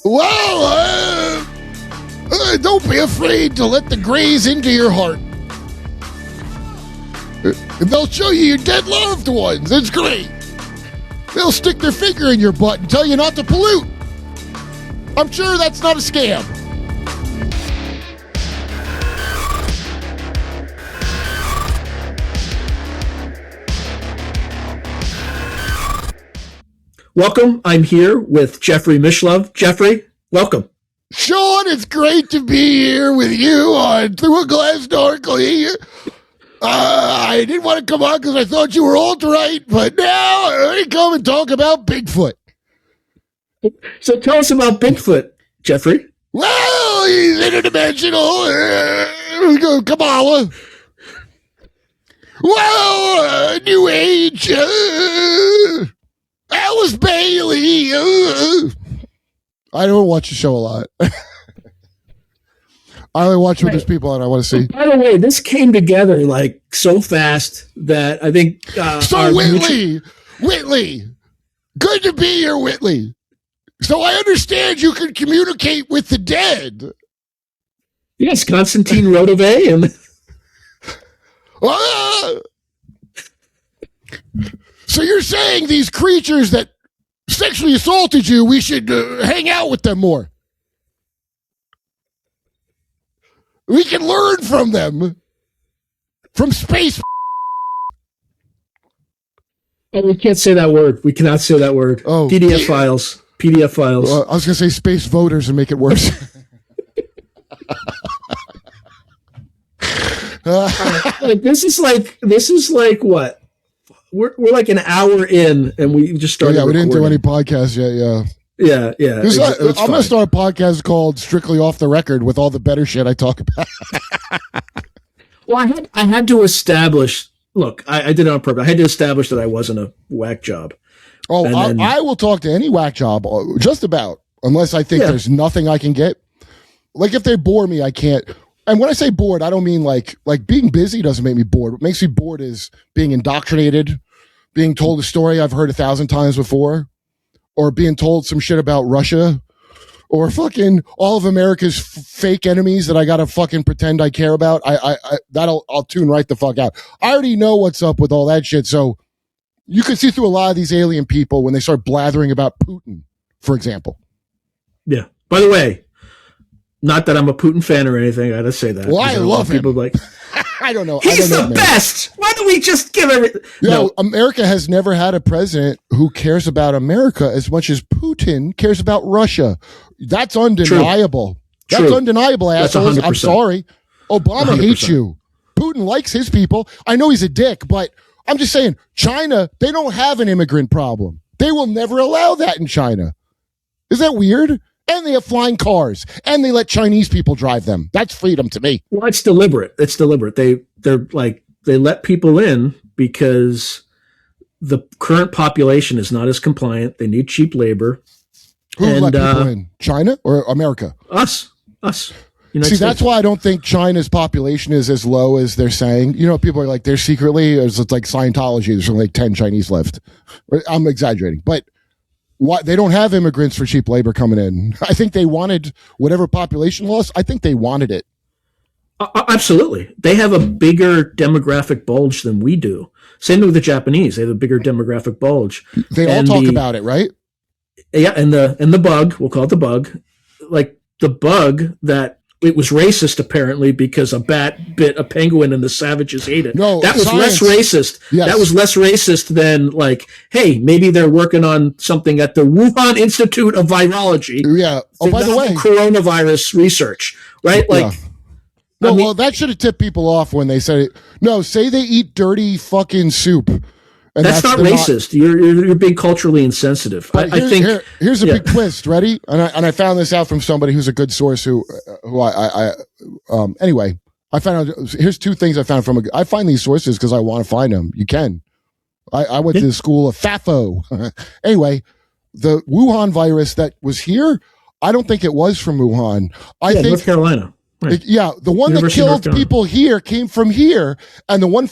Well, don't be afraid to let the grays into your heart. They'll show you your dead loved ones. It's great. They'll stick their finger in your butt and tell you not to pollute. I'm sure that's not a scam. Welcome. I'm here with Jeffrey Mishlove. Jeffrey, welcome. Sean, it's great to be here with you on Through a Glass Darkly. I didn't want to come on because I thought you were alt-right, but now I come and talk about Bigfoot. So tell us about Bigfoot, Jeffrey. Well, he's interdimensional. Kabbalah. Well, New Age. Alice Bailey. I don't watch the show a lot. I only watch what there's people on I want to see. By the way, this came together like so fast that I think. So Whitley, good to be here, Whitley. So I understand you can communicate with the dead. Yes, Constantine Rodove and. So you're saying these creatures that sexually assaulted you, we should hang out with them more? We can learn from them. From space. Oh, we can't say that word. We cannot say that word. Oh, PDF files. PDF files. I was going to say space voters and make it worse. This is like what? We're like an hour in, and we just started. Yeah, we didn't do any podcasts yet. Yeah. I'm going to start a podcast called Strictly Off the Record with all the better shit I talk about. Well, I had to establish. Look, I did it on purpose. I had to establish that I wasn't a whack job. Oh, I will talk to any whack job, just about, unless I think there's nothing I can get. Like if they bore me, I can't. And when I say bored, I don't mean like being busy doesn't make me bored. What makes me bored is being indoctrinated, being told a story I've heard 1,000 times before, or being told some shit about Russia, or fucking all of America's fake enemies that I gotta fucking pretend I care about. I'll tune right the fuck out. I already know what's up with all that shit. So you can see through a lot of these alien people when they start blathering about Putin, for example. Yeah. By the way, not that I'm a Putin fan or anything. I gotta say that. Well, I love him. People like, I don't know. He's the best. Why don't we just give everything? No, America has never had a president who cares about America as much as Putin cares about Russia. That's undeniable. True. That's undeniable, assholes. That's 100%. I'm sorry. Obama 100%. hates you. Putin likes his people. I know he's a dick, but I'm just saying, China, they don't have an immigrant problem. They will never allow that in China. Is that weird? And they have flying cars, and they let Chinese people drive them. That's freedom to me. Well, it's deliberate. It's deliberate. They're like, they let people in because the current population is not as compliant. They need cheap labor. Who let people in? China or America? Us. United See, States. that's why I don't think China's population is as low as they're saying. You know, people are like, they're secretly, it's like Scientology, there's only like 10 Chinese left. I'm exaggerating, but why they don't have immigrants for cheap labor coming in. I think they wanted whatever population loss. I think they wanted it. Absolutely. They have a bigger demographic bulge than we do. Same thing with the Japanese. They have a bigger demographic bulge. They all talk about it, right? Yeah, and the bug, we'll call it the bug. Like the bug that it was racist apparently because a bat bit a penguin and the savages ate it. No, that was science. less racist. Yes. That was less racist than like, hey, maybe they're working on something at the Wuhan Institute of Virology. Yeah. Oh, by the way, coronavirus research, right? Like, yeah. No, well, that should have tipped people off when they said it. No, say they eat dirty fucking soup. And that's not racist. You're being culturally insensitive. I think here's a big twist. Ready? And I found this out from somebody who's a good source. Anyway, I found out. Here's two things I found from. I find these sources because I want to find them. You can. I went to the school of FAFO. Anyway, the Wuhan virus that was here, I don't think it was from Wuhan. I think North Carolina. Right. The one University that killed people here came from here, and the one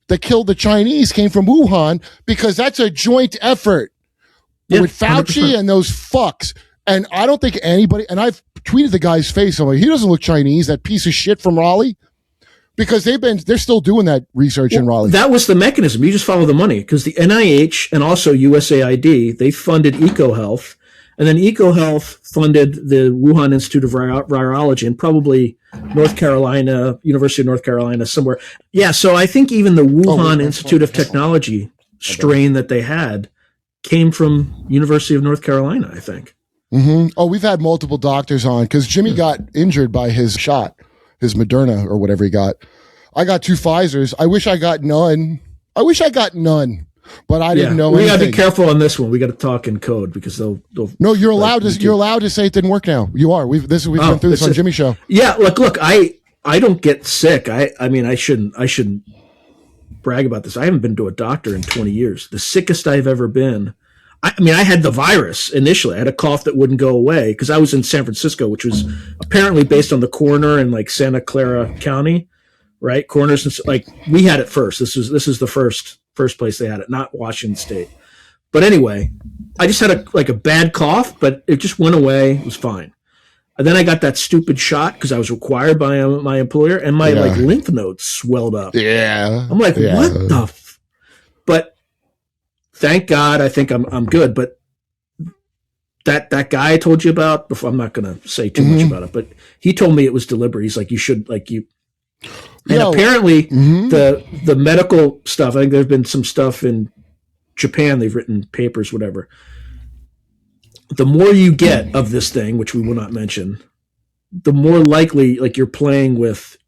that killed the Chinese came from Wuhan because that's a joint effort with Fauci 100%. and those fucks. And I don't think anybody, and I've tweeted the guy's face. I'm like, he doesn't look Chinese, that piece of shit from Raleigh. Because they're still doing that research in Raleigh. That was the mechanism. You just follow the money. Because the NIH and also USAID, they funded EcoHealth. And then EcoHealth funded the Wuhan Institute of Virology and probably North Carolina, University of North Carolina, somewhere. Yeah, so I think even the Wuhan Institute of Technology strain that they had came from University of North Carolina, I think. Mm-hmm. Oh, we've had multiple doctors on because Jimmy got injured by his shot. His Moderna or whatever he got. I got 2 Pfizers. I wish I got none. But I didn't know. We got to be careful on this one. We got to talk in code because they'll. No, you're allowed to. You're allowed to say it didn't work now. You are. We've been through this on Jimmy's show. Yeah. Look. I don't get sick. I mean, I shouldn't brag about this. I haven't been to a doctor in 20 years. The sickest I've ever been. I mean, I had the virus initially. I had a cough that wouldn't go away because I was in San Francisco, which was apparently based on the coroner in like Santa Clara County, right? Coroners, like we had it first. This is the first place they had it, not Washington State. But anyway, I just had a bad cough, but it just went away. It was fine. And then I got that stupid shot because I was required by my employer, and my like lymph nodes swelled up. Yeah, I'm like, what the? But thank God, I think I'm good. But that guy I told you about before, I'm not going to say too much about it, but he told me it was deliberate. He's like, you should like you. And apparently the medical stuff, I think there's been some stuff in Japan. They've written papers, whatever. The more you get of this thing, which we will not mention, the more likely like you're playing with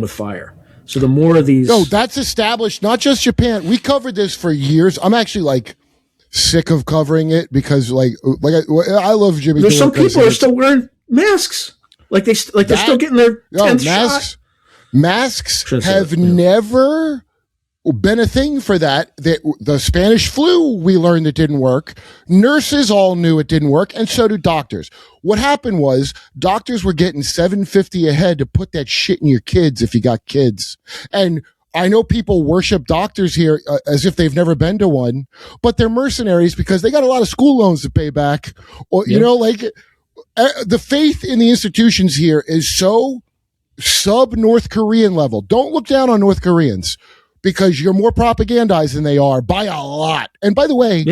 fire. So the more of these. No, that's established. Not just Japan. We covered this for years. I'm actually like sick of covering it because I love Jimmy. There's some people are still wearing masks. They're still getting their 10th shot. Masks have never been a thing for that. The Spanish flu, we learned it didn't work. Nurses all knew it didn't work, and so did doctors. What happened was doctors were getting $750 a head to put that shit in your kids if you got kids. And I know people worship doctors here as if they've never been to one, but they're mercenaries because they got a lot of school loans to pay back. Or the faith in the institutions here is so sub-North Korean level. Don't look down on North Koreans because you're more propagandized than they are by a lot. And by the way,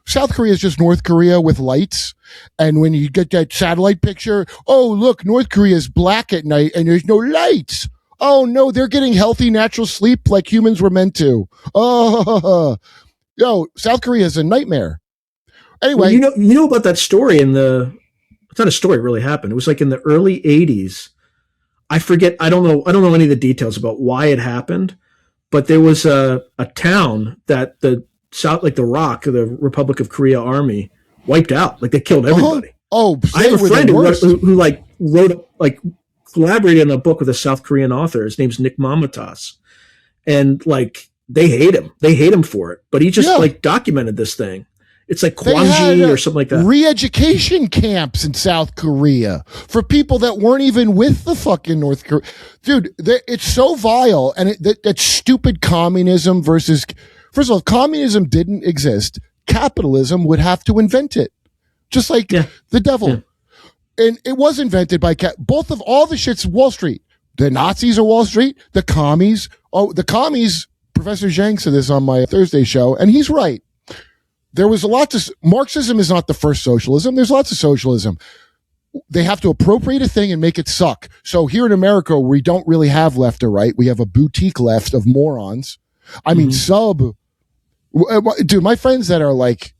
South Korea is just North Korea with lights. And when you get that satellite picture, oh, look, North Korea is black at night and there's no lights. Oh, no, they're getting healthy, natural sleep like humans were meant to. Oh, South Korea is a nightmare. Anyway. Well, you know about that story it's not a story, it really happened. It was like in the early 80s. I forget. I don't know any of the details about why it happened, but there was a town that the South, like the ROK, the Republic of Korea Army, wiped out. Like they killed everybody. I have a friend who collaborated in a book with a South Korean author. His name's Nick Mamatas, and like they hate him. They hate him for it, but he just documented this thing. It's like Kwanji or something like that. Re-education camps in South Korea for people that weren't even with the fucking North Korea. Dude, it's so vile. And that stupid communism versus, first of all, if communism didn't exist, capitalism would have to invent it. Just like the devil. Yeah. And it was invented by both of all the shit's Wall Street. The Nazis are Wall Street. The commies, Professor Zhang said this on my Thursday show, and he's right. There was Marxism is not the first socialism. There's lots of socialism. They have to appropriate a thing and make it suck. So here in America, we don't really have left or right. We have a boutique left of morons. I mean, dude, my friends that are like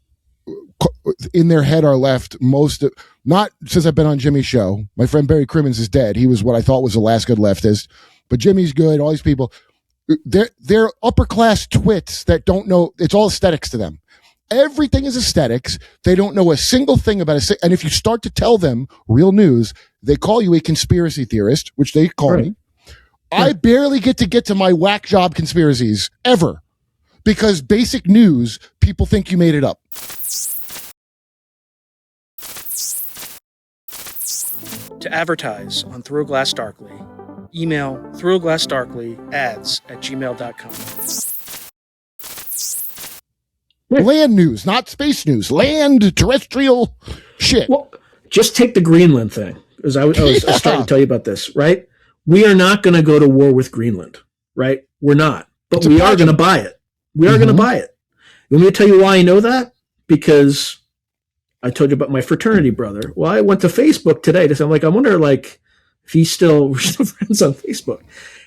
in their head are left not since I've been on Jimmy's show. My friend Barry Crimmins is dead. He was what I thought was the last good leftist, but Jimmy's good. All these people, they're upper class twits that don't know. It's all aesthetics to them. Everything is aesthetics. They don't know a single thing about it. And if you start to tell them real news, they call you a conspiracy theorist, which they call me. I barely get to my whack job conspiracies ever because basic news, people think you made it up. To advertise on Through a Glass Darkly, email throughaglassdarkly@gmail.com. Land news, not space news. Land, terrestrial shit. Well, just take the Greenland thing, because I was starting to tell you about this, right? We are not going to go to war with Greenland, right? We're not. But we are going to buy it. We are going to buy it. You want me to tell you why I know that? Because I told you about my fraternity brother. Well, I went to Facebook today. I'm like, I wonder, like, if we're still friends on Facebook.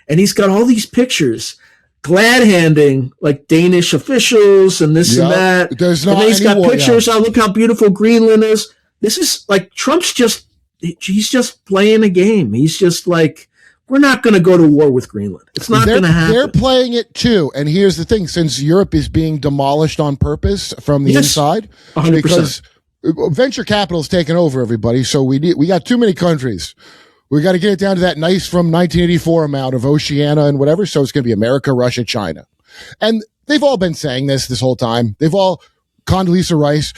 And he's got all these pictures glad-handing, like, Danish officials and this and that. There's not and then he's got pictures. Yeah. Oh, look how beautiful Greenland is. This is, like, Trump's he's just playing a game. He's just like, we're not going to go to war with Greenland. It's not going to happen. They're playing it too. And here's the thing. Since Europe is being demolished on purpose from the inside, 100%. Because venture capital is taking over everybody. So we got too many countries. We got to get it down to that nice from 1984 amount of Oceania and whatever. So it's going to be America, Russia, China. And they've all been saying this whole time. They've all, Condoleezza Rice,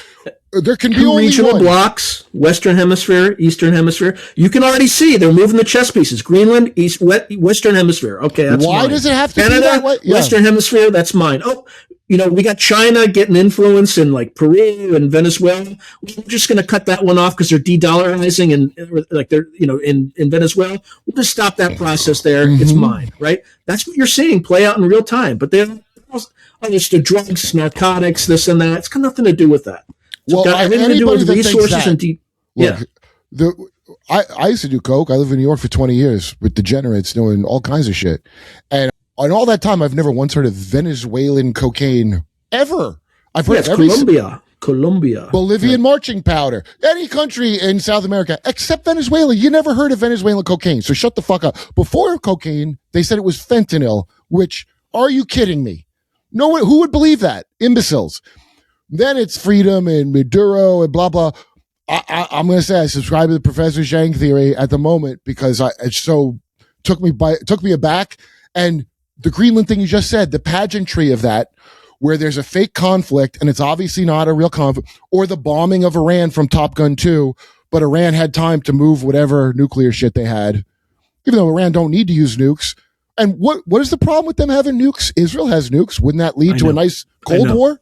there can be only regional one. blocks, Western Hemisphere, Eastern Hemisphere. You can already see they're moving the chess pieces. Greenland, Western Hemisphere. Okay, that's Why mine. does it have to Canada, be that way? Yeah. Western Hemisphere, that's mine. Oh, we got China getting influence in like Peru and Venezuela. We're just going to cut that one off because they're de-dollarizing and like they're, in Venezuela. We'll just stop that process there. It's mine, right? That's what you're seeing play out in real time. But it's the drugs, narcotics, this and that. It's got nothing to do with that. Well, everything to do with resources and I used to do coke. I lived in New York for 20 years with degenerates doing all kinds of shit. And in all that time, I've never once heard of Venezuelan cocaine ever. I've heard of Colombia, Bolivian marching powder, any country in South America except Venezuela. You never heard of Venezuelan cocaine. So shut the fuck up. Before cocaine, they said it was fentanyl, which, are you kidding me? No one, who would believe that? Imbeciles. Then it's freedom and Maduro and blah, blah. I'm going to say I subscribe to the Professor Zhang theory at the moment because it so took me aback. And the Greenland thing you just said, the pageantry of that, where there's a fake conflict and it's obviously not a real conflict, or the bombing of Iran from Top Gun 2, but Iran had time to move whatever nuclear shit they had, even though Iran don't need to use nukes. And what is the problem with them having nukes? Israel has nukes. Wouldn't that lead to a nice Cold War?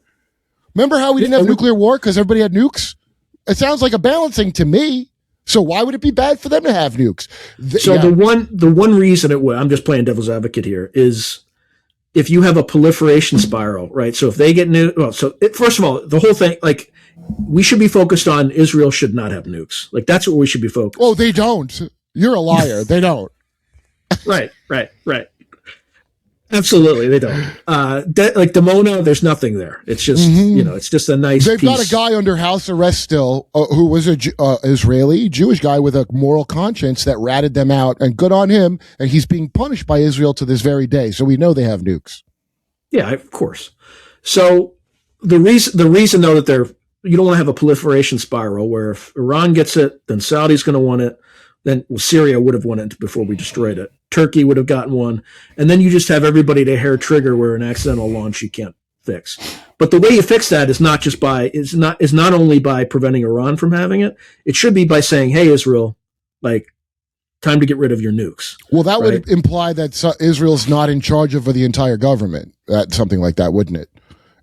Remember how we didn't have nuclear war because everybody had nukes? It sounds like a balancing to me. So why would it be bad for them to have nukes? The one reason it would, I'm just playing devil's advocate here, is if you have a proliferation spiral, right? So if they get first of all, the whole thing, like, we should be focused on Israel should not have nukes. Like, that's what we should be focused. Oh, they don't. You're a liar. They don't. Right. Absolutely, they don't. Like Dimona, there's nothing there. It's just, it's just a nice They've piece. got a guy under house arrest still who was a Israeli Jewish guy with a moral conscience that ratted them out, and good on him. And he's being punished by Israel to this very day. So we know they have nukes. Yeah, of course. So the reason though that you don't want to have a proliferation spiral where if Iran gets it, then Saudi's going to want it. Then Syria would have won it before we destroyed it. Turkey would have gotten one. And then you just have everybody to hair trigger where an accidental launch you can't fix. But the way you fix that is not only by preventing Iran from having it. It should be by saying, hey, Israel, like, time to get rid of your nukes. Well, that would imply that Israel's not in charge of the entire government. Something like that, wouldn't it?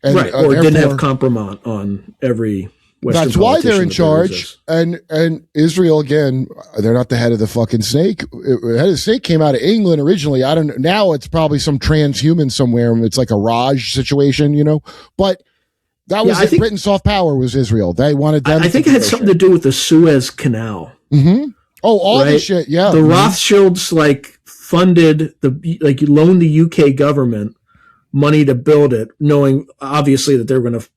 And, right. Or didn't have compromise on every Western That's why they're in charge. And Israel, again, they're not the head of the fucking snake. The head of the snake came out of England originally. I don't know. Now it's probably some transhuman somewhere. It's like a Raj situation, But that was Britain's soft power was Israel. They wanted them. I think it had something to do with the Suez Canal. Mm-hmm. Oh, all this shit. Yeah. The Rothschilds funded loaned the UK government money to build it, knowing obviously that they were going to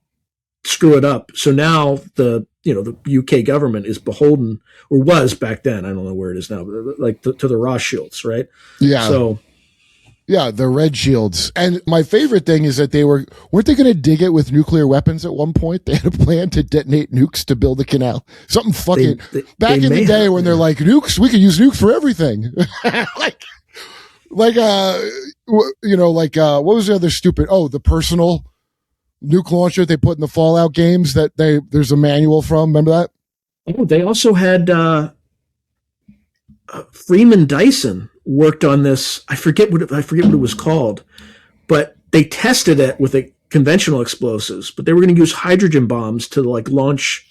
screw it up. So now the UK government is beholden, or was back then, I don't know where it is now, but to the Rothschilds, right? Yeah. So yeah, the Red Shields. And my favorite thing is that weren't they going to dig it with nuclear weapons at one point? They had a plan to detonate nukes to build a canal. Something fucking back in the day when they're like, nukes, we could use nukes for everything. what was the other stupid? Oh, the personal nuke launcher they put in the Fallout games that there's a manual from. Remember that? Oh, they also had Freeman Dyson worked on this. I forget what it was called, but they tested it with conventional explosives, but they were going to use hydrogen bombs to like launch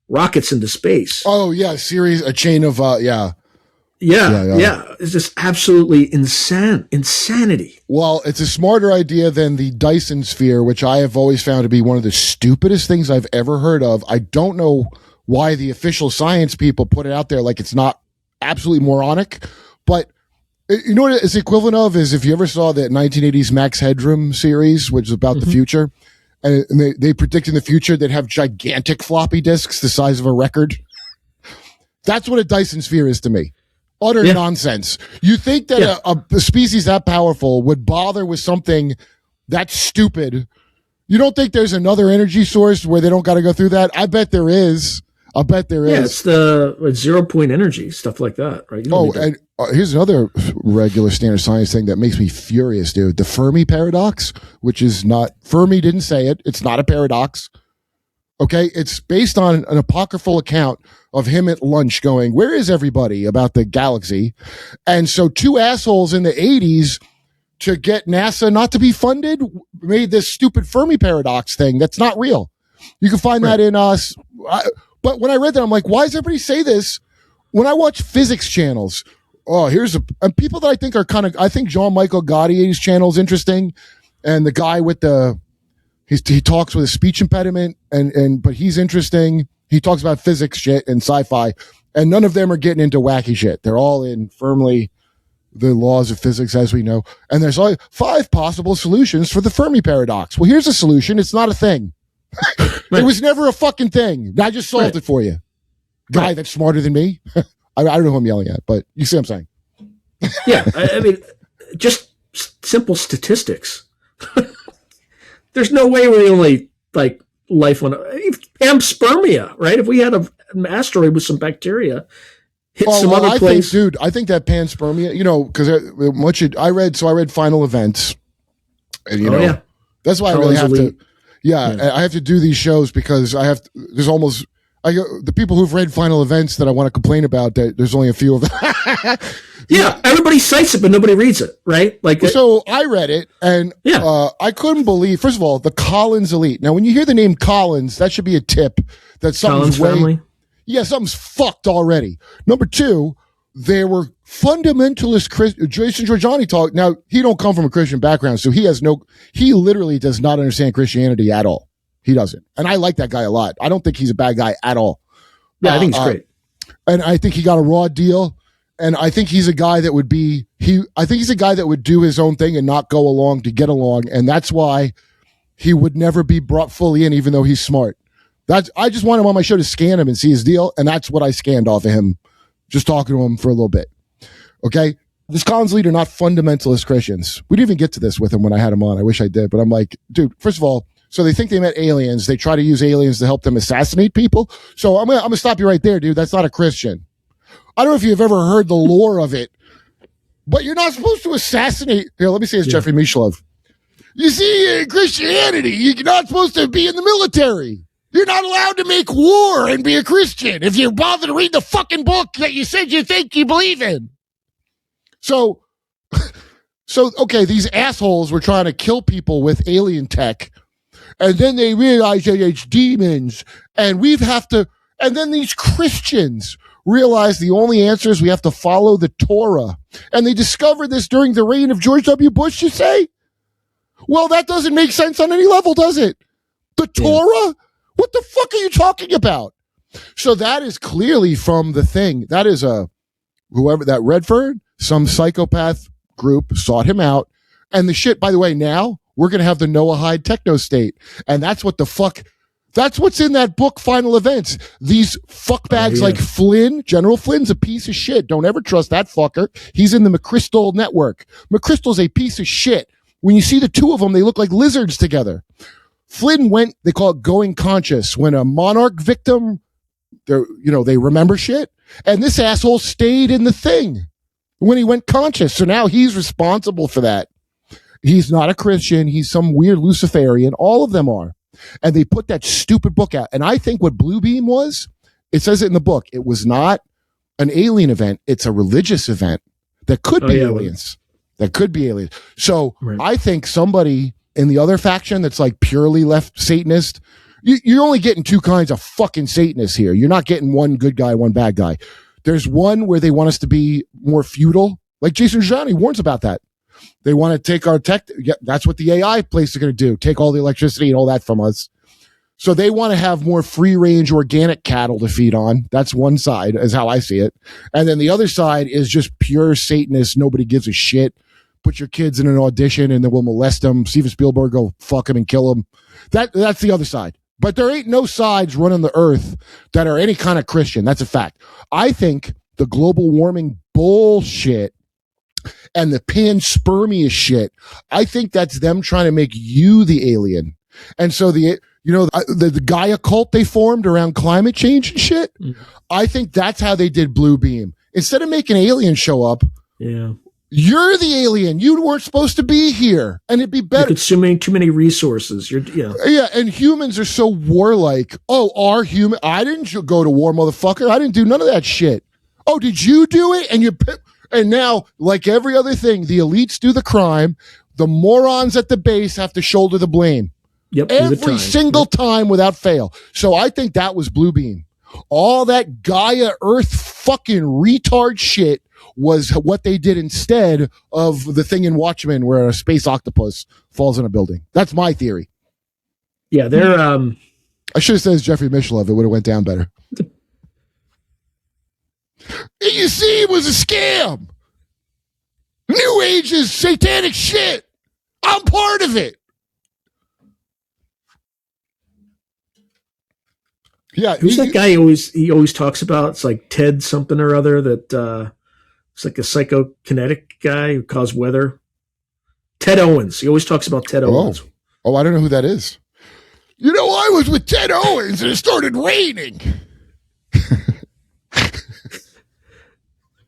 rockets into space. Oh yeah, a chain of Yeah. It's just absolutely insanity. Well, it's a smarter idea than the Dyson sphere, which I have always found to be one of the stupidest things I've ever heard of. I don't know why the official science people put it out there like it's not absolutely moronic, but you know what it's the equivalent of is if you ever saw that 1980s Max Headroom series, which is about the future, and they predict in the future they'd have gigantic floppy disks the size of a record. That's what a Dyson sphere is to me. Utter nonsense. You think that a species that powerful would bother with something that stupid? You don't think there's another energy source where they don't got to go through that? I bet there is. Yeah, it's the 0-point energy, stuff like that, right? And here's another regular standard science thing that makes me furious, dude. The Fermi paradox, which is not, Fermi didn't say it. It's not a paradox. Okay, it's based on an apocryphal account of him at lunch going, "Where is everybody?" about the galaxy. And so two assholes in the 80s to get NASA not to be funded made this stupid Fermi paradox thing that's not real. You can find that in us. But when I read that, I'm like, why does everybody say this? When I watch physics channels, and people that I think are I think Jean-Michel Gaudier's channel is interesting. And the guy with he talks with a speech impediment but he's interesting. He talks about physics shit and sci-fi, and none of them are getting into wacky shit. They're all in firmly the laws of physics as we know. And there's only 5 possible solutions for the Fermi paradox. Well, here's a solution. It's not a thing. It was never a fucking thing. I just solved it for you. Guy that's smarter than me. I don't know who I'm yelling at, but you see what I'm saying. Yeah. I mean, just simple statistics. There's no way we only like life on panspermia, right? If we had an asteroid with some bacteria hit some other place. I think that panspermia, because I read Final Events, and that's why I really have to. Yeah, I have to do these shows because the people who've read Final Events that I want to complain about, that there's only a few of them. Yeah, everybody cites it, but nobody reads it, right? So I read it, and I couldn't believe, first of all, the Collins elite. Now, when you hear the name Collins, that should be a tip that something's family. Yeah, something's fucked already. Number 2, there were fundamentalist Jason Giorgiani talk. Now, he don't come from a Christian background, so he literally does not understand Christianity at all. He doesn't. And I like that guy a lot. I don't think he's a bad guy at all. Yeah, I think he's great. And I think he got a raw deal. And I think he's a guy that would do his own thing and not go along to get along. And that's why he would never be brought fully in, even though he's smart. I just want him on my show to scan him and see his deal. And that's what I scanned off of him, just talking to him for a little bit. Okay. This Collins elite are not fundamentalist Christians. We didn't even get to this with him when I had him on. I wish I did, but I'm like, dude, first of all, so they think they met aliens. They try to use aliens to help them assassinate people. So I'm gonna stop you right there, dude. That's not a Christian. I don't know if you've ever heard the lore of it, but you're not supposed to assassinate. Here, let me say it's Jeffrey Mishlove. You see, in Christianity, you're not supposed to be in the military. You're not allowed to make war and be a Christian if you bother to read the fucking book that you said you think you believe in. So, okay, these assholes were trying to kill people with alien tech, and then they realized that it's demons, and and then these Christians realized the only answer is we have to follow the Torah. And they discovered this during the reign of George W. Bush, you say? Well, that doesn't make sense on any level, does it? The Torah? What the fuck are you talking about? So that is clearly from the thing. That is whoever that Redford, some psychopath group sought him out. And the shit, by the way, now we're going to have the Noahide techno state. And that's what the fuck, that's what's in that book, Final Events. These fuckbags like Flynn, General Flynn's a piece of shit. Don't ever trust that fucker. He's in the McChrystal network. McChrystal's a piece of shit. When you see the two of them, they look like lizards together. Flynn went, they call it going conscious. When a Monarch victim, they remember shit. And this asshole stayed in the thing when he went conscious. So now he's responsible for that. He's not a Christian. He's some weird Luciferian. All of them are. And they put that stupid book out. And I think what Blue Beam was, it says it in the book, it was not an alien event. It's a religious event that could be aliens. That could be aliens. So I think somebody in the other faction that's like purely left Satanist, you're only getting two kinds of fucking Satanists here. You're not getting one good guy, one bad guy. There's one where they want us to be more feudal. Like Jason Johnny warns about that. They want to take our tech. Yeah, that's what the AI place is going to do. Take all the electricity and all that from us. So they want to have more free range organic cattle to feed on. That's one side, is how I see it. And then the other side is just pure Satanist. Nobody gives a shit. Put your kids in an audition and then we'll molest them. Steven Spielberg will fuck them and kill them. That's the other side. But there ain't no sides running the earth that are any kind of Christian. That's a fact. I think the global warming bullshit and the panspermia shit, I think that's them trying to make you the alien. And so the Gaia cult they formed around climate change and shit, I think that's how they did Blue Beam. Instead of making aliens show up, you're the alien. You weren't supposed to be here. And it'd be better. You're consuming too many resources. Yeah, and humans are so warlike. Oh, I didn't go to war, motherfucker. I didn't do none of that shit. Oh, did you do it? And now, like every other thing, the elites do the crime. The morons at the base have to shoulder the blame. Yep, every single time without fail. So I think that was Blue Beam. All that Gaia Earth fucking retard shit was what they did instead of the thing in Watchmen where a space octopus falls in a building. That's my theory. Yeah, they're I should have said it's Jeffrey Mishlove. It would have went down better. You see, it was a scam. New Age is satanic shit. I'm part of it. Yeah, who's that guy he always talks about? It's like Ted something or other that it's like a psychokinetic guy who caused weather. Ted Owens. He always talks about Ted Owens. Oh, I don't know who that is. You know, I was with Ted Owens and it started raining.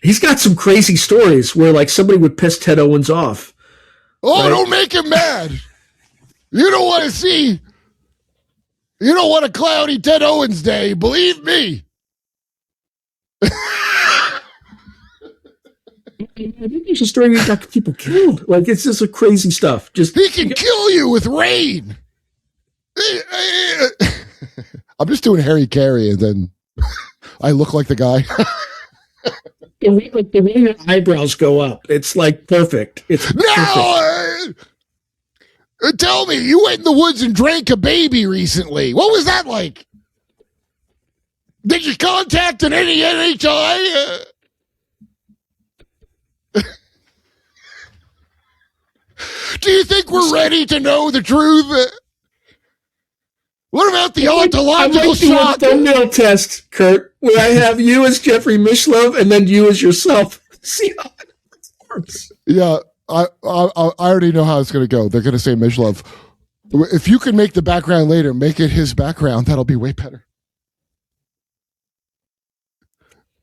He's got some crazy stories where like somebody would piss Ted Owens off. Oh, right? Don't make him mad. You don't want to see. You don't want a cloudy Ted Owens day. Believe me. I think there's a story where he got people killed. Like it's just a crazy stuff. He can kill you with rain. I'm just doing Harry Carey, and then I look like the guy. The way your eyebrows go up, it's like perfect. It's perfect. Tell me, you went in the woods and drank a baby recently. What was that like? Did you contact an any NHI? Do you think we're ready to know the truth? What about the ontological shock? I thumbnail test, Kurt, where I have you as Jeffrey Mishlove and then you as yourself. See how it works. Yeah, I already know how it's going to go. They're going to say Mishlove. If you can make the background later, make it his background. That'll be way better.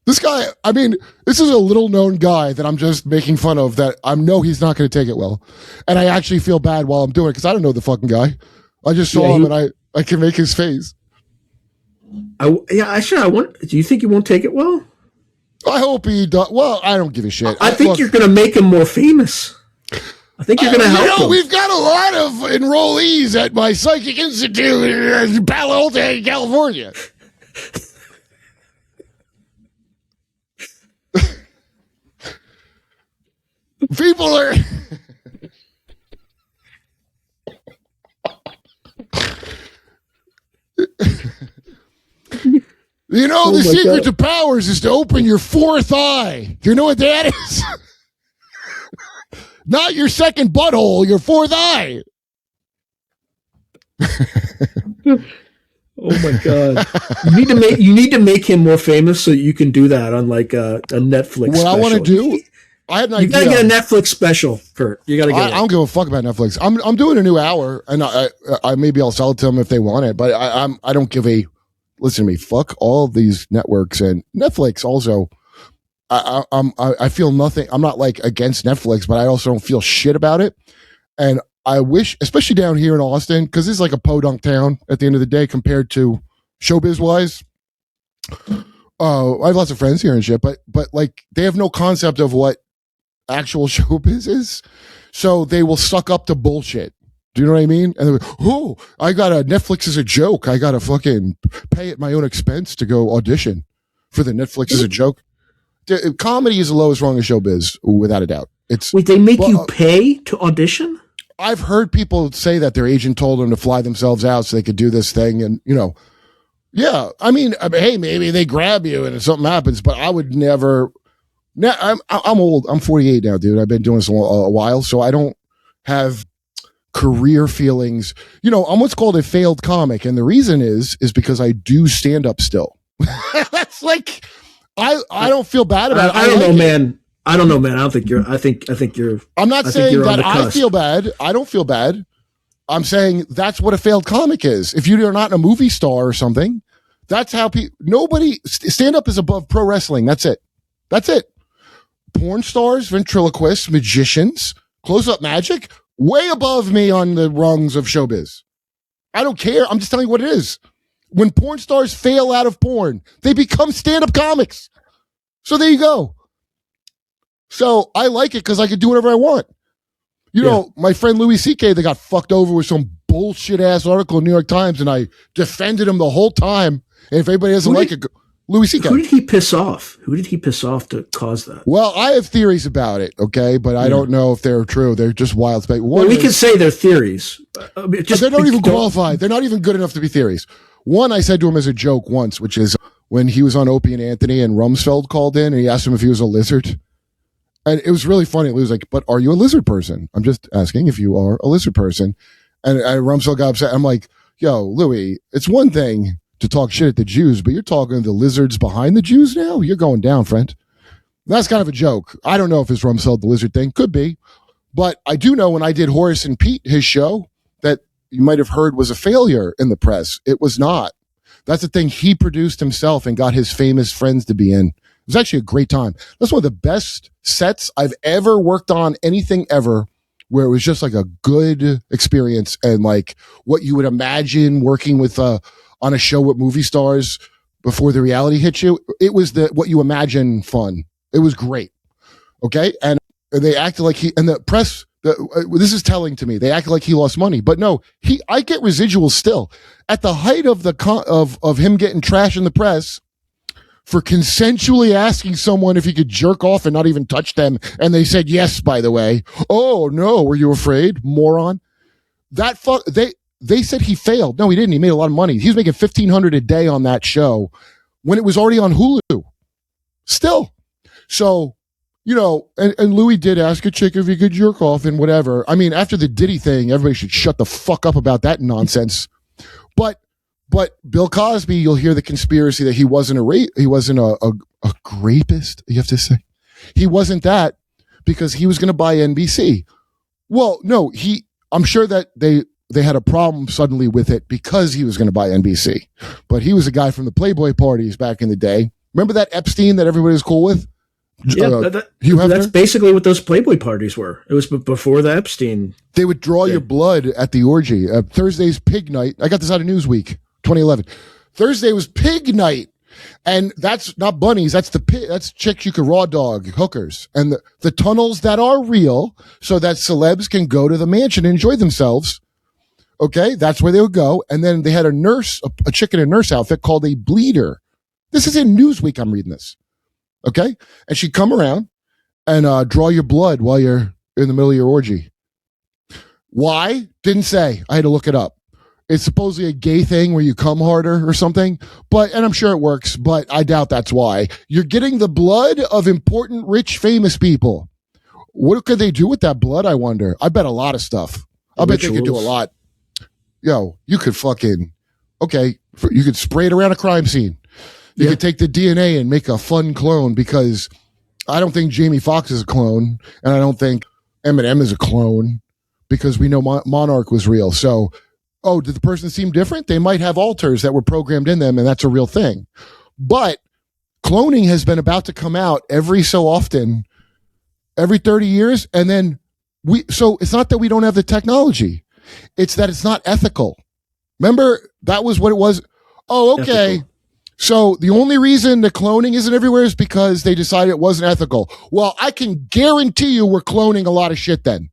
This guy, I mean, this is a little known guy that I'm just making fun of that I know he's not going to take it well. And I actually feel bad while I'm doing it because I don't know the fucking guy. I just saw him and I can make his face. Do you think he won't take it well? I hope he does. Well, I don't give a shit. I think you're going to make him more famous. I think you're going to help him. We've got a lot of enrollees at my psychic institute in Palo Alto, California. People are... You know, the secret to powers is to open your fourth eye. You know what that is? Not your second butthole, your fourth eye. Oh my God! You need to make him more famous so you can do that on like a Netflix. What special. I want to do. I had an idea. You gotta get a Netflix special, Kurt. You gotta get it. I don't give a fuck about Netflix. I'm doing a new hour, and I maybe I'll sell it to them if they want it. But I don't give a. Listen to me. Fuck all of these networks and Netflix. Also, I feel nothing. I'm not like against Netflix, but I also don't feel shit about it. And I wish, especially down here in Austin, because it's like a podunk town at the end of the day compared to showbiz wise. I have lots of friends here and shit, but like they have no concept of what actual showbiz is, so they will suck up to bullshit. Do you know what I mean? And oh, I got a Netflix as a joke. I got to fucking pay at my own expense to go audition for the Netflix as a joke. Comedy is the lowest rung of showbiz, without a doubt. Wait, they make you pay to audition? I've heard people say that their agent told them to fly themselves out so they could do this thing, and yeah. I mean, hey, maybe they grab you and something happens, but I would never. I'm old. I'm 48 now, dude. I've been doing this a while, so I don't have career feelings. I'm what's called a failed comic, and the reason is because I do stand up still. That's like I don't feel bad about it. I don't know, man. I don't know, man. I think you're. I'm not saying that I feel bad. I don't feel bad. I'm saying that's what a failed comic is. If you're not a movie star or something, that's how nobody stand up is above pro wrestling. That's it. That's it. Porn stars, ventriloquists, magicians, close up magic, way above me on the rungs of showbiz. I don't care. I'm just telling you what it is. When porn stars fail out of porn, they become stand up comics. So there you go. So I like it because I can do whatever I want. My friend Louis CK, they got fucked over with some bullshit ass article in New York Times, and I defended him the whole time. And if anybody doesn't like it, Louis CK. Who did he piss off? Who did he piss off to cause that? Well, I have theories about it, okay? But I don't know if they're true. They're just wild space. Well, we can say they're theories. They're not even qualified. They're not even good enough to be theories. One, I said to him as a joke once, which is when he was on Opie and Anthony and Rumsfeld called in and he asked him if he was a lizard. And it was really funny. He was like, but are you a lizard person? I'm just asking if you are a lizard person. And Rumsfeld got upset. I'm like, yo, Louis, it's one thing to talk shit at the Jews, but you're talking to the lizards behind the Jews now? You're going down, friend. That's kind of a joke. I don't know if it's Rumsfeld the lizard thing. Could be. But I do know when I did Horace and Pete, his show, that you might have heard was a failure in the press. It was not. That's the thing he produced himself and got his famous friends to be in. It was actually a great time. That's one of the best sets I've ever worked on, anything ever, where it was just like a good experience and like what you would imagine working with on a show with movie stars before the reality hits you. It was what you imagine fun. It was great. Okay. And they acted like and the press, this is telling to me, they acted like he lost money, but no, I get residuals still. At the height of of him getting trash in the press for consensually asking someone if he could jerk off and not even touch them, and they said yes, by the way. Oh no, were you afraid, moron? They said he failed. No, he didn't. He made a lot of money. He was making $1,500 a day on that show when it was already on Hulu. Still. So, and Louis did ask a chick if he could jerk off and whatever. I mean, after the Diddy thing, everybody should shut the fuck up about that nonsense. But Bill Cosby, you'll hear the conspiracy that he wasn't a rapist, you have to say. He wasn't that because he was going to buy NBC. Well, no, I'm sure that they had a problem suddenly with it because he was going to buy NBC. But he was a guy from the Playboy Parties back in the day. Remember that Epstein that everybody was cool with? Yeah, that's basically what those Playboy Parties were. It was before the Epstein. They would draw your blood at the orgy. Thursday's Pig Night. I got this out of Newsweek, 2011. Thursday was Pig Night. And that's not bunnies. That's that's chicks you can raw dog, hookers. And the tunnels that are real so that celebs can go to the mansion and enjoy themselves. Okay, that's where they would go. And then they had a chick in a nurse outfit called a bleeder. This is in Newsweek. I'm reading this. Okay. And she'd come around and draw your blood while you're in the middle of your orgy. Why? Didn't say. I had to look it up. It's supposedly a gay thing where you come harder or something, and I'm sure it works, but I doubt that's why. You're getting the blood of important, rich, famous people. What could they do with that blood, I wonder? I bet a lot of stuff. I bet they could do a lot. Yo, you could you could spray it around a crime scene. You could take the DNA and make a fun clone, because I don't think Jamie Foxx is a clone, and I don't think Eminem is a clone, because we know Monarch was real. So, did the person seem different? They might have alters that were programmed in them, and that's a real thing. But cloning has been about to come out every so often, every 30 years, and then so it's not that we don't have the technology. It's that it's not ethical. Remember, that was what it was. Oh, okay. Ethical. So the only reason the cloning isn't everywhere is because they decided it wasn't ethical. Well, I can guarantee you we're cloning a lot of shit then.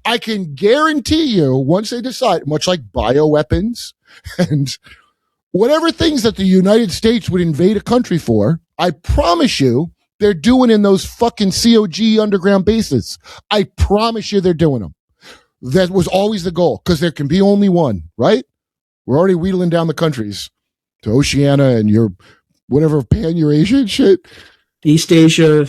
I can guarantee you, once they decide, much like bioweapons and whatever things that the United States would invade a country for, I promise you, they're doing in those fucking COG underground bases. I promise you they're doing them. That was always the goal, because there can be only one, right? We're already wheedling down the countries to Oceania and your whatever pan-Eurasian shit. East Asia.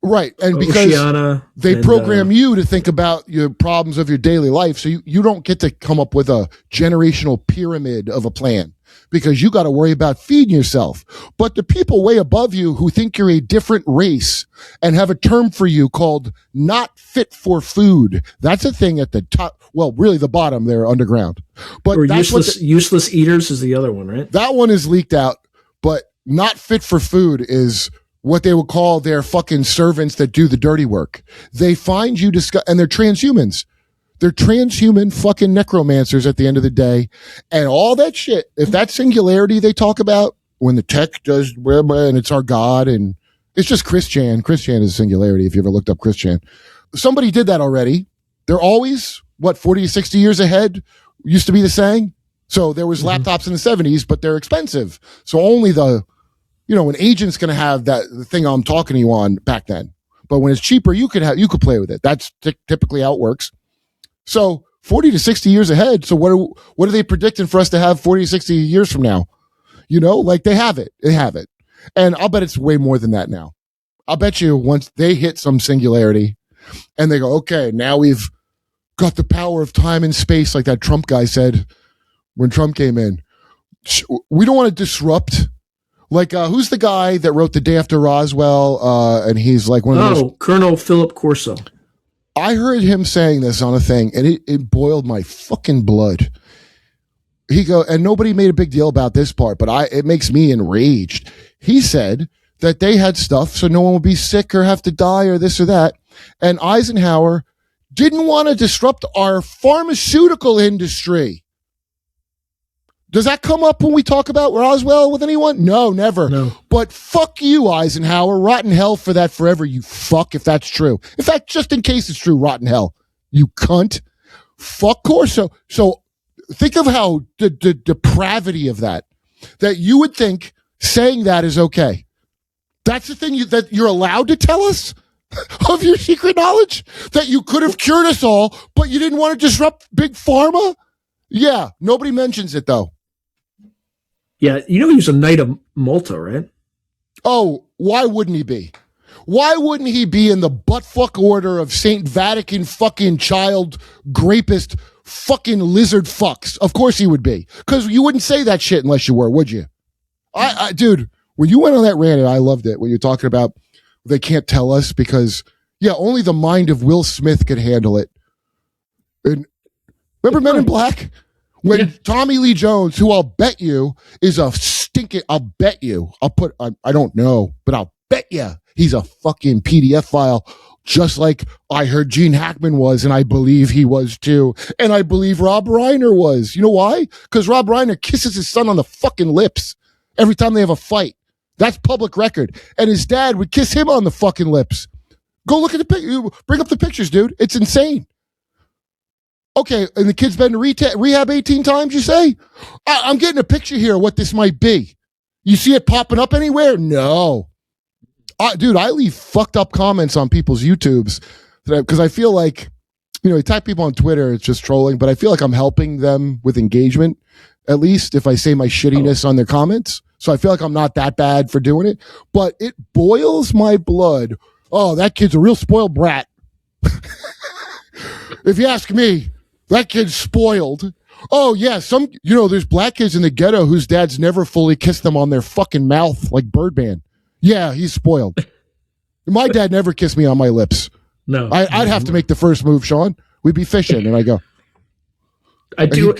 Right. And because Oceania, they program you to think about your problems of your daily life. So you don't get to come up with a generational pyramid of a plan, because you got to worry about feeding yourself. But the people way above you who think you're a different race and have a term for you called not fit for food. That's a thing at the top. Well, really the bottom there underground. But or that's useless eaters is the other one, right? That one is leaked out, but not fit for food is what they would call their fucking servants that do the dirty work. They find you and they're transhumans. They're transhuman fucking necromancers at the end of the day. And all that shit, if that singularity they talk about when the tech does, and it's our God, and it's just Christian. Christian is singularity if you ever looked up Christian. Somebody did that already. They're always, 40 to 60 years ahead, used to be the saying. So there was laptops in the 70s, but they're expensive. So only an agent's going to have the thing I'm talking to you on back then. But when it's cheaper, you could play with it. That's typically how it works. So 40 to 60 years ahead. So what are they predicting for us to have 40 to 60 years from now? They have it. They have it. And I'll bet it's way more than that now. I'll bet you once they hit some singularity and they go, okay, now we've got the power of time and space, like that Trump guy said when Trump came in. We don't want to disrupt. Like, who's the guy that wrote The Day After Roswell? And he's like one of those. Colonel Philip Corso. I heard him saying this on a thing, and it boiled my fucking blood. And nobody made a big deal about this part, but it makes me enraged. He said that they had stuff so no one would be sick or have to die or this or that. And Eisenhower didn't want to disrupt our pharmaceutical industry. Does that come up when we talk about Roswell with anyone? No, never. No. But fuck you, Eisenhower. Rotten hell for that forever, you fuck, if that's true. In fact, just in case it's true, rotten hell. You cunt. Fuck Corso. So think of how the depravity of that you would think saying that is okay. That's the thing that you're allowed to tell us of your secret knowledge? That you could have cured us all, but you didn't want to disrupt Big Pharma? Yeah, nobody mentions it, though. Yeah, he was a Knight of Malta, right? Oh, why wouldn't he be? Why wouldn't he be in the buttfuck order of Saint Vatican fucking child rapist fucking lizard fucks? Of course he would be. Because you wouldn't say that shit unless you were, would you? Dude, when you went on that rant, and I loved it, when you're talking about they can't tell us because, only the mind of Will Smith could handle it. And remember Men in Black? When Tommy Lee Jones, who I'll bet you is a stinking, I don't know, but I'll bet you he's a fucking PDF file, just like I heard Gene Hackman was, and I believe he was too. And I believe Rob Reiner was. You know why? Because Rob Reiner kisses his son on the fucking lips every time they have a fight. That's public record. And his dad would kiss him on the fucking lips. Go look at the picture. Bring up the pictures, dude. It's insane. Okay, and the kid's been to rehab 18 times, you say? I'm getting a picture here of what this might be. You see it popping up anywhere? No. Dude, I leave fucked up comments on people's YouTubes because I feel like, attack people on Twitter, it's just trolling, but I feel like I'm helping them with engagement, at least if I say my shittiness on their comments. So I feel like I'm not that bad for doing it, but it boils my blood. Oh, that kid's a real spoiled brat. If you ask me, that kid's spoiled. Oh, yeah, there's black kids in the ghetto whose dads never fully kissed them on their fucking mouth like Birdman. Yeah, he's spoiled. My dad never kissed me on my lips. No. I'd have to make the first move, Sean. We'd be fishing, and I go. I do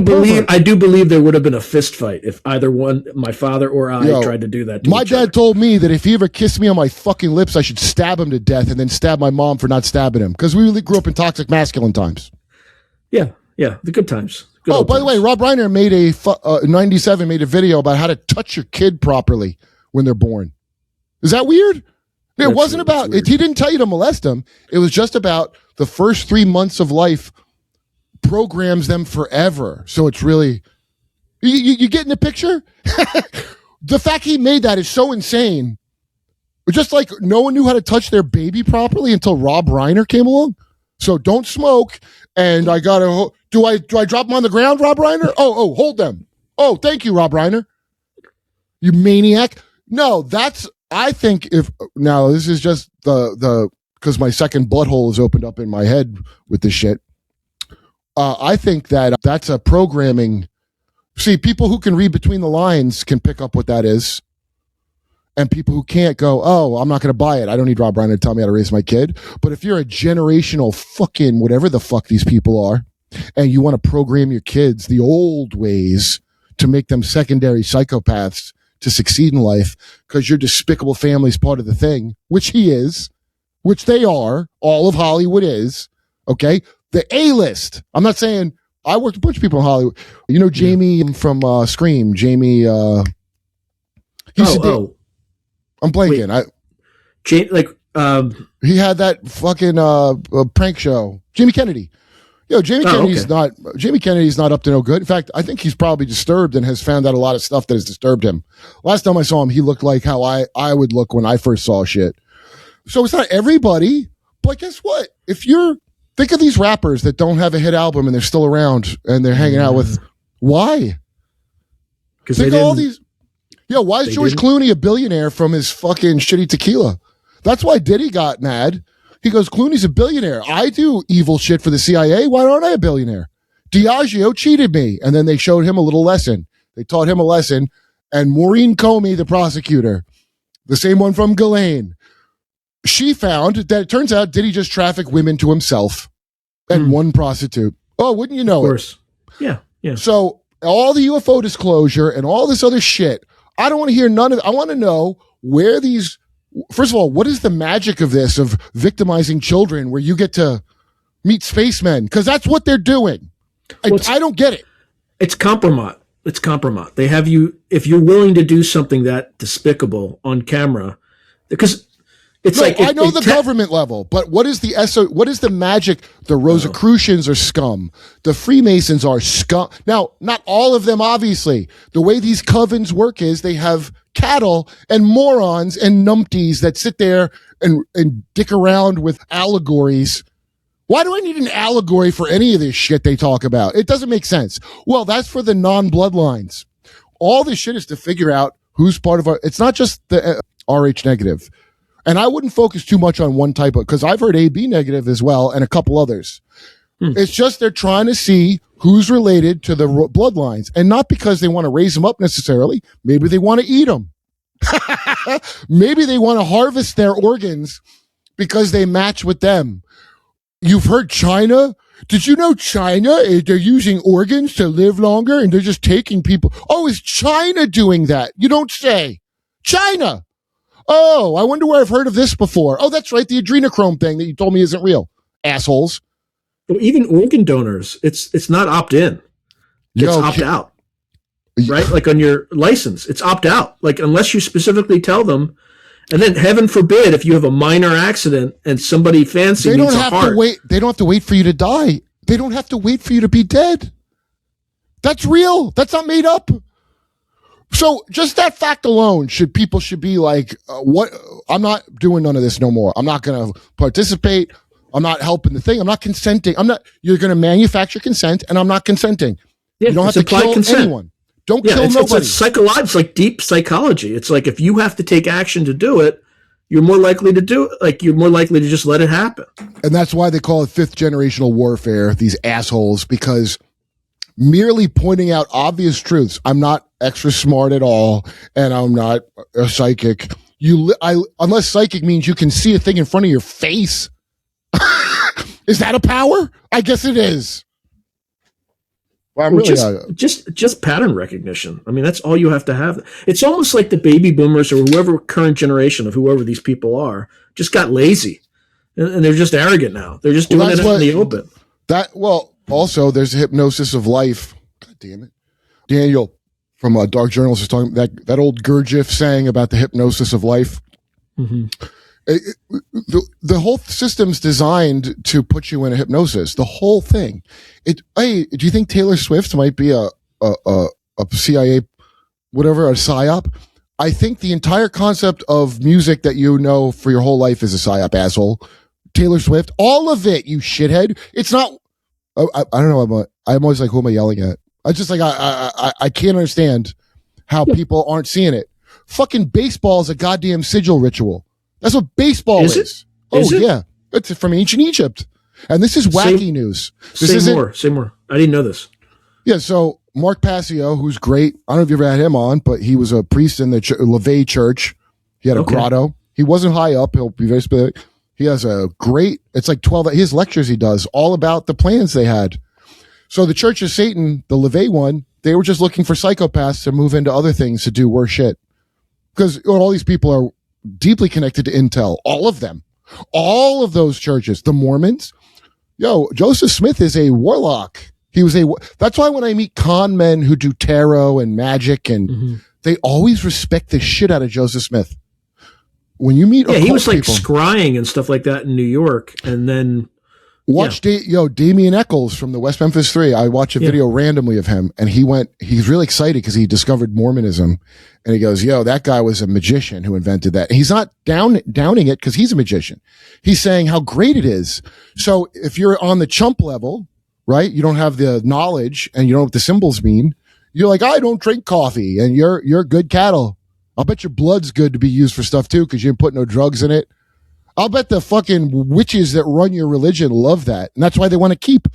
believe there would have been a fist fight if either one, my father or I, tried to do that to my dad told me that if he ever kissed me on my fucking lips, I should stab him to death and then stab my mom for not stabbing him. Because we really grew up in toxic masculine times. Yeah, the good times. By the way, Rob Reiner made 97 made a video about how to touch your kid properly when they're born. Is that weird? It wasn't about it. He didn't tell you to molest them. It was just about the first 3 months of life programs them forever. So it's really, you getting the picture? The fact he made that is so insane. Just like no one knew how to touch their baby properly until Rob Reiner came along. So don't smoke. And I gotta, do I drop them on the ground, Rob Reiner? Oh, hold them. Oh, thank you, Rob Reiner. You maniac. No, I think now this is just because my second butthole is opened up in my head with this shit. I think that's a programming. See, people who can read between the lines can pick up what that is. And people who can't go, oh, I'm not going to buy it. I don't need Rob Reiner to tell me how to raise my kid. But if you're a generational fucking whatever the fuck these people are, and you want to program your kids the old ways to make them secondary psychopaths to succeed in life because your despicable family's part of the thing, which he is, which they are, all of Hollywood is, okay? The A-list. I'm not saying, I worked with a bunch of people in Hollywood. You know Jamie from Scream, Jamie, I'm blanking. He had that fucking prank show. Jamie Kennedy. Jamie Kennedy's not up to no good. In fact, I think he's probably disturbed and has found out a lot of stuff that has disturbed him. Last time I saw him, he looked like how I would look when I first saw shit. So it's not everybody, but guess what? Think of these rappers that don't have a hit album and they're still around and they're hanging out with, why? Because think of all these. Why is George Clooney a billionaire from his fucking shitty tequila? That's why Diddy got mad. He goes, Clooney's a billionaire. I do evil shit for the CIA. Why aren't I a billionaire? Diageo cheated me. And then they showed him a little lesson. They taught him a lesson. And Maureen Comey, the prosecutor, the same one from Ghislaine, she found that it turns out Diddy just trafficked women to himself and one prostitute. Oh, wouldn't you know it? Of course. Yeah. So all the UFO disclosure and all this other shit, I don't want to hear none of it. I want to know where these, first of all, what is the magic of this, of victimizing children where you get to meet spacemen? Because that's what they're doing. I don't get it. It's compromise. They have you, if you're willing to do something that despicable on camera, because it's I know the government level, but what is the magic? The Rosicrucians are scum. The Freemasons are scum. Now, not all of them, obviously. The way these covens work is they have cattle and morons and numpties that sit there and dick around with allegories. Why do I need an allegory for any of this shit they talk about? It doesn't make sense. Well, that's for the non-bloodlines. All this shit is to figure out who's part of it's not just the RH negative. And I wouldn't focus too much on one type of, because I've heard AB negative as well and a couple others. It's just they're trying to see who's related to the bloodlines, and not because they want to raise them up necessarily. Maybe they want to eat them. Maybe they want to harvest their organs because they match with them. You've heard China? Did you know China, they're using organs to live longer and they're just taking people? Oh, is China doing that? You don't say. China. Oh, I wonder where I've heard of this before. Oh, that's right. The adrenochrome thing that you told me isn't real. Assholes. Even organ donors, it's not opt-in. It's opt-out. Right? Like on your license, it's opt-out. Like unless you specifically tell them. And then heaven forbid, if you have a minor accident and somebody fancy needs a heart. They don't have to wait for you to die. They don't have to wait for you to be dead. That's real. That's not made up. So just that fact alone, people should be like, what? I'm not doing none of this no more. I'm not going to participate. I'm not helping the thing. I'm not consenting. You're going to manufacture consent and I'm not consenting. Yeah, you don't have to kill anyone. Don't kill nobody. It's psychological. It's like deep psychology. It's like if you have to take action to do it, you're more likely to do it. Like you're more likely to just let it happen. And that's why they call it fifth generational warfare, these assholes, because merely pointing out obvious truths. I'm not extra smart at all, and I'm not a psychic. Unless psychic means you can see a thing in front of your face. Is that a power? I guess it is. Well, just pattern recognition. I mean, that's all you have to have. It's almost like the baby boomers or whoever current generation of whoever these people are just got lazy, and they're just arrogant now. They're just doing it in the open. Also, there's a hypnosis of life. God damn it, Daniel from Dark Journals is talking that old Gurdjieff saying about the hypnosis of life. Mm-hmm. The whole system's designed to put you in a hypnosis. The whole thing. Hey, do you think Taylor Swift might be a CIA, whatever, a psyop? I think the entire concept of music that you know for your whole life is a psyop, asshole. Taylor Swift, all of it, you shithead. It's not. I don't know. I'm always like, who am I yelling at? I just like I can't understand how people aren't seeing it. Fucking baseball is a goddamn sigil ritual. That's what baseball is. Yeah. It's from ancient Egypt. And this is wacky news. Say more. I didn't know this. Yeah, so Mark Passio, who's great. I don't know if you've ever had him on, but he was a priest in the LaVey Church. He had a grotto. He wasn't high up. He'll be very specific. He has a great, it's like 12, his lectures he does, all about the plans they had. So the Church of Satan, the LaVey one, they were just looking for psychopaths to move into other things to do worse shit. Because all these people are deeply connected to intel, all of them, all of those churches, the Mormons. Joseph Smith is a warlock. That's why when I meet con men who do tarot and magic and they always respect the shit out of Joseph Smith. When you meet, he was like scrying and stuff like that in New York. And then watch Damien Eccles from the West Memphis 3. I watch a video randomly of him and he's really excited because he discovered Mormonism. And he goes, that guy was a magician who invented that. And he's not downing it because he's a magician. He's saying how great it is. So if you're on the chump level, right, you don't have the knowledge and you don't know what the symbols mean. You're like, I don't drink coffee and you're good cattle. I'll bet your blood's good to be used for stuff too because you didn't put no drugs in it. I'll bet the fucking witches that run your religion love that. And that's why they want to keep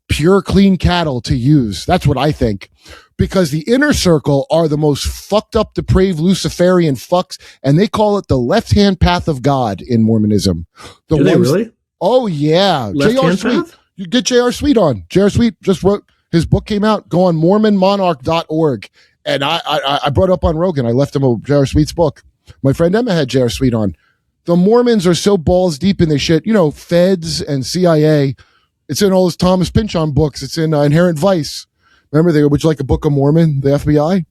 pure, clean cattle to use. That's what I think. Because the inner circle are the most fucked up, depraved Luciferian fucks, and they call it the left-hand path of God in Mormonism. Do they really? Oh, yeah. J.R. Sweet. You get J.R. Sweet on. J.R. Sweet just wrote, his book came out. Go on MormonMonarch.org. And I brought up on Rogan. I left him a J.R. Sweet's book. My friend Emma had J.R. Sweet on. The Mormons are so balls deep in this shit. Feds and CIA. It's in all those Thomas Pynchon books. It's in Inherent Vice. Remember, would you like a Book of Mormon, the FBI?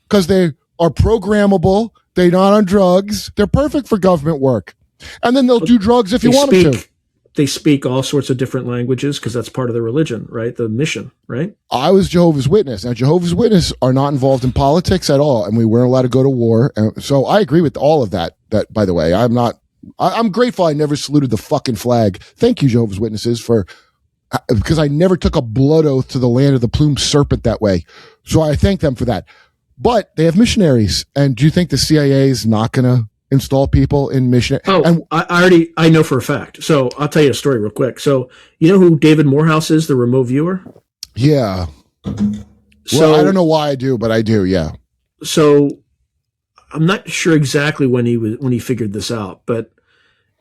Because they are programmable. They're not on drugs. They're perfect for government work. And then they'll do drugs if you want them to. They speak all sorts of different languages because that's part of their religion, right? The mission, right? I was Jehovah's Witness. Now, Jehovah's Witnesses are not involved in politics at all, and we weren't allowed to go to war. And so I agree with all of that. That, by the way, I'm grateful I never saluted the fucking flag. Thank you, Jehovah's Witnesses, because I never took a blood oath to the land of the plumed serpent that way. So I thank them for that. But they have missionaries. And do you think the CIA is not going to install people in missionary? I know for a fact. So I'll tell you a story real quick. So you know who David Morehouse is, the remote viewer? Yeah. I don't know why I do, but I do. Yeah. So I'm not sure exactly when he figured this out, but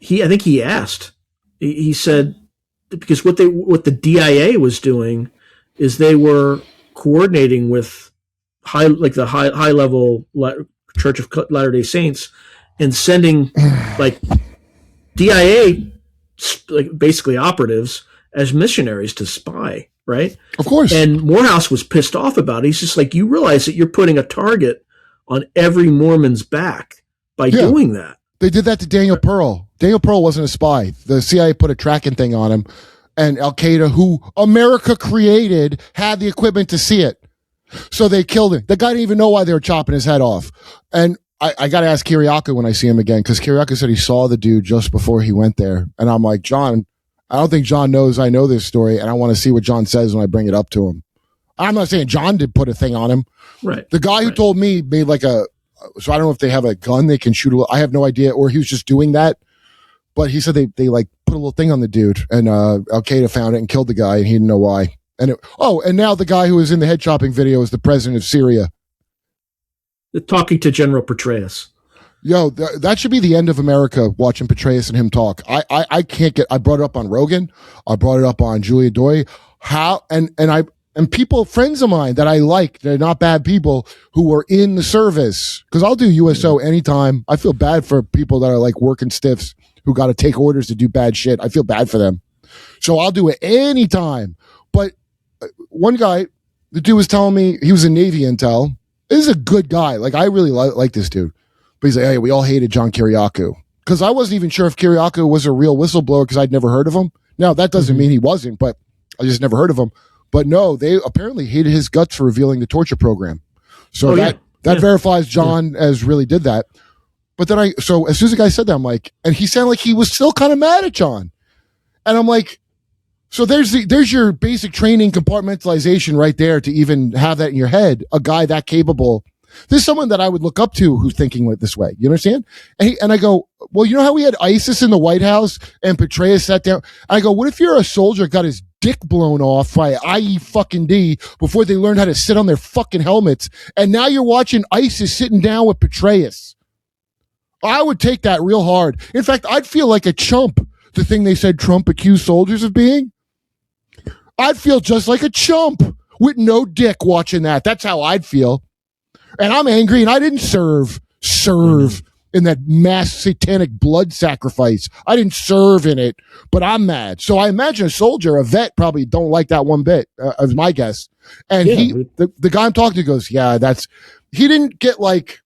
I think he asked. He said, because what the DIA was doing is they were coordinating with high level Church of Latter-day Saints and sending like DIA like basically operatives as missionaries to spy, right? Of course. And Morehouse was pissed off about it. He's just like, you realize that you're putting a target on every Mormon's back by doing that. They did that to Daniel Pearl. Daniel Pearl wasn't a spy. The CIA put a tracking thing on him, and Al-Qaeda, who America created, had the equipment to see it. So they killed him. The guy didn't even know why they were chopping his head off. And I got to ask Kiriakou when I see him again, because Kiriakou said he saw the dude just before he went there. And I'm like, John, I don't think John knows I know this story, and I want to see what John says when I bring it up to him. I'm not saying John did put a thing on him. Right. The guy who told me made so I don't know if they have a gun they can shoot. I have no idea, or he was just doing that. But he said they like put a little thing on the dude, and Al-Qaeda found it and killed the guy, and he didn't know why. And and now the guy who was in the head chopping video is the president of Syria. Talking to General Petraeus. Yo, that should be the end of America, watching Petraeus and him talk. I can't get. I brought it up on Rogan. I brought it up on Julia Doy. And people, friends of mine that I like, they're not bad people who were in the service. Because I'll do USO anytime. I feel bad for people that are like working stiffs who got to take orders to do bad shit. I feel bad for them. So I'll do it anytime. But one guy, the dude was telling me he was in Navy intel. This is a good guy. Like, I really like this dude. But he's like, hey, we all hated John Kiriakou. because I wasn't even sure if Kiriakou was a real whistleblower because I'd never heard of him. Now, that doesn't mean he wasn't, but I just never heard of him. But no, they apparently hated his guts for revealing the torture program. So that verifies John as really did that. But then so as soon as the guy said that, I'm like, and he sounded like he was still kind of mad at John. And I'm like, so there's your basic training compartmentalization right there to even have that in your head. A guy that capable. There's someone that I would look up to who's thinking like this way. You understand? And I go, well, you know how we had ISIS in the White House and Petraeus sat down? I go, what if you're a soldier got his dick blown off by IE fucking D before they learned how to sit on their fucking helmets, and now you're watching ISIS sitting down with Petraeus? I would take that real hard. In fact, I'd feel like a chump, the thing they said Trump accused soldiers of being. I'd feel just like a chump with no dick watching that. That's how I'd feel. And I'm angry, and I didn't serve in that mass satanic blood sacrifice. I didn't serve in it, but I'm mad. So I imagine a soldier, a vet, probably don't like that one bit, is my guess. And the guy I'm talking to goes, yeah, he didn't get like,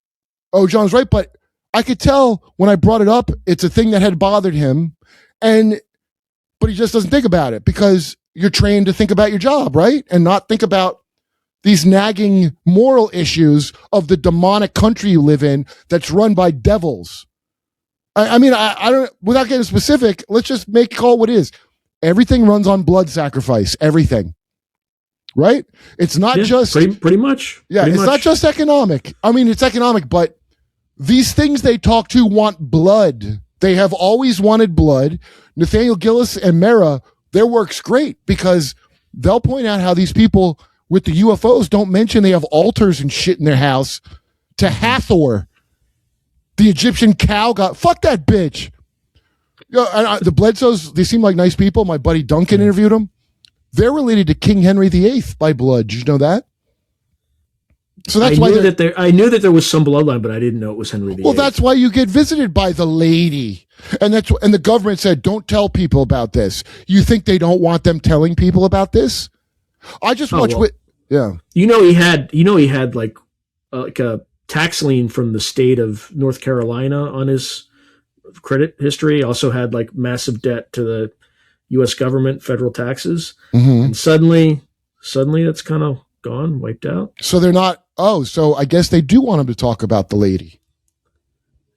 oh, John's right, but I could tell when I brought it up, it's a thing that had bothered him, but he just doesn't think about it because you're trained to think about your job, right? And not think about these nagging moral issues of the demonic country you live in that's run by devils. I mean, I don't, without getting specific, let's just call what it is. Everything runs on blood sacrifice. Everything. Right? It's not just pretty much. Yeah, it's not just economic. I mean, it's economic, but these things they talk to want blood. They have always wanted blood. Nathaniel Gillis and Mera, their work's great because they'll point out how these people with the UFOs don't mention they have altars and shit in their house to Hathor, the Egyptian cow god. Fuck that bitch. The Bledsoes, they seem like nice people. My buddy Duncan interviewed them. They're related to King Henry VIII by blood. Did you know that? So that's why I knew that there was some bloodline, but I didn't know it was Henry VIII. Well, that's why you get visited by the lady, and the government said, "Don't tell people about this." You think they don't want them telling people about this? I just watch. Yeah. He had like a tax lien from the state of North Carolina on his credit history. Also had like massive debt to the U.S. government, federal taxes, and suddenly that's kind of gone, wiped out. So they're not. Oh, so I guess they do want him to talk about the lady.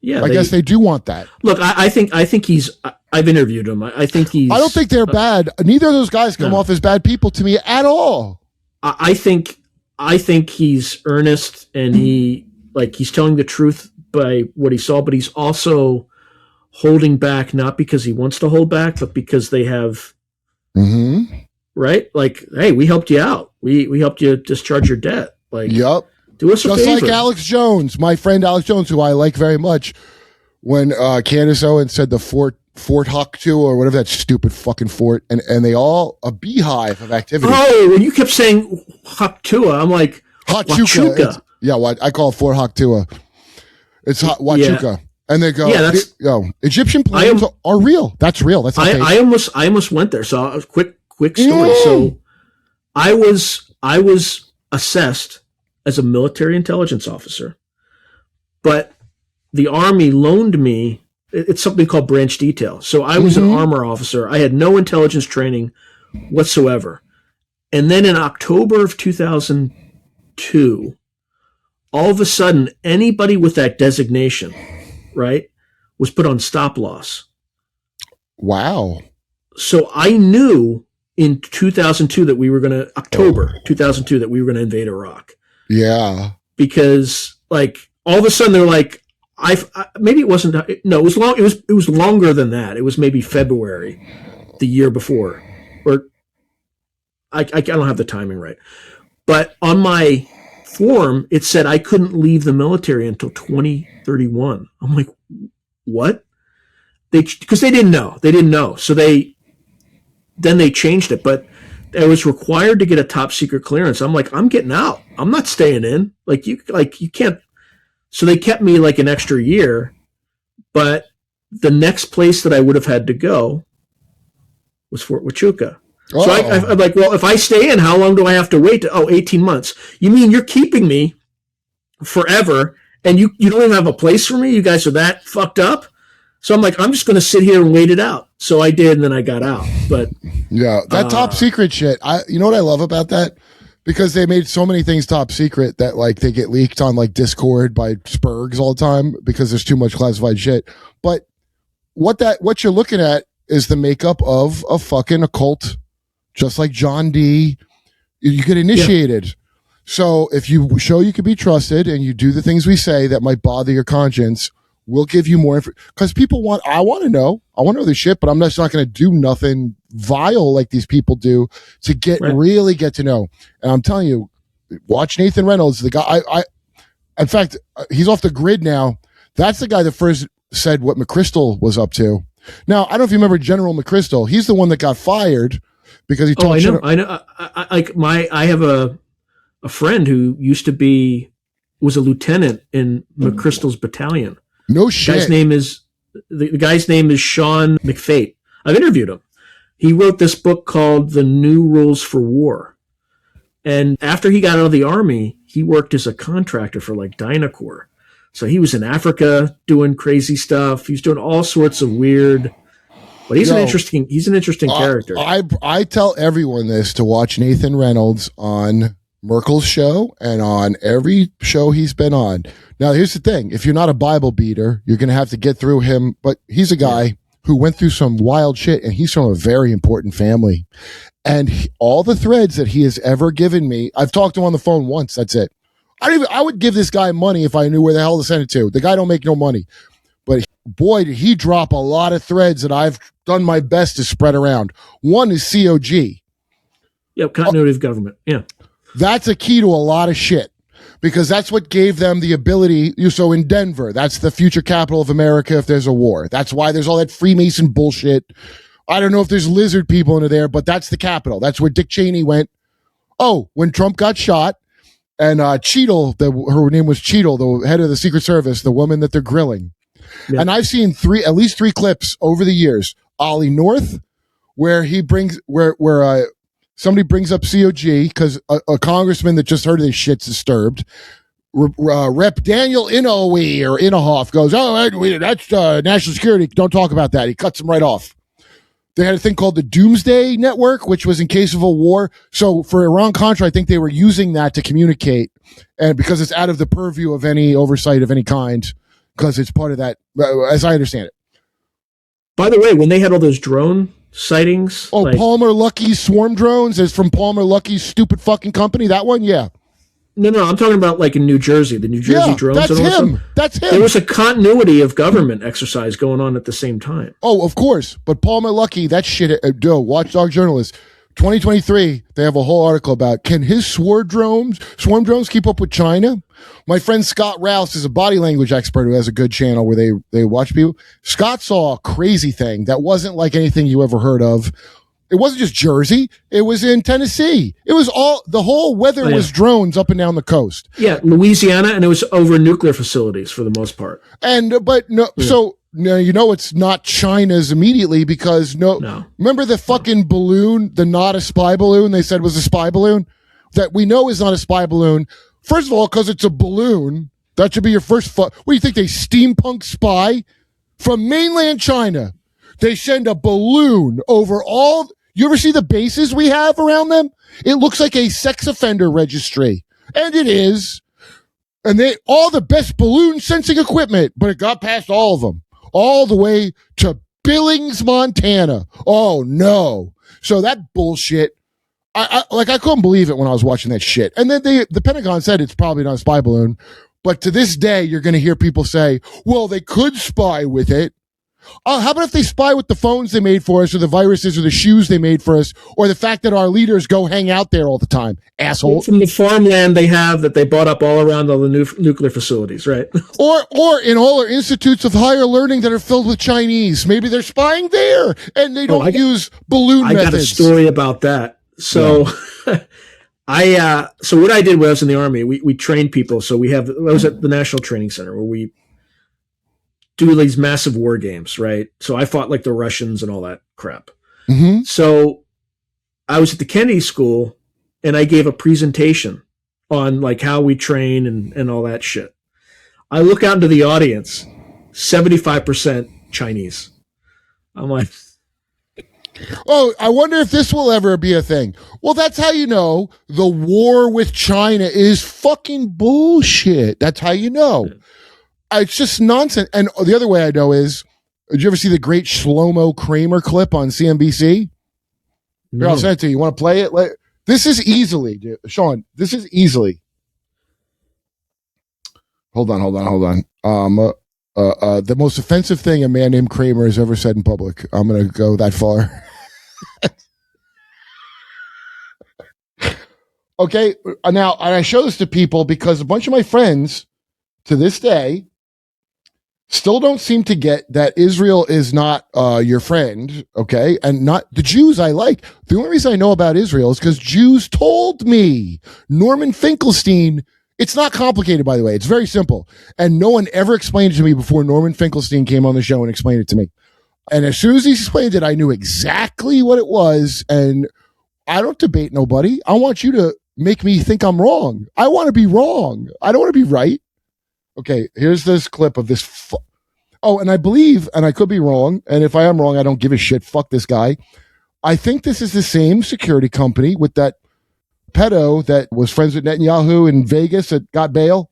Yeah, I guess they do want that. Look, I think he's. I've interviewed him. I think he's. I don't think they're bad. Neither of those guys come off as bad people to me at all. I think he's earnest and he's telling the truth by what he saw, but he's also holding back not because he wants to hold back, but because they have. Right? Like, hey, we helped you out. We helped you discharge your debt. Like, yep. Do us a favor. Just like Alex Jones, my friend Alex Jones, who I like very much, when Candace Owens said the Fort Hawk-2 or whatever that stupid fucking fort, and they all a beehive of activity. Oh, when you kept saying Hawk-2, I'm like Huachuca. Yeah, I call it Fort Hawk-2. It's Huachuca. Yeah. And they go, Egyptian planes are real. That's real. That's I almost went there. So a quick story. So I was assessed as a military intelligence officer, but the Army loaned me. It's something called branch detail. So I was an armor officer. I had no intelligence training whatsoever. And then in October of 2002, all of a sudden, anybody with that designation, right, was put on stop loss. Wow. So I knew in 2002 that we were going to, October 2002, that we were going to invade Iraq. Yeah. Because like all of a sudden they're like, maybe it wasn't. No, it was long. It was longer than that. It was maybe February, the year before, or I don't have the timing right. But on my form, it said I couldn't leave the military until 2031. I'm like, what? Because they didn't know. So they changed it, but I was required to get a top secret clearance. I'm like, I'm getting out. I'm not staying in. You can't. So they kept me like an extra year, but the next place that I would have had to go was Fort Huachuca. Oh. So I'm like, well, if I stay in, how long do I have to wait? 18 months. You mean you're keeping me forever and you don't even have a place for me? You guys are that fucked up? So I'm like, I'm just going to sit here and wait it out. So I did, and then I got out. But yeah, that top secret shit. You know what I love about that? Because they made so many things top secret that like they get leaked on like Discord by Spurgs all the time because there's too much classified shit. But what you're looking at is the makeup of a fucking occult, just like John D. You get initiated. Yeah. So if you show you can be trusted and you do the things we say that might bother your conscience, we'll give you more information. Because I want to know the shit, but I'm just not going to do nothing vile like these people do to really get to know. And I'm telling you, watch Nathan Reynolds, the guy. In fact, he's off the grid now. That's the guy that first said what McChrystal was up to. Now, I don't know if you remember General McChrystal. He's the one that got fired because he told. I know. I have a friend who was a lieutenant in McChrystal's battalion. No shit. The guy's name is Sean McFate. I've interviewed him. He wrote this book called The New Rules for War. And after he got out of the Army, he worked as a contractor for like Dynacor. So he was in Africa doing crazy stuff. He was doing all sorts of weird. But he's an interesting character. I tell everyone this to watch Nathan Reynolds on Merkel's show and on every show he's been on. Now, here's the thing. If you're not a Bible beater, you're going to have to get through him. But he's a guy who went through some wild shit, and he's from a very important family. And all the threads that he has ever given me, I've talked to him on the phone once. That's it. I would give this guy money if I knew where the hell to send it to. The guy don't make no money. But boy, did he drop a lot of threads that I've done my best to spread around. One is COG. Yep, continuity of government. Yeah. That's a key to a lot of shit because that's what gave them the ability. So in Denver, that's the future capital of America if there's a war. That's why there's all that Freemason bullshit. I don't know if there's lizard people into there, but that's the capital. That's where Dick Cheney went. Oh, when Trump got shot and Cheadle, her name was Cheadle, the head of the Secret Service, the woman that they're grilling. Yeah. And I've seen at least three clips over the years. Ollie North, where he brings, somebody brings up COG because a congressman that just heard of this shit's disturbed. Rep Daniel Inhofe goes, that's national security. Don't talk about that. He cuts him right off. They had a thing called the Doomsday Network, which was in case of a war. So for Iran-Contra, I think they were using that to communicate. And because it's out of the purview of any oversight of any kind, because it's part of that, as I understand it. By the way, when they had all those drone sightings. Oh, Palmer Luckey's swarm drones is from Palmer Luckey's stupid fucking company. That one, yeah. No, I'm talking about like in New Jersey, the New Jersey drones. That's him. That's him. There was a continuity of government exercise going on at the same time. Oh, of course. But Palmer Luckey, that shit, watchdog journalist, 2023, they have a whole article about, can his swarm drones keep up with China? My friend Scott Rouse is a body language expert who has a good channel where they watch people. Scott saw a crazy thing that wasn't like anything you ever heard of. It wasn't just Jersey. It was in Tennessee. It was the whole weather was drones up and down the coast. Yeah, Louisiana, and it was over nuclear facilities for the most part. So it's not China's immediately because remember the fucking balloon, the not a spy balloon they said was a spy balloon? That we know is not a spy balloon. First of all, because it's a balloon. That should be your first what do you think, they steampunk spy? From mainland China, they send a balloon over all. You ever see the bases we have around them? It looks like a sex offender registry. And it is. And all the best balloon sensing equipment, but it got past all of them. All the way to Billings, Montana. Oh, no. So that bullshit, I couldn't believe it when I was watching that shit. And then the Pentagon said it's probably not a spy balloon. But to this day, you're going to hear people say, well, they could spy with it. How about if they spy with the phones they made for us or the viruses or the shoes they made for us or the fact that our leaders go hang out there all the time, asshole. From the farmland they have that they bought up all around all the nuclear facilities, right? or in all our institutes of higher learning that are filled with Chinese. Maybe they're spying there and they don't use balloon methods. I got a story about that. So so what I did when I was in the Army, we trained people. So I was at the National Training Center where we do these massive war games, right? So I fought like the Russians and all that crap. Mm-hmm. So I was at the Kennedy School and I gave a presentation on like how we train and all that shit. I look out into the audience, 75% Chinese. I'm like, oh, I wonder if this will ever be a thing. Well, that's how you know the war with China is fucking bullshit. That's how you know. It's just nonsense. And the other way I know is, did you ever see the great Shlomo Kramer clip on CNBC? no. Here, I'll send it to you. You want to play it? This is easily, dude. Sean, this is easily. Hold on. The most offensive thing a man named Kramer has ever said in public. I'm going to go that far. Okay. Now, and I show this to people because a bunch of my friends to this day still don't seem to get that Israel is not your friend, okay? And not the Jews I like. The only reason I know about Israel is because Jews told me. Norman Finkelstein, it's not complicated, by the way. It's very simple. And no one ever explained it to me before Norman Finkelstein came on the show and explained it to me. And as soon as he explained it, I knew exactly what it was. And I don't debate nobody. I want you to make me think I'm wrong. I want to be wrong. I don't want to be right. Okay, here's this clip of this. Oh, and I believe, and I could be wrong, and if I am wrong, I don't give a shit. Fuck this guy. I think this is the same security company with that pedo that was friends with Netanyahu in Vegas that got bail.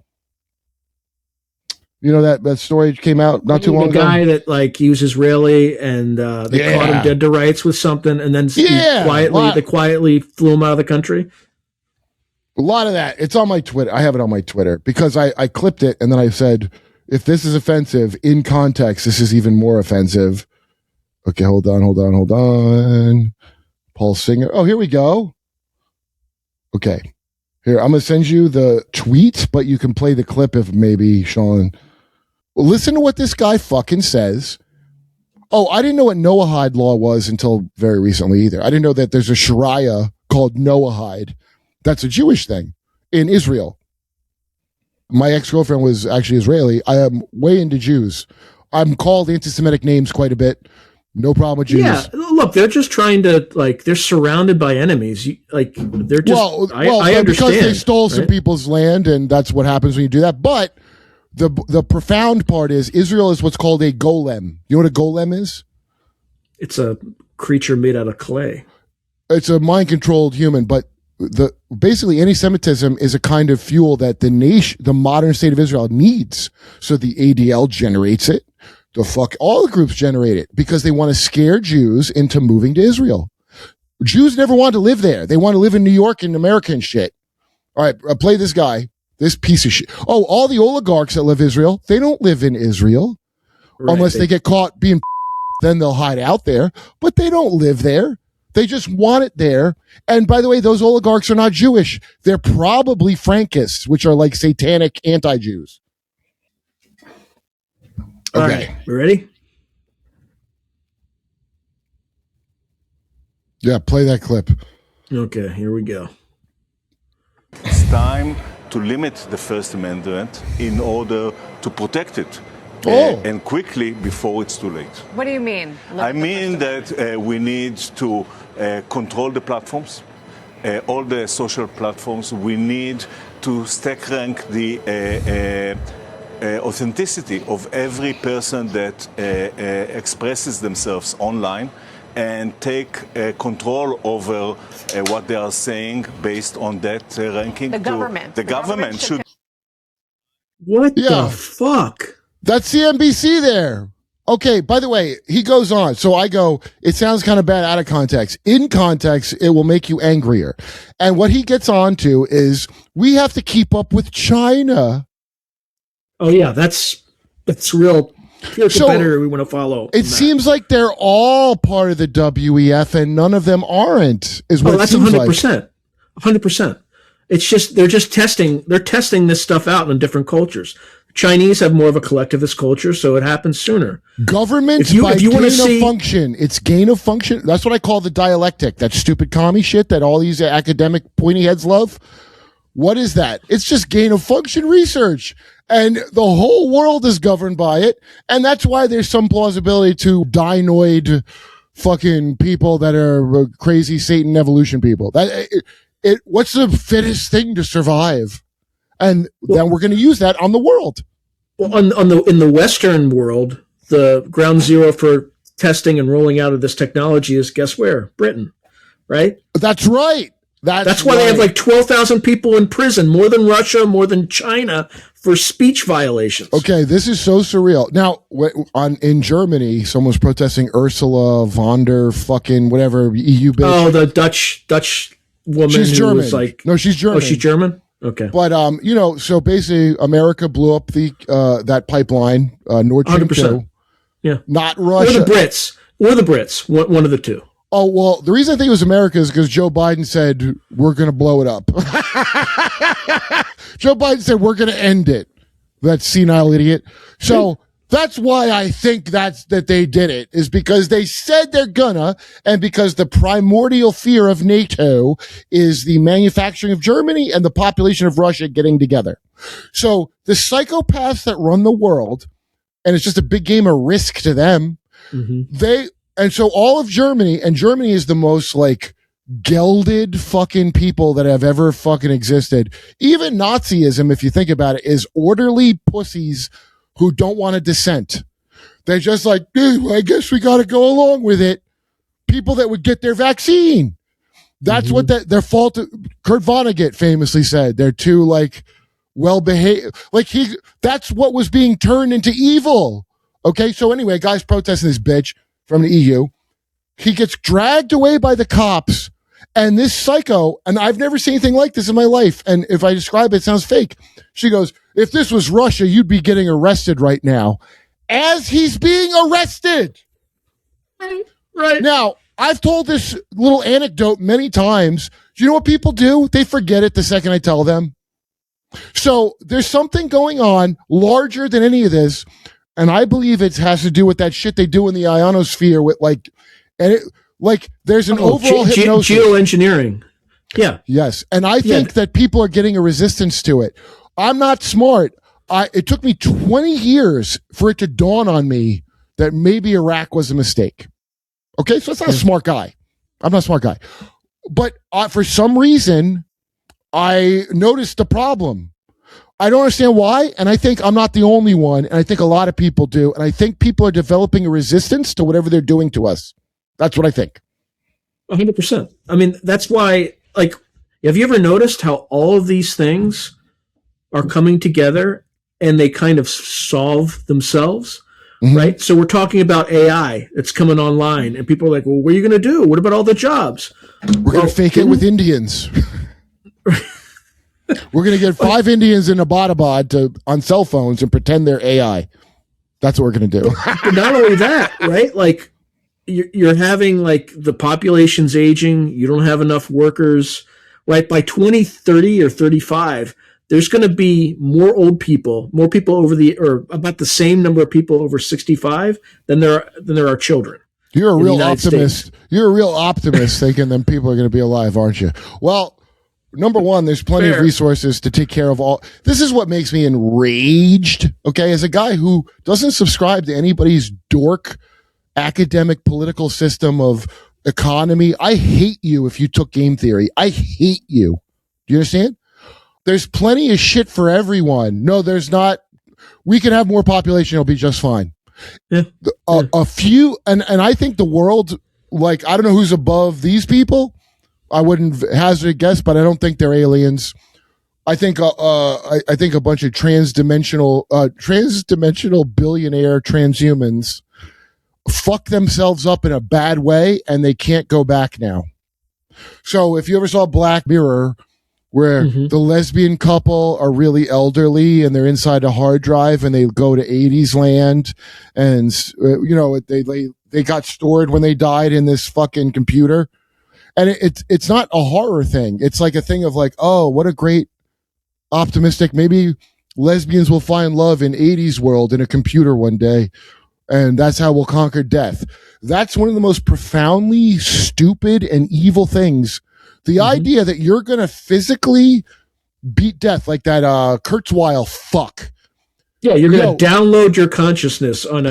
You know that story came out not too long ago? The guy that, like, he was Israeli, and they caught him dead to rights with something, and then they quietly flew him out of the country. A lot of that. It's on my Twitter. I have it on my Twitter because I clipped it and then I said, if this is offensive in context, this is even more offensive. Okay, hold on. Paul Singer. Oh, here we go. Okay. Here, I'm going to send you the tweet, but you can play the clip if maybe, Sean. Well, listen to what this guy fucking says. Oh, I didn't know what Noahide law was until very recently either. I didn't know that there's a Sharia called Noahide. That's a Jewish thing in Israel. My ex-girlfriend was actually Israeli. I am way into Jews. I'm called anti-Semitic names quite a bit. No problem with Jews. Yeah, look, they're just trying to, like, they're surrounded by enemies. They're just, I understand. Because they stole some people's land, and that's what happens when you do that. But the profound part is Israel is what's called a golem. You know what a golem is? It's a creature made out of clay. It's a mind-controlled human, but basically anti-Semitism is a kind of fuel that the modern state of Israel needs. So the ADL generates it. All the groups generate it because they want to scare Jews into moving to Israel. Jews never want to live there. They want to live in New York and America and shit. All right, play this guy, this piece of shit. Oh, all the oligarchs that live Israel, they don't live in Israel unless they get caught being then they'll hide out there, but they don't live there. They just want it there. And by the way, those oligarchs are not Jewish. They're probably Frankists, which are like satanic anti-Jews. Okay. All right. You ready? Yeah, play that clip. Okay, here we go. It's time to limit the First Amendment in order to protect it. And quickly before it's too late. What do you mean? I mean that we need to control the platforms, all the social platforms. We need to stack rank the authenticity of every person that expresses themselves online and take control over what they are saying based on that ranking. The government should. What the fuck? That's CNBC there. Okay, by the way, he goes on. So I go, it sounds kind of bad out of context. In context, it will make you angrier. And what he gets on to is we have to keep up with China. Oh, yeah, that's real. Here's a competitor we want to follow. It seems like they're all part of the WEF and none of them aren't, is what it seems 100%. like. 100%. It's just, they're testing this stuff out in different cultures. Chinese have more of a collectivist culture, so it happens sooner. Government by gain of function. It's gain of function. That's what I call the dialectic, that stupid commie shit that all these academic pointy heads love. What is that? It's just gain of function research. And the whole world is governed by it. And that's why there's some plausibility to dinoid fucking people that are crazy Satan evolution people. What's the fittest thing to survive? And then we're going to use that on the world. Well, in the Western world, the ground zero for testing and rolling out of this technology is, guess where? Britain, right? That's right. That's why they have like 12,000 people in prison, more than Russia, more than China, for speech violations. Okay, this is so surreal. Now, in Germany, someone's protesting Ursula von der fucking whatever EU bitch. Oh, the Dutch woman. She's German. Was like, no, she's German. Oh, she's German. Okay, but so basically, America blew up the that pipeline, Nord Stream 2. Yeah, not Russia or the Brits, one of the two. Oh, well, the reason I think it was America is because Joe Biden said, we're going to blow it up. Joe Biden said, we're going to end it. That senile idiot. So that's why I think that they did it, is because they said they're gonna, and because the primordial fear of NATO is the manufacturing of Germany and the population of Russia getting together. So the psychopaths that run the world, and it's just a big game of risk to them, and so all of Germany, and Germany is the most like gelded fucking people that have ever fucking existed. Even Nazism, if you think about it, is orderly pussies who don't want to dissent. They're just like, I guess we got to go along with it. People that would get their vaccine. That's what their fault. Kurt Vonnegut famously said they're too like well-behaved. Like that's what was being turned into evil. Okay. So anyway, guys protesting this bitch from the EU. He gets dragged away by the cops, and this psycho, and I've never seen anything like this in my life, and if I describe it, it sounds fake. She goes, if this was Russia, you'd be getting arrested right now. As he's being arrested. Right. Now, I've told this little anecdote many times. Do you know what people do? They forget it the second I tell them. So there's something going on larger than any of this. And I believe it has to do with that shit they do in the ionosphere with there's an overall hypnosis. Geoengineering. Yeah. Yes. And I think that people are getting a resistance to it. I'm not smart. It took me 20 years for it to dawn on me that maybe Iraq was a mistake. Okay. So it's not a smart guy. I'm not a smart guy. But for some reason, I noticed the problem. I don't understand why, and I think I'm not the only one, and I think a lot of people do, and I think people are developing a resistance to whatever they're doing to us. That's what I think. 100%. I mean, that's why, like, have you ever noticed how all of these things are coming together and they kind of solve themselves, right? So we're talking about AI that's coming online, and people are like, well, what are you going to do? What about all the jobs? We're going to fake it with Indians. We're going to get 5 Indians in Abbottabad on cell phones and pretend they're AI. That's what we're going to do. But not only that, right? Like you're having like the population's aging. You don't have enough workers, right? By 2030 or 35, there's going to be more people or about the same number of people over 65 than there are children. You're a real optimist. You're a real optimist thinking that people are going to be alive, aren't you? Well, number one, there's plenty of resources to take care of all. This is what makes me enraged. Okay. As a guy who doesn't subscribe to anybody's dork academic political system of economy, I hate you if you took game theory. I hate you. Do you understand? There's plenty of shit for everyone. No, there's not. We can have more population. It'll be just fine. Yeah. A few. And I think the world, like, I don't know who's above these people. I wouldn't hazard a guess, but I don't think they're aliens. I think I think a bunch of transdimensional billionaire transhumans fuck themselves up in a bad way, and they can't go back now. So if you ever saw Black Mirror, where the lesbian couple are really elderly and they're inside a hard drive and they go to 80s land, and they got stored when they died in this fucking computer. And it's not a horror thing. It's like a thing of like, oh, what a great optimistic, maybe lesbians will find love in 80s world in a computer one day. And that's how we'll conquer death. That's one of the most profoundly stupid and evil things. The idea that you're going to physically beat death like that Kurzweil fuck. Yeah, you're going to download your consciousness on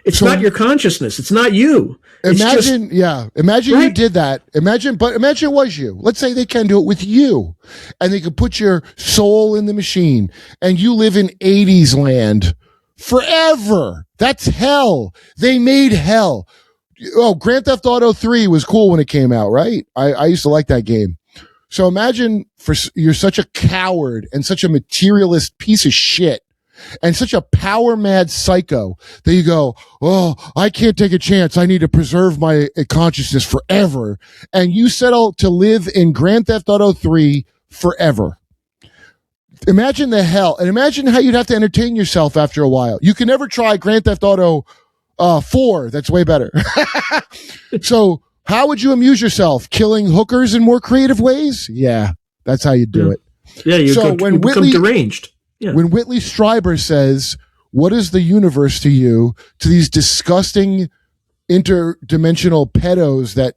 it's not your consciousness. It's not you. Imagine you did that. Imagine it was you. Let's say they can do it with you, and they could put your soul in the machine, and you live in 80s land forever. That's hell. They made hell. Oh, Grand Theft Auto 3 was cool when it came out, right? I used to like that game. So imagine you're such a coward and such a materialist piece of shit and such a power mad psycho that you go, oh, I can't take a chance. I need to preserve my consciousness forever. And you settle to live in Grand Theft Auto 3 forever. Imagine the hell, and imagine how you'd have to entertain yourself after a while. You can never try Grand Theft Auto 4. That's way better. So how would you amuse yourself? Killing hookers in more creative ways? Yeah, that's how you do it. Yeah, you become deranged. Yeah. When Whitley Strieber says, what is the universe to you, to these disgusting interdimensional pedos that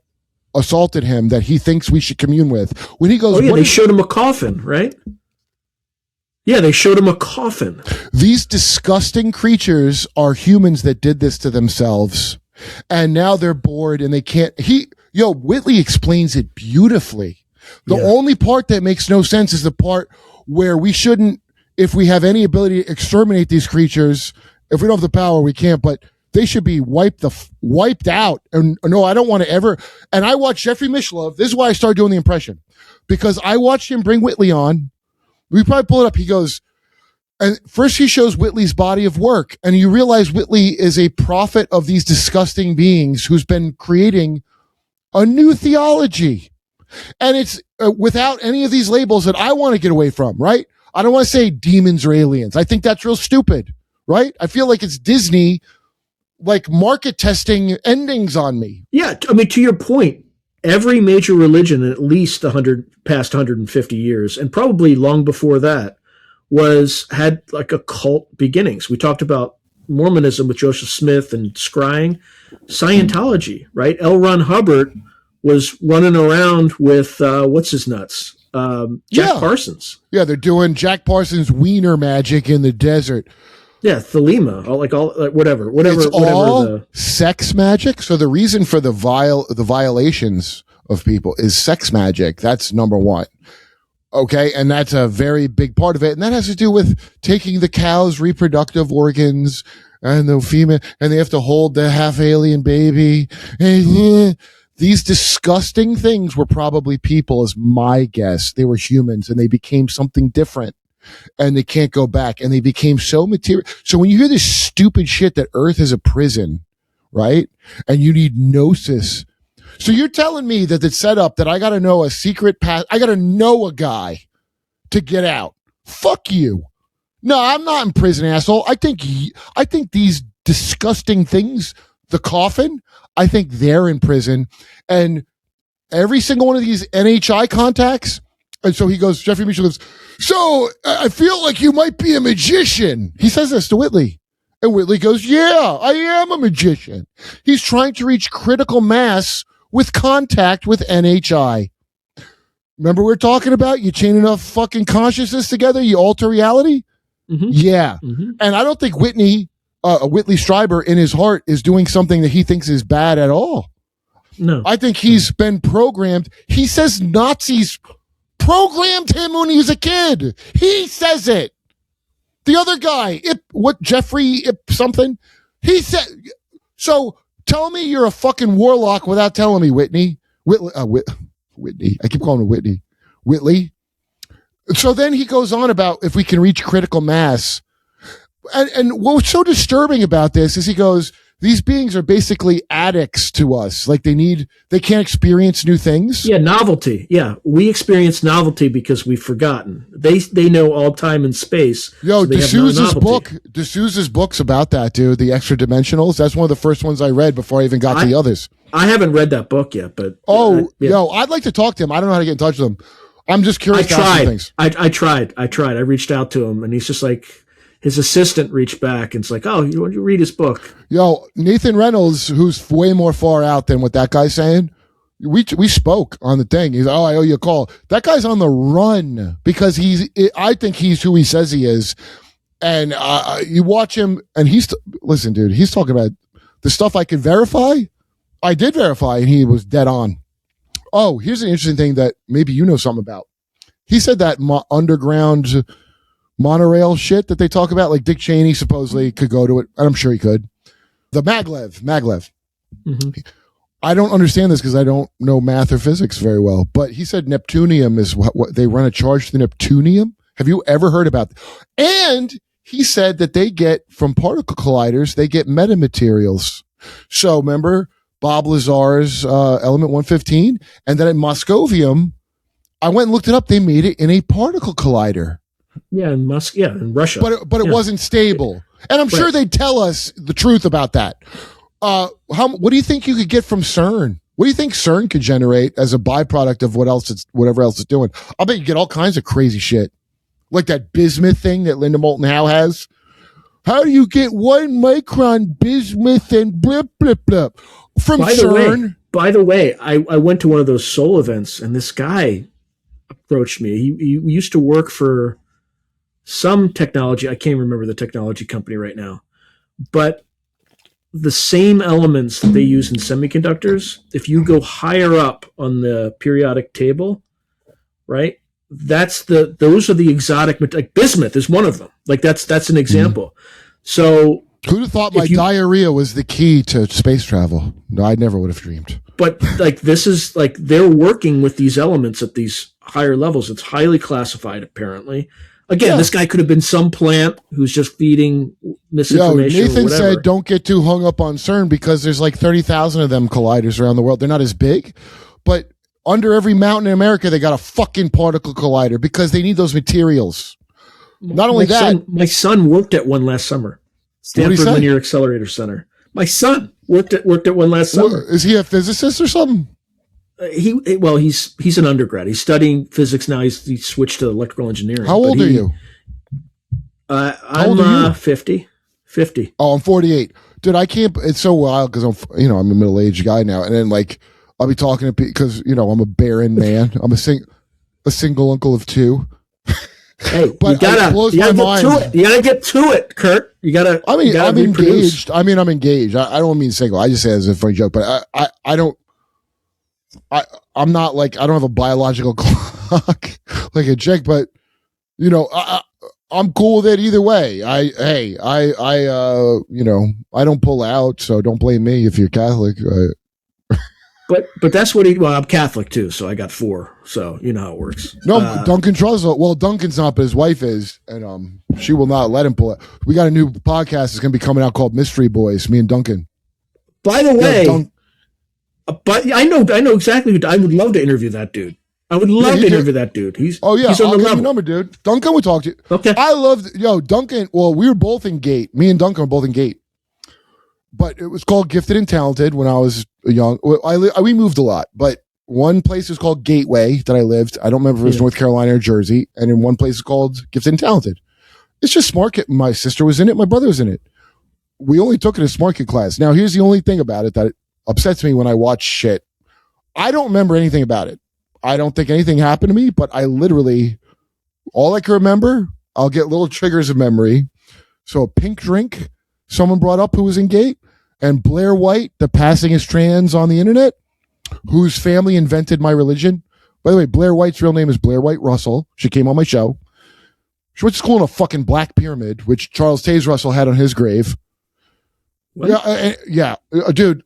assaulted him that he thinks we should commune with? When he goes, they showed him a coffin, right? Yeah, they showed him a coffin. These disgusting creatures are humans that did this to themselves. And now they're bored and they can't. Whitley explains it beautifully. The only part that makes no sense is the part where we shouldn't, if we have any ability to exterminate these creatures, if we don't have the power, we can't, but they should be wiped out. And no, I don't want to ever. And I watched Jeffrey Mishlove. This is why I started doing the impression, because I watched him bring Whitley on. We probably pull it up. He goes, and first he shows Whitley's body of work, and you realize Whitley is a prophet of these disgusting beings who's been creating a new theology. And it's without any of these labels that I want to get away from, right? I don't want to say demons or aliens. I think that's real stupid, right? I feel like it's Disney, like market testing endings on me. Yeah. I mean, to your point, every major religion in at least past 150 years, and probably long before that, had like occult beginnings. We talked about Mormonism with Joseph Smith and scrying. Scientology, right? L. Ron Hubbard was running around with what's his nuts? Jack Parsons. Yeah, they're doing Jack Parsons wiener magic in the desert. Yeah, Thelema, whatever. It's all sex magic. So the reason for the violations of people is sex magic. That's number one. Okay, and that's a very big part of it, and that has to do with taking the cow's reproductive organs and the female, and they have to hold the half alien baby. These disgusting things were probably people, is my guess. They were humans, and they became something different, and they can't go back, and they became so material. So when you hear this stupid shit that Earth is a prison, right, and you need gnosis. So you're telling me that it's set up that I got to know a secret path. I got to know a guy to get out. Fuck you. No, I'm not in prison, asshole. I think these disgusting things, the coffin, I think they're in prison. And every single one of these NHI contacts. And so he goes, Jeffrey Mishlove goes, so I feel like you might be a magician. He says this to Whitley. And Whitley goes, yeah, I am a magician. He's trying to reach critical mass with contact with NHI. Remember we were talking about you chain enough fucking consciousness together, you alter reality? Mm-hmm. Yeah. Mm-hmm. And I don't think Whitley Strieber in his heart is doing something that he thinks is bad at all. No. I think he's been programmed. He says Nazis programmed him when he was a kid. He says it. The other guy, Jeffrey something? He said, so tell me you're a fucking warlock without telling me, Whitney. Whitney. I keep calling him Whitney. Whitley. So then he goes on about if we can reach critical mass. And what's so disturbing about this is he goes, these beings are basically addicts to us. Like they can't experience new things. Yeah, novelty. Yeah, we experience novelty because we've forgotten. They know all time and space. Yo, so D'Souza's book's about that, dude. The extra dimensionals. That's one of the first ones I read before I even got to the others. I haven't read that book yet, but I'd like to talk to him. I don't know how to get in touch with him. I'm just curious. I tried. I reached out to him, and he's just like. His assistant reached back and it's like, oh, you want to read his book? Yo, Nathan Reynolds, who's way more far out than what that guy's saying. We spoke on the thing. He's like, oh, I owe you a call. That guy's on the run because I think he's who he says he is. And you watch him and listen, dude, he's talking about the stuff I could verify. I did verify and he was dead on. Oh, here's an interesting thing that maybe you know something about. He said that underground monorail shit that they talk about. Like Dick Cheney supposedly could go to it, and I'm sure he could. The maglev. Mm-hmm. I don't understand this because I don't know math or physics very well, but he said neptunium is what they run a charge to the neptunium. Have you ever heard about that? And he said that they get from particle colliders, they get metamaterials. So remember Bob Lazar's element 115, and then at Moscovium, I went and looked it up. They made it in a particle collider. Yeah, in Russia. But it wasn't stable. And I'm sure they'd tell us the truth about that. What do you think you could get from CERN? What do you think CERN could generate as a byproduct of whatever else it's doing? I bet you get all kinds of crazy shit. Like that bismuth thing that Linda Moulton Howe has. How do you get 1 micron bismuth and blip, blip, blip from CERN? By the way, I went to one of those soul events, and this guy approached me. He used to work for some technology. I can't remember the technology company right now. But the same elements that they use in semiconductors, if you go higher up on the periodic table, right? Those are the exotic, like bismuth is one of them. Like that's an example. Mm-hmm. So who'd have thought my diarrhea was the key to space travel? No, I never would have dreamed. But like this is like they're working with these elements at these higher levels. It's highly classified, apparently. Again, this guy could have been some plant who's just feeding misinformation. Yo, Nathan said, "Don't get too hung up on CERN because there's like 30,000 of them colliders around the world. They're not as big, but." Under every mountain in America, they got a fucking particle collider because they need those materials. Not only my son worked at one last summer. Stanford Linear Accelerator Center. My son worked at one last summer. Is he a physicist or something? He's an undergrad. He's studying physics now. He switched to electrical engineering. How old are you? I'm 50. 50. Oh, I'm 48. Dude, I can't. It's so wild because I'm a middle-aged guy now, and then like. I'll be talking to people because, I'm a barren man. I'm a single uncle of 2. Hey, but it blows my mind. You gotta get to it, Kurt. I'm engaged. I'm engaged. I don't mean single. I just say it as a funny joke, but I'm not like, I don't have a biological clock like a chick, but I'm cool with it either way. I don't pull out, so don't blame me if you're Catholic. But that's what I'm Catholic too, so I got 4. So you know how it works. No, Duncan Trussell. Well, Duncan's not, but his wife is, and she will not let him pull it. We got a new podcast that's going to be coming out called Mystery Boys. Me and Duncan. By the way, but I know exactly. I would love to interview that dude. I would love to interview that dude. He's on the level. Your number, dude. Duncan would talk to you. Okay. I love Duncan. Well, we were both in GATE. Me and Duncan were both in GATE. But it was called Gifted and Talented when I was young. We moved a lot, but one place was called Gateway that I lived. I don't remember if it was North Carolina or Jersey. And in one place is called Gifted and Talented. It's just smart kid. My sister was in it. My brother was in it. We only took it as smart kid class. Now, here's the only thing about it that upsets me when I watch shit. I don't remember anything about it. I don't think anything happened to me, but I literally, all I can remember, I'll get little triggers of memory. So a pink drink someone brought up who was in GATE, and Blair White, the passing as trans on the internet, whose family invented my religion. By the way, Blair White's real name is Blair White Russell. She came on my show. She went to school in a fucking black pyramid, which Charles Taze Russell had on his grave. What? Dude.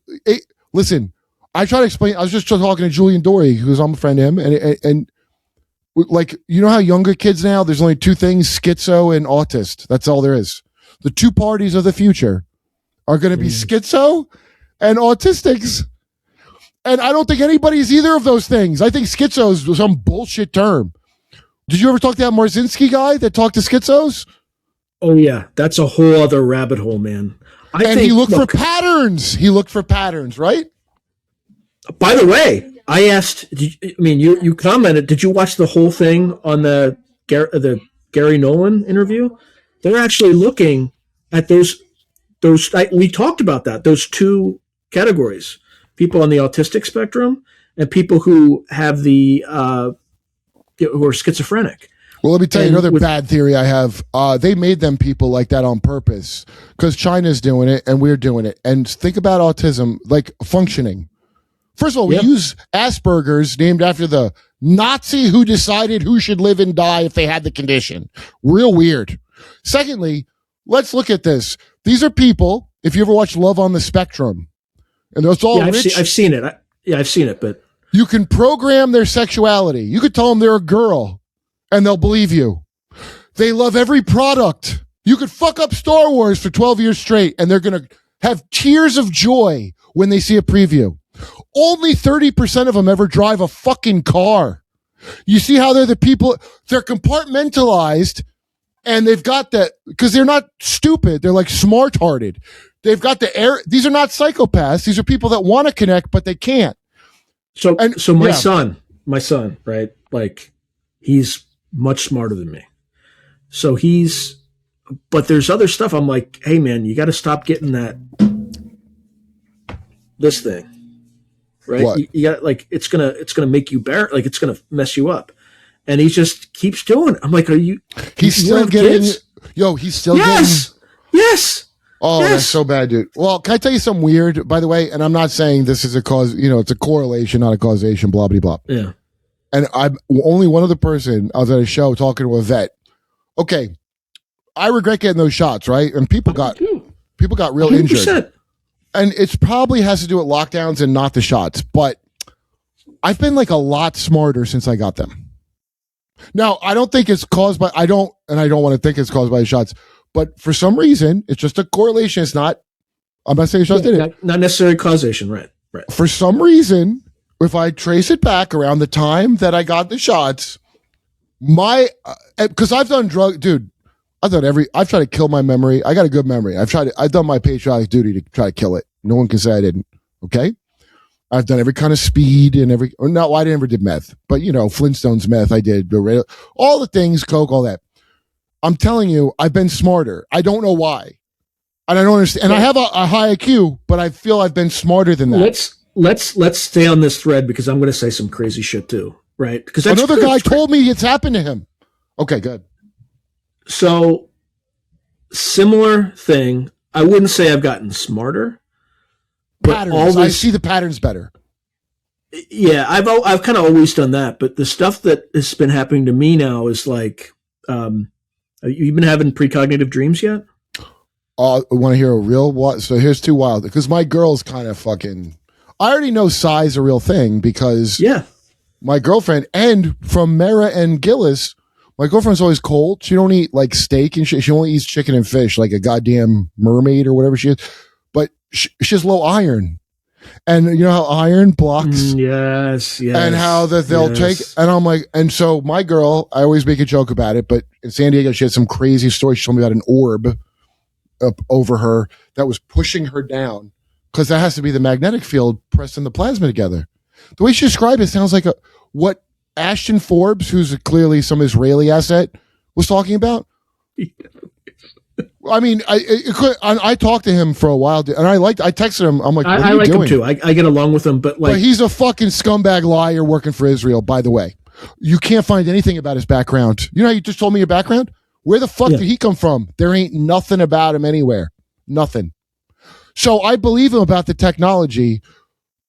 Listen, I try to explain. I was just talking to Julian Dory, who's I'm a friend of him, and like, you know how younger kids now, there's only 2 things, schizo and autist. That's all there is. The 2 parties of the future are going to be schizo and autistics. And I don't think anybody's either of those things. I think schizo is some bullshit term. Did you ever talk to that Marzinski guy that talked to schizos? Oh, yeah. That's a whole other rabbit hole, man. He looked for patterns. He looked for patterns, right? By the way, I asked, you commented, did you watch the whole thing on the Gary Nolan interview? They're actually looking at those. We talked about that. Those 2 categories: people on the autistic spectrum and people who have who are schizophrenic. Well, let me tell you another bad theory I have. They made them people like that on purpose because China's doing it and we're doing it. And think about autism, like functioning. First of all, we use Asperger's, named after the Nazi who decided who should live and die if they had the condition. Real weird. Secondly, let's look at this. These are people, if you ever watch Love on the Spectrum, and it's all rich. I've seen it. I've seen it, but you can program their sexuality. You could tell them they're a girl and they'll believe you. They love every product. You could fuck up Star Wars for 12 years straight and they're going to have tears of joy when they see a preview. Only 30% of them ever drive a fucking car. You see how they're the people, they're compartmentalized and they've got that, because they're not stupid. They're like smart-hearted. They've got the air. These are not psychopaths. These are people that want to connect, but they can't. So my son, right? Like, he's much smarter than me. So but there's other stuff. I'm like, hey man, you got to stop getting this thing, right? What? You got, like, it's gonna make you like, it's gonna mess you up. And he just keeps doing it. I'm like, he's still getting, he's still getting. Yes. Oh, yes. That's so bad, dude. Well, can I tell you something weird, by the way? And I'm not saying this is a cause, it's a correlation, not a causation, blah, blah, blah. Yeah. And I'm only one other person. I was at a show talking to a vet. Okay. I regret getting those shots, right? And people got real 100%. injured. And it probably has to do with lockdowns and not the shots. But I've been like a lot smarter since I got them. Now, I don't think it's caused by, I don't want to think it's caused by the shots. But for some reason, it's just a correlation. It's not, I'm not saying shots did it. Not necessarily causation, right. For some reason, if I trace it back around the time that I got the shots, because I've done dude, I've tried to kill my memory. I got a good memory. I've done my patriotic duty to try to kill it. No one can say I didn't. Okay. I've done every kind of speed and I never did meth, but Flintstones meth, I did all the things, coke, all that. I'm telling you, I've been smarter. I don't know why. And I don't understand. And I have a high IQ, but I feel I've been smarter than that. Let's stay on this thread because I'm going to say some crazy shit too, right? Because another guy told me it's happened to him. Okay, good. So, similar thing. I wouldn't say I've gotten smarter. Patterns. I see the patterns better. Yeah, I've kind of always done that. But the stuff that has been happening to me now is like, you've been having precognitive dreams yet? Want to hear a real what? So here's two wild, because my girl's kind of fucking. I already know Psy's a real thing because my girlfriend, and from Mara and Gillis, my girlfriend's always cold. She don't eat like steak and shit. She only eats chicken and fish, like a goddamn mermaid or whatever she is. But she has low iron. And you know how iron blocks? Yes. And how that they'll take, and I'm like, and so my girl, I always make a joke about it, but in San Diego, she had some crazy story. She told me about an orb up over her that was pushing her down because that has to be the magnetic field pressing the plasma together. The way she described it sounds like what Ashton Forbes, who's clearly some Israeli asset, was talking about. I mean, I talked to him for a while, and I texted him. I'm like, what are you like doing? him too. I get along with him, but he's a fucking scumbag liar working for Israel. By the way, you can't find anything about his background. You know, how you just told me your background. Where the fuck did he come from? There ain't nothing about him anywhere. Nothing. So I believe him about the technology.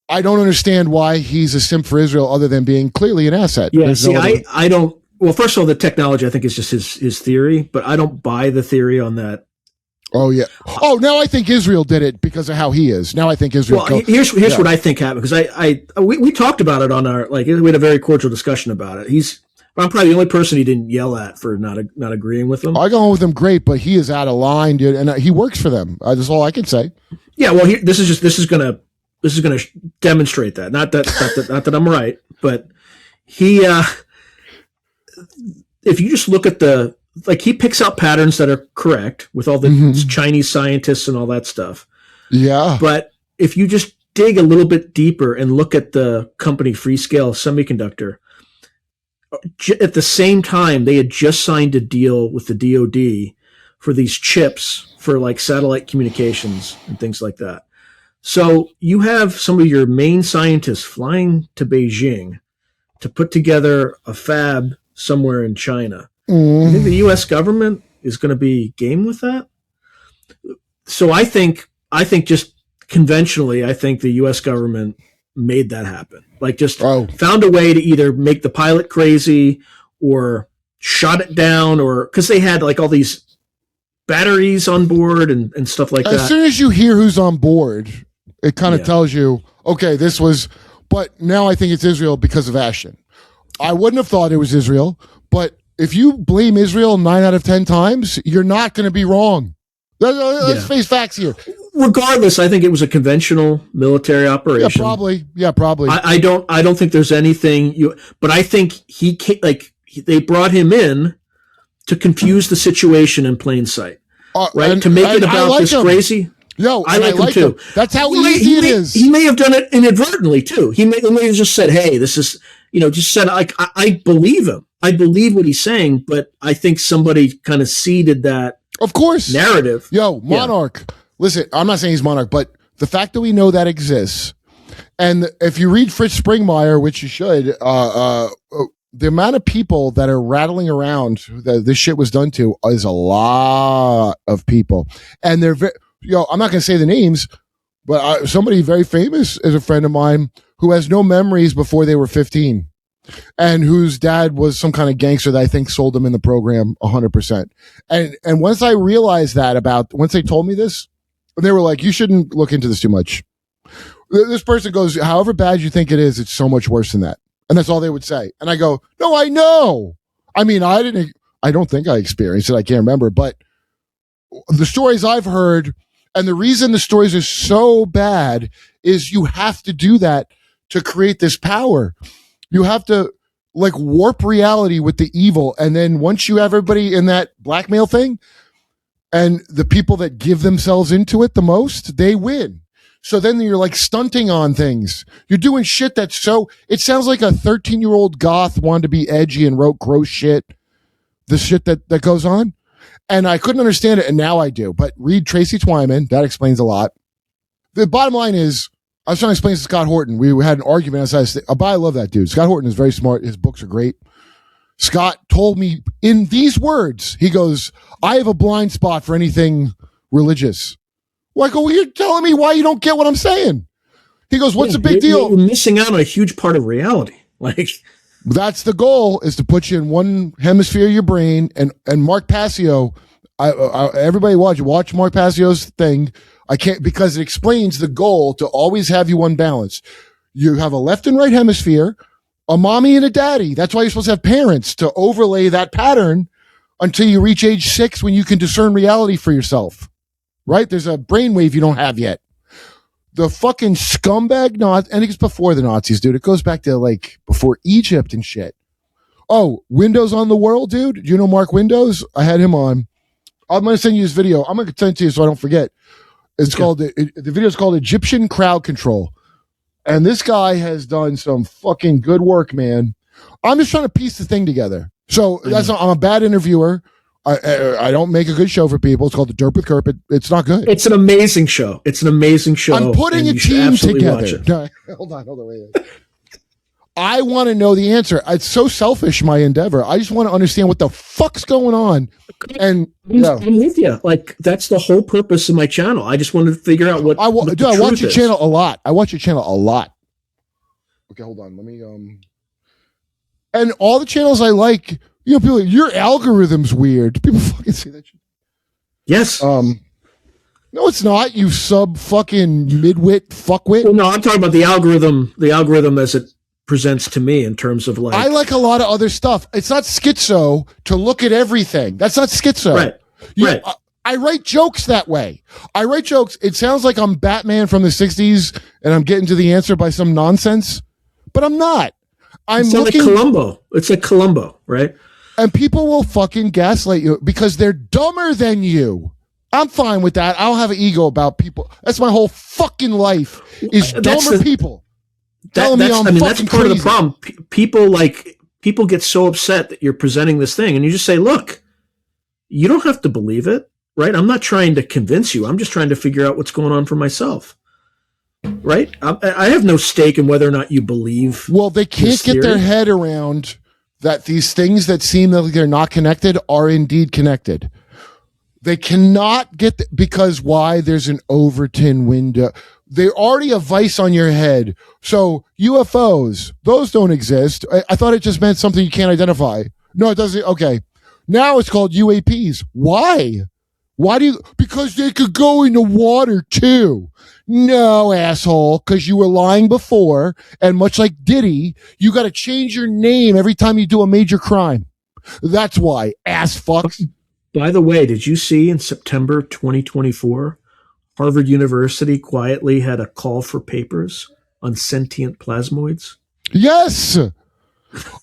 I don't understand why he's a simp for Israel, other than being clearly an asset. Yeah. See, I don't. Well, first of all, the technology I think is just his theory, but I don't buy the theory on that. Oh yeah. Oh, now I think Israel did it because of how he is. Now I think Israel. Well, here's what I think happened, because we talked about it on our, like, we had a very cordial discussion about it. I'm probably the only person he didn't yell at for not agreeing with him. I go on with him great, but he is out of line, dude, and he works for them. That's all I can say. Yeah. Well, this is gonna demonstrate that. Not that I'm right, but he. If you just look at he picks out patterns that are correct with all the Chinese scientists and all that stuff. Yeah. But if you just dig a little bit deeper and look at the company Freescale Semiconductor, at the same time, they had just signed a deal with the DoD for these chips for like satellite communications and things like that. So you have some of your main scientists flying to Beijing to put together a fab somewhere in China. You think the U.S. government is going to be game with that? So I think just conventionally, I think the U.S. government made that happen. Like just found a way to either make the pilot crazy or shot it down, or because they had like all these batteries on board and stuff like that. As soon as you hear who's on board, it kind of tells you, okay, this was, but now I think it's Israel because of Ashton. I wouldn't have thought it was Israel, but if you blame Israel 9 out of 10 times, you're not going to be wrong. Let's face facts here. Regardless, I think it was a conventional military operation. Yeah, probably. I don't think there's anything but I think they brought him in to confuse the situation in plain sight, right? To make it about this crazy. Yo, I like him too. That's how easy it is. He may have done it inadvertently too. He may have just said, "Hey, this is," just said, like, I believe him. I believe what he's saying, but I think somebody kind of seeded that. Of course, narrative. Yo, Monarch. Yeah. Listen, I'm not saying he's Monarch, but the fact that we know that exists, and if you read Fritz Springmeier, which you should, the amount of people that are rattling around that this shit was done to is a lot of people, and they're I'm not going to say the names, but somebody very famous is a friend of mine who has no memories before they were 15. And whose dad was some kind of gangster that I think sold him in the program 100%. And once I realized that once they told me this, they were like, you shouldn't look into this too much. This person goes, however bad you think it is, it's so much worse than that. And that's all they would say. And I go, no, I know. I mean, I don't think I experienced it. I can't remember, but the stories I've heard, and the reason the stories are so bad is you have to do that to create this power. You have to like warp reality with the evil. And then once you have everybody in that blackmail thing and the people that give themselves into it the most, they win. So then you're like stunting on things. You're doing shit that's it sounds like a 13-year-old goth wanted to be edgy and wrote gross shit. The shit that goes on. And I couldn't understand it. And now I do, but read Tracy Twyman. That explains a lot. The bottom line is, I was trying to explain to Scott Horton. We had an argument. I love that dude. Scott Horton is very smart. His books are great. Scott told me in these words, he goes, I have a blind spot for anything religious. Well, I go, well, you're telling me why you don't get what I'm saying. He goes, what's the big deal? You're missing out on a huge part of reality. Like, that's the goal, is to put you in one hemisphere of your brain. And Mark Passio, everybody watch Mark Passio's thing. I can't, because it explains the goal to always have you unbalanced. You have a left and right hemisphere, a mommy and a daddy. That's why you're supposed to have parents to overlay that pattern until you reach age 6 when you can discern reality for yourself. Right? There's a brainwave you don't have yet. The fucking scumbag Nazis, and it's before the Nazis, dude. It goes back to like before Egypt and shit. Oh, Windows on the World, dude. Do you know Mark Windows? I had him on. I'm going to send you this video. I'm going to send it to you so I don't forget. It's called, the video is called Egyptian Crowd Control. And this guy has done some fucking good work, man. I'm just trying to piece the thing together. So I'm a bad interviewer. I don't make a good show for people. It's called The Derp with Kurt. It's not good. It's an amazing show. I'm putting a team together. No, hold on, wait. I want to know the answer. It's so selfish, my endeavor. I just want to understand what the fuck's going on. And I'm with you. Like, that's the whole purpose of my channel. I just wanted to figure out what I watch your channel a lot. Okay, hold on. Let me and all the channels I like, people like, your algorithm's weird. People fucking say that shit. Yes. No, it's not, you sub fucking midwit fuckwit. Well, no, I'm talking about the algorithm as it presents to me in terms of like, I like a lot of other stuff. It's not schizo to look at everything. That's not schizo. Right. Right. I write jokes that way. I write jokes. It sounds like I'm Batman from the 60s and I'm getting to the answer by some nonsense, but I'm not. It's like Columbo. It's like Columbo, right? And people will fucking gaslight you because they're dumber than you. I'm fine with that. I don't have an ego about people. That's my whole fucking life is dumber people. That's part of the problem. People get so upset that you're presenting this thing and you just say, look, you don't have to believe it, right? I'm not trying to convince you. I'm just trying to figure out what's going on for myself. Right? I have no stake in whether or not you believe. Well, they can't get their head around that these things that seem like they're not connected are indeed connected. They cannot get because why? There's an Overton window. they're already a vice on your head. So UFOs, those don't exist. I thought it just meant something you can't identify. No, it doesn't. Okay. Now it's called UAPs. Why? Because they could go in the water too. No, asshole, because you were lying before. And much like Diddy, you got to change your name every time you do a major crime. That's why, ass fucks. By the way, did you see in September 2024, Harvard University quietly had a call for papers on sentient plasmoids? Yes.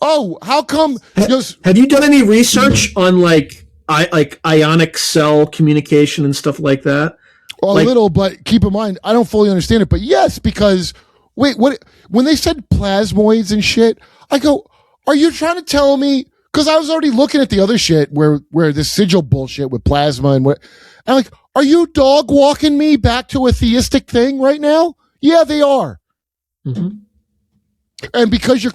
Oh, how come? Have you done any research on like ionic cell communication and stuff like that? A little, but keep in mind, I don't fully understand it. But yes, because wait, what? When they said plasmoids and shit, I go, are you trying to tell me? Because I was already looking at the other shit where this sigil bullshit with plasma and what. I'm like, are you dog walking me back to a theistic thing right now? Yeah, they are. Mm-hmm. And because you're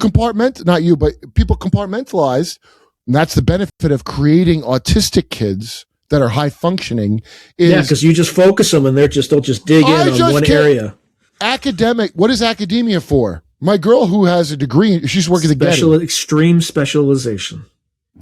not you, but people compartmentalize, and that's the benefit of creating autistic kids that are high functioning. Because you just focus them and they'll just dig in on one area. Academic. What is academia for? My girl who has a degree, she's working at Getty. Extreme specialization.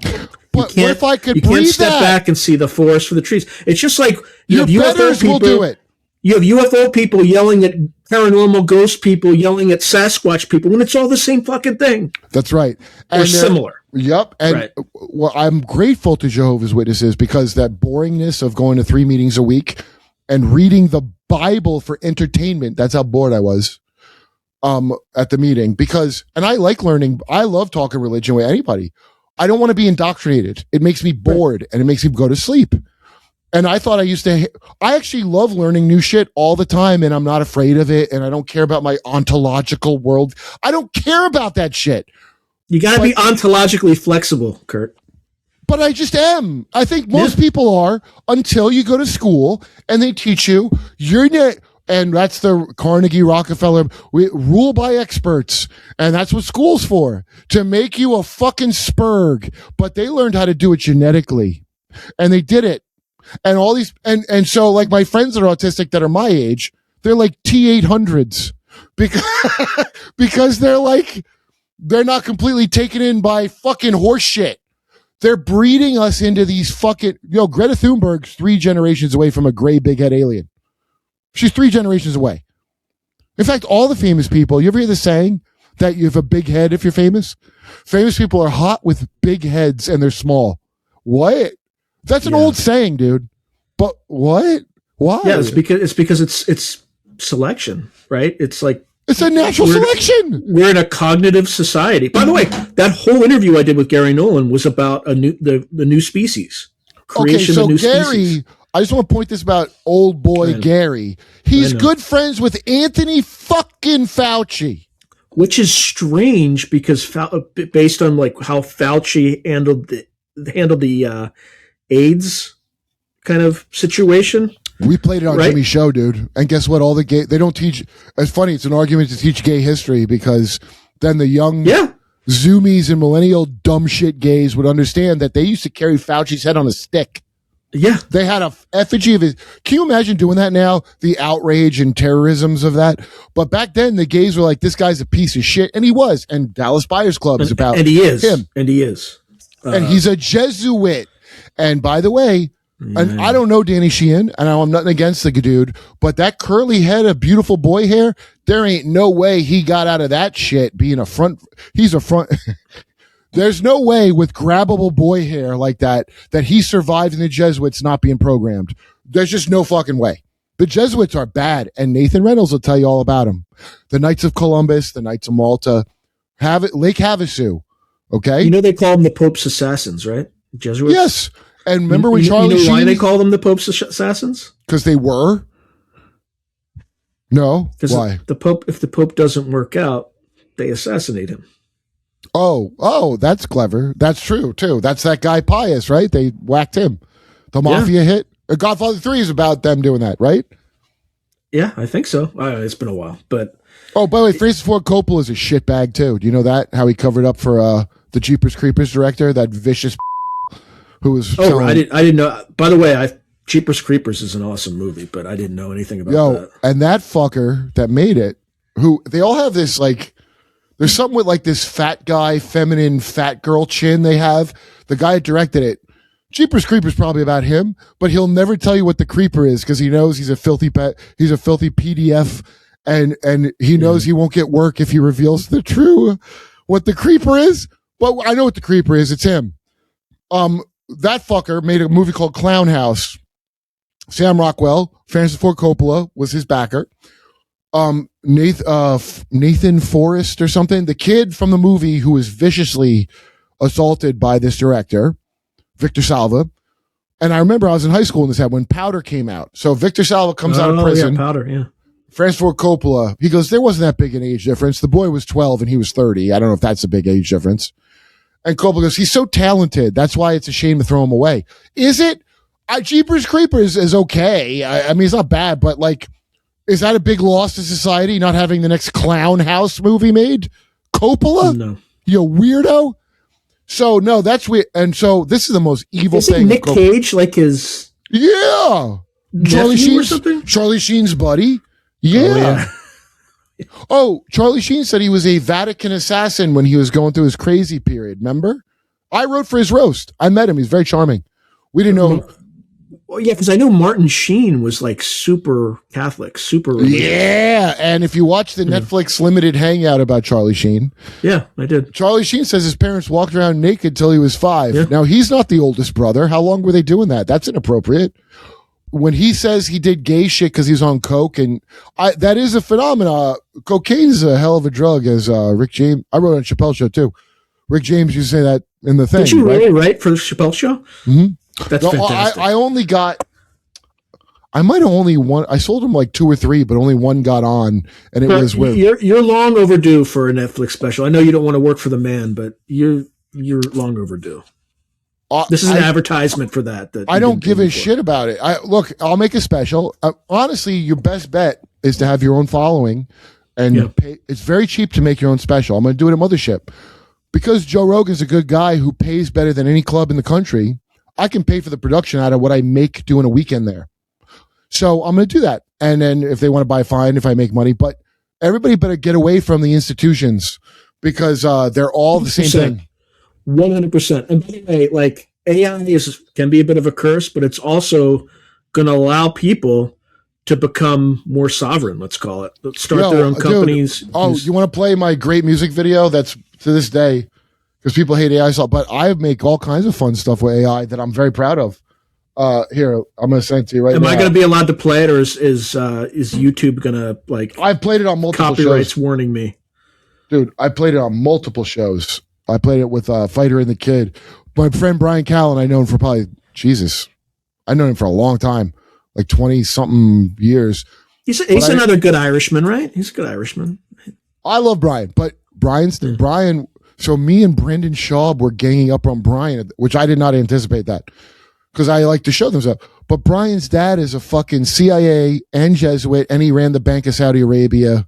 But what if I could you breathe can't step back and see the forest for the trees. It's just like you have UFO people. Will do it. You have UFO people yelling at paranormal ghost people, yelling at Sasquatch people, when it's all the same fucking thing. That's right. Or similar. Yep. And well, I'm grateful to Jehovah's Witnesses because that boringness of going to 3 meetings a week and reading the Bible for entertainment, that's how bored I was at the meeting. And I like learning. I love talking religion with anybody. I don't want to be indoctrinated. It makes me bored and it makes me go to sleep. And I thought I actually love learning new shit all the time and I'm not afraid of it and I don't care about my ontological world. I don't care about that shit. You got to be ontologically flexible, Kurt. But I just am. I think most people are until you go to school and they teach you and that's the Carnegie Rockefeller rule by experts. And that's what school's for, to make you a fucking spurg. But they learned how to do it genetically and they did it. And all these, and so like my friends that are autistic that are my age, they're like T800s because they're not completely taken in by fucking horse shit. They're breeding us into these fucking, Greta Thunberg's 3 generations away from a gray big head alien. She's 3 generations away. In fact, all the famous people, you ever hear the saying that you have a big head if you're famous? Famous people are hot with big heads and they're small. What? That's an old saying, dude. But what? Why? Yeah, it's because it's selection, right? It's like it's a natural selection. We're in a cognitive society. By the way, that whole interview I did with Gary Nolan was about the new species. Creation of new species. I just want to point this about old boy Gary. He's good friends with Anthony fucking Fauci. Which is strange because based on like how Fauci handled the AIDS kind of situation. We played it on Jimmy's show, dude. And guess what? All the gay, they don't teach. It's funny. It's an argument to teach gay history because then the young zoomies and millennial dumb shit gays would understand that they used to carry Fauci's head on a stick. Yeah. They had a effigy of his. Can you imagine doing that now? The outrage and terrorisms of that. But back then the gays were like, this guy's a piece of shit. And he was. And Dallas Buyers Club is about him. And he is. And he's a Jesuit. And by the way, and I don't know Danny Sheehan, and I'm nothing against the dude, but that curly head of beautiful boy hair, there ain't no way he got out of that shit being a front. He's a front. There's no way with grabbable boy hair like that he survived in the Jesuits not being programmed. There's just no fucking way. The Jesuits are bad, and Nathan Reynolds will tell you all about them. The Knights of Columbus, the Knights of Malta, Lake Havasu. Okay, they call them the Pope's assassins, right? Jesuits. Yes. And remember when Charlie Sheen... why they call them the Pope's assassins? Because they were? No. Why? If the Pope doesn't work out, they assassinate him. Oh, that's clever. That's true, too. That's that guy Pius, right? They whacked him. The Mafia hit. Godfather 3 is about them doing that, right? Yeah, I think so. It's been a while, but... Oh, by the way, Francis Ford Coppola is a shitbag, too. Do you know that? How he covered up for the Jeepers Creepers director, that vicious... who was I didn't know. By the way, Jeepers Creepers is an awesome movie, but I didn't know anything about that. And that fucker that made it, who they all have this like, there's something with like this fat guy, feminine fat girl chin they have. The guy that directed it, Jeepers Creepers probably about him, but he'll never tell you what the creeper is because he knows he's a filthy PDF, and he knows he won't get work if he reveals the true what the creeper is. But I know what the creeper is. It's him. That fucker made a movie called Clown House. Sam Rockwell, Francis Ford Coppola was his backer. Nathan Forrest or something, the kid from the movie who was viciously assaulted by this director, Victor Salva. And I remember I was in high school when this happened, when Powder came out. So Victor Salva comes out of prison. Yeah, Powder, yeah. Francis Ford Coppola, he goes, there wasn't that big an age difference. The boy was 12 and he was 30. I don't know if that's a big age difference. And Coppola goes, he's so talented. That's why it's a shame to throw him away. Is it? Jeepers Creepers is okay. I mean, it's not bad, but like, is that a big loss to society, not having the next Clown House movie made? Coppola? No. You weirdo? So, no, that's weird. And so this is the most evil Is it thing. Nick Cage, like his Yeah. nephew or something? Charlie Sheen's buddy. Yeah. Charlie Sheen said he was a Vatican assassin when he was going through his crazy period. Remember? I wrote for his roast. I met him. He's very charming. We didn't know. Well, yeah, because I know Martin Sheen was like super Catholic, super religious. Yeah, and if you watch the Netflix limited hangout about Charlie Sheen, yeah, I did. Charlie Sheen says his parents walked around naked till he was 5. Yeah. Now, he's not the oldest brother. How long were they doing that? That's inappropriate. When he says he did gay shit because he was on coke, and that is a phenomenon. Cocaine's a hell of a drug, as Rick James. I wrote on Chappelle Show too. Rick James used to say that in the thing. Did you really write for the Chappelle Show? Mm-hmm. That's fantastic. I might have only one. I sold them like 2 or 3, but only one got on, and it was with. You're long overdue for a Netflix special. I know you don't want to work for the man, but you're long overdue. This is an advertisement for that. I don't give a shit about it. I'll make a special. Honestly, your best bet is to have your own following, and pay. It's very cheap to make your own special. I'm going to do it at Mothership because Joe Rogan's a good guy who pays better than any club in the country. I can pay for the production out of what I make doing a weekend there. So I'm going to do that. And then if they want to buy, fine, if I make money. But everybody better get away from the institutions because they're all the same thing. 100%. And by the way, like AI can be a bit of a curse, but it's also going to allow people to become more sovereign, let's call it. Start their own companies. Dude, you want to play my great music video? That's to this day. Because people hate AI, but I make all kinds of fun stuff with AI that I'm very proud of. Here, I'm going to send it to you right now. Am I going to be allowed to play it, or is YouTube going to like? I've played it on multiple copyrights shows. Warning me, dude. I played it on multiple shows. I played it with Fighter and the Kid. My friend Brian Callen, I know him for I know him for a long time, like 20 something years. He's another good Irishman, right? He's a good Irishman. I love Brian, but Brian. So me and Brendan Schaub were ganging up on Brian, which I did not anticipate that because I like to show them stuff. But Brian's dad is a fucking CIA and Jesuit, and he ran the Bank of Saudi Arabia.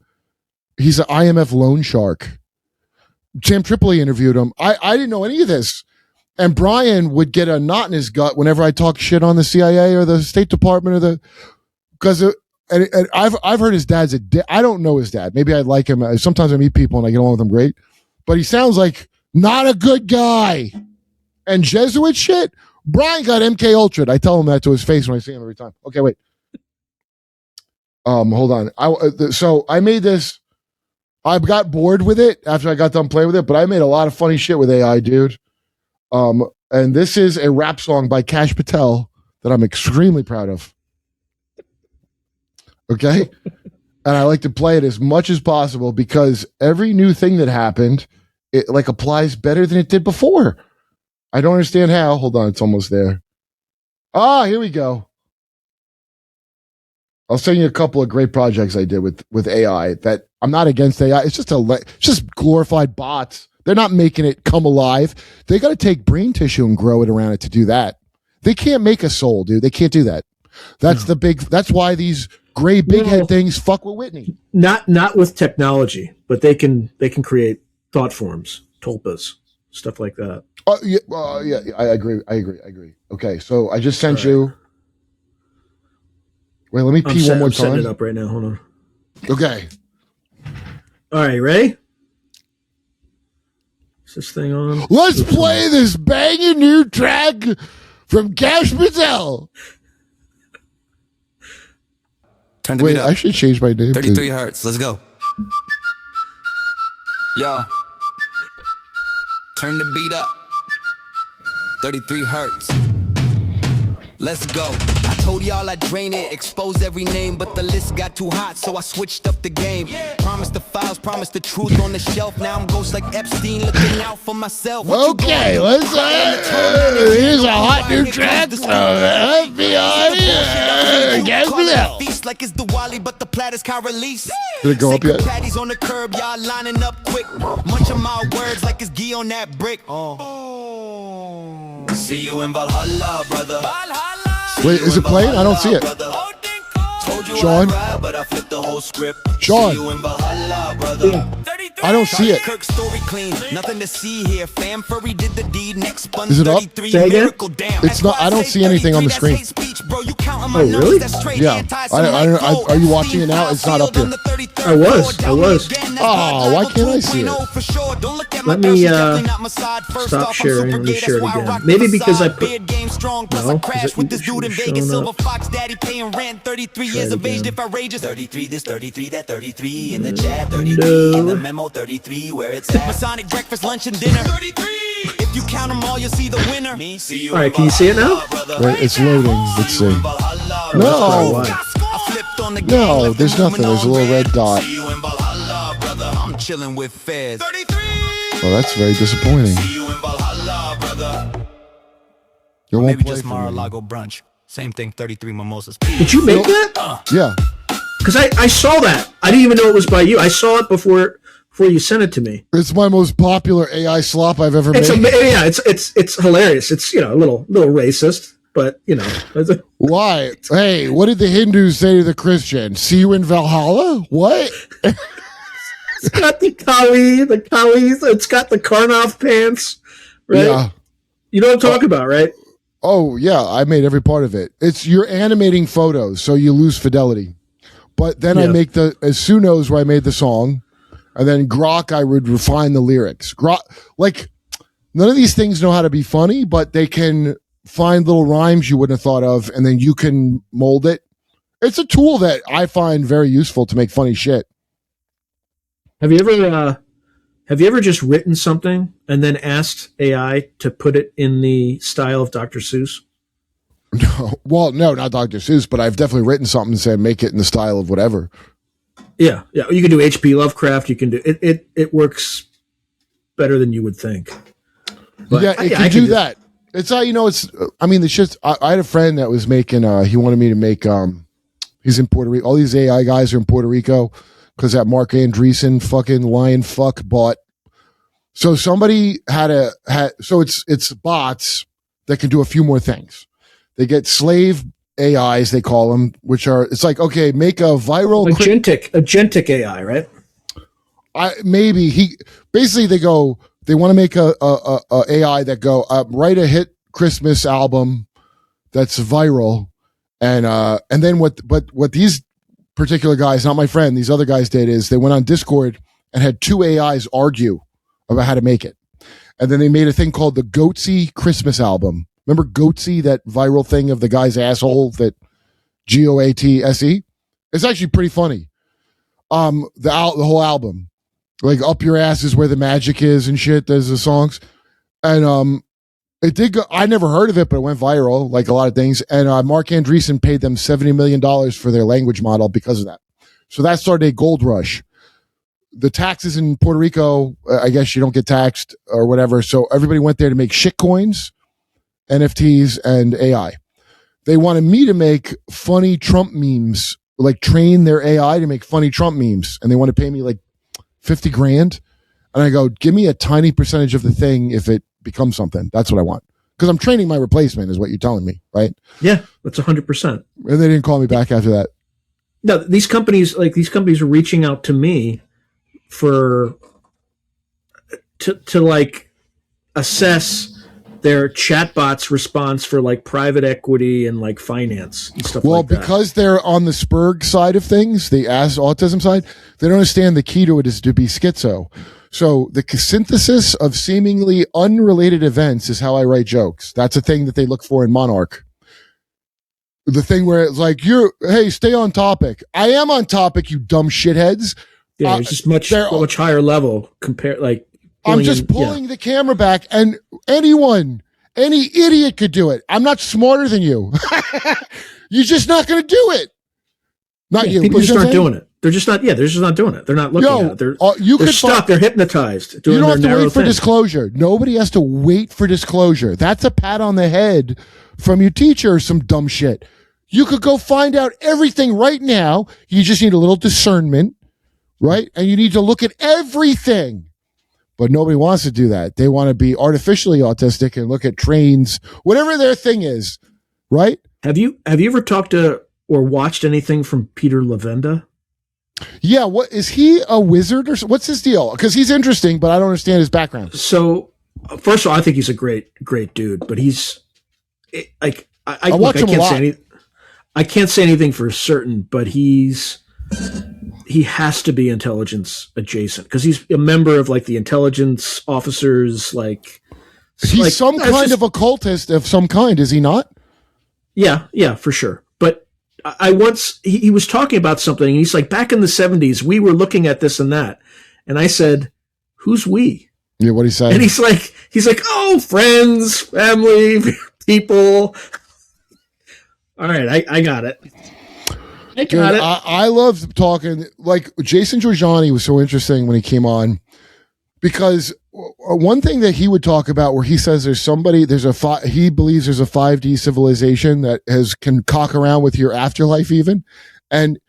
He's an IMF loan shark. Sam Tripoli interviewed him. I didn't know any of this. And Brian would get a knot in his gut whenever I talk shit on the CIA or the State Department because I've heard his dad's I don't know his dad. Maybe I'd like him. Sometimes I meet people and I get along with them great. But he sounds like not a good guy. And Jesuit shit, Brian got MK Ultra. I tell him that to his face when I see him every time. Okay, wait. Hold on. So I made this. I got bored with it after I got done playing with it, but I made a lot of funny shit with AI, dude. And this is a rap song by Kash Patel that I'm extremely proud of. Okay? And I like to play it as much as possible because every new thing that happened, it like applies better than it did before. I don't understand how. Hold on, it's almost there. Here we go. I'll send you a couple of great projects I did with AI that I'm not against AI. It's just glorified bots. They're not making it come alive. They got to take brain tissue and grow it around it to do that. They can't make a soul, dude. They can't do that. That's why these gray big head things fuck with Whitney. Not with technology, but they can create thought forms, tulpas, stuff like that. Yeah, I agree. Okay, so I just sent you. Wait, let me pee one more I'm setting time. it up right now. Hold on. Okay. All right, ready? Is this thing on? Let's play this banging new track from Cash Patel. Turn the Wait, beat up. I should change my name. 33 hertz. Let's go. Yo. Turn the beat up. 33 hertz. Let's go. I told y'all I'd drain it, expose every name, but the list got too hot, so I switched up the game. Promised the files, promised the truth on the shelf. Now I'm ghost like Epstein, looking out for myself. Okay, let's here's a hot new track from FBI. Cash Patel. Feast like it's the Wally, but the platter's car release. Did it go up yet? Patties on the curb, y'all lining up quick. Munch of my words like it's Gee on that brick. See you in Valhalla, brother. Wait, is it playing? I don't see it. Sean? Sean? I don't see it. Kirk story clean, nothing to see here. Fam Furry did the deed, next spun Is it up? 33 Say again? miracle down. It's not. I don't see anything on the screen. Oh, really? Yeah. Are you watching it now? It's not up here. I was. Oh, why can't I see it? Let me stop sharing. Let me share it again. Maybe because I put. No, is it showing up? Fox daddy paying rent, 33 years of age, if I rages 33 this, 33 that, 33 in the chat, 33 in the memo, 33 where it's at. Masonic breakfast, lunch and dinner. 33. If you count them all, you'll see the winner. All right, can you see it now? Wait, it's loading. Let's see. No. No, there's nothing. There's a little red dot. I'm chilling with Fez. Oh, that's very disappointing. It won't Maybe play just for me. Mar-a-Lago brunch. Same thing, 33 mimosas. Did you make that? Yeah. Because I saw that. I didn't even know it was by you. I saw it before you sent it to me. It's my most popular AI slop I've ever made. It's hilarious. It's a little racist, but Why? Hey, what did the Hindus say to the Christians? See you in Valhalla? What? It's got the Kali. It's got the Karnoff pants, right? Yeah. You know what I'm talking about, right? Oh, yeah. I made every part of it. You're animating photos, so you lose fidelity. But then I make Sue knows where I made the song, and then Grok, I would refine the lyrics. Grok, like, none of these things know how to be funny, but they can find little rhymes you wouldn't have thought of, and then you can mold it. It's a tool that I find very useful to make funny shit. Have you ever just written something and then asked AI to put it in the style of Dr. Seuss? No, well, no, not Dr. Seuss, but I've definitely written something and said make it in the style of whatever. Yeah. You can do H.P. Lovecraft. You can do it. It works better than you would think. But yeah, it can do that. It's it's. I mean, the shit. I had a friend that was making. He wanted me to make. He's in Puerto Rico. All these AI guys are in Puerto Rico because that Mark Andreessen fucking lion fuck bought. So somebody so it's bots that can do a few more things. They get slave AIs, they call them, which are, it's like, okay, make a viral agentic AI, right? They want to make a AI that go write a hit Christmas album that's viral, and then what these particular guys, not my friend, these other guys did is they went on Discord and had two AIs argue about how to make it, and then they made a thing called the Goatsy Christmas album. Remember Goatsy, that viral thing of the guy's asshole, that Goatse? It's actually pretty funny. The whole album, like Up Your Ass is Where the Magic Is and shit. There's the songs, and it did go. I never heard of it, but it went viral, like a lot of things. And Mark Andreessen paid them $70 million for their language model because of that. So that started a gold rush. The taxes in Puerto Rico, I guess you don't get taxed or whatever. So everybody went there to make shit coins, NFTs, and AI. They wanted me to make funny Trump memes, like train their AI to make funny Trump memes. And they want to pay me like 50 grand. And I go, give me a tiny percentage of the thing if it becomes something. That's what I want. Because I'm training my replacement is what you're telling me, right? Yeah, that's 100%. And they didn't call me back after that. No, these companies are reaching out to me to like assess they're chatbots response for like private equity and like finance and stuff like that. Well, because they're on the Spurg side of things, the autism side, they don't understand the key to it is to be schizo. So the synthesis of seemingly unrelated events is how I write jokes. That's a thing that they look for in Monarch. The thing where it's like, hey, stay on topic. I am on topic, you dumb shitheads. Yeah, it's just much higher level compared. Like, I'm just pulling the camera back, and any idiot could do it. I'm not smarter than you. You're just not going to do it. Not you. People just aren't doing it. They're just not. Yeah, they're just not doing it. They're not looking at it. They're stuck. They're hypnotized. You don't have to wait for disclosure. Nobody has to wait for disclosure. That's a pat on the head from your teacher or some dumb shit. You could go find out everything right now. You just need a little discernment, right? And you need to look at everything. But nobody wants to do that. They want to be artificially autistic and look at trains, whatever their thing is, right? Have you ever talked to or watched anything from Peter Levenda? Yeah, what is he, a wizard or what's his deal? Because he's interesting, but I don't understand his background. So, first of all, I think he's a great dude, but he's like I can't say anything for certain, but he has to be intelligence adjacent because he's a member of like the intelligence officers. Like he's some kind of occultist of some kind, is he not? Yeah, for sure. But I once he was talking about something, and he's like, back in the 70s, we were looking at this and that, and I said, "Who's we?" Yeah, what he said, and he's like, "Oh, friends, family, people." All right, I got it. I love talking. Like Jason Giorgiani was so interesting when he came on, because one thing that he would talk about where he says he believes there's a 5D civilization that can cock around with your afterlife even. And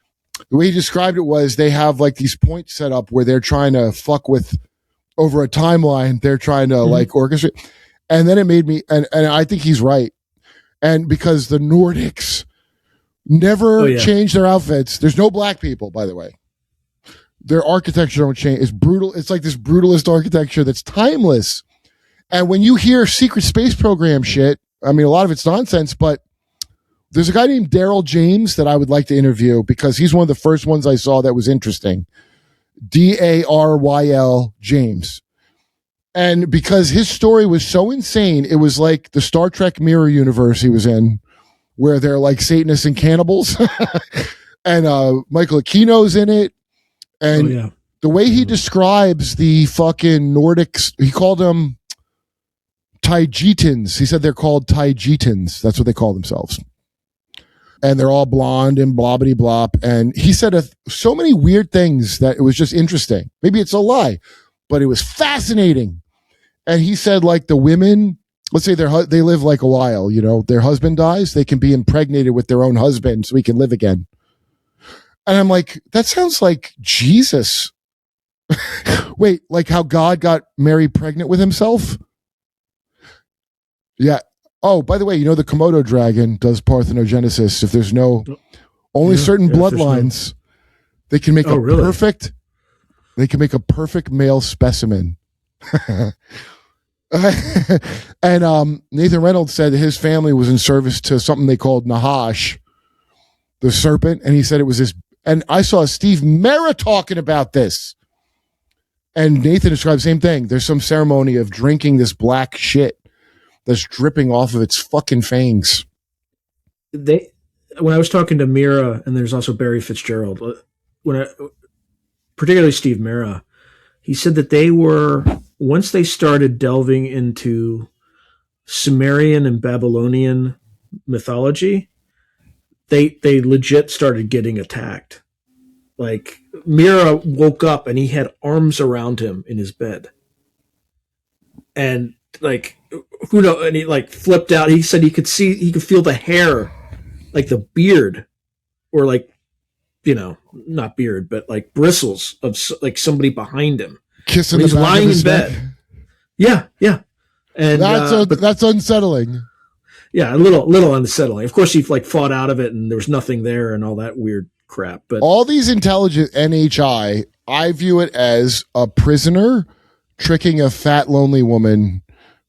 the way he described it was they have like these points set up where they're trying to fuck with over a timeline. They're trying to like orchestrate. And then it made me, and I think he's right. And because the Nordics never change their outfits. There's no black people, by the way. Their architecture don't change. It's brutal. It's like this brutalist architecture that's timeless. And when you hear secret space program shit, I mean, a lot of it's nonsense, but there's a guy named Daryl James that I would like to interview because he's one of the first ones I saw that was interesting. Daryl James. And because his story was so insane, it was like the Star Trek mirror universe he was in, where they're like Satanists and cannibals. And Michael Aquino's in it. And the way he describes the fucking Nordics, he called them Taijitans. He said they're called Taijitans. That's what they call themselves. And they're all blonde and blobbity blop. And he said so many weird things that it was just interesting. Maybe it's a lie, but it was fascinating. And he said like the women, let's say they live like a while, you know, their husband dies, they can be impregnated with their own husband so he can live again. And I'm like, that sounds like Jesus. Wait, like how God got Mary pregnant with himself? Yeah. Oh, by the way, you know, the Komodo dragon does parthenogenesis. If there's only certain bloodlines, they can make they can make a perfect male specimen. And Nathan Reynolds said that his family was in service to something they called Nahash, the serpent, and he said it was this. And I saw Steve Mera talking about this, and Nathan described the same thing. There's some ceremony of drinking this black shit that's dripping off of its fucking fangs. When I was talking to Mira, and there's also Barry Fitzgerald, particularly Steve Mera, he said that they were, once they started delving into Sumerian and Babylonian mythology, they legit started getting attacked. Like Mira woke up and he had arms around him in his bed. And like, who knows? And he like flipped out. He said he could feel the hair, like the beard, or like, you know, not beard, but like bristles of like somebody behind him. Kissing he's lying in bed. Yeah. And that's unsettling. Yeah, a little unsettling. Of course, he like fought out of it, and there was nothing there, and all that weird crap. But all these intelligent NHI, I view it as a prisoner tricking a fat, lonely woman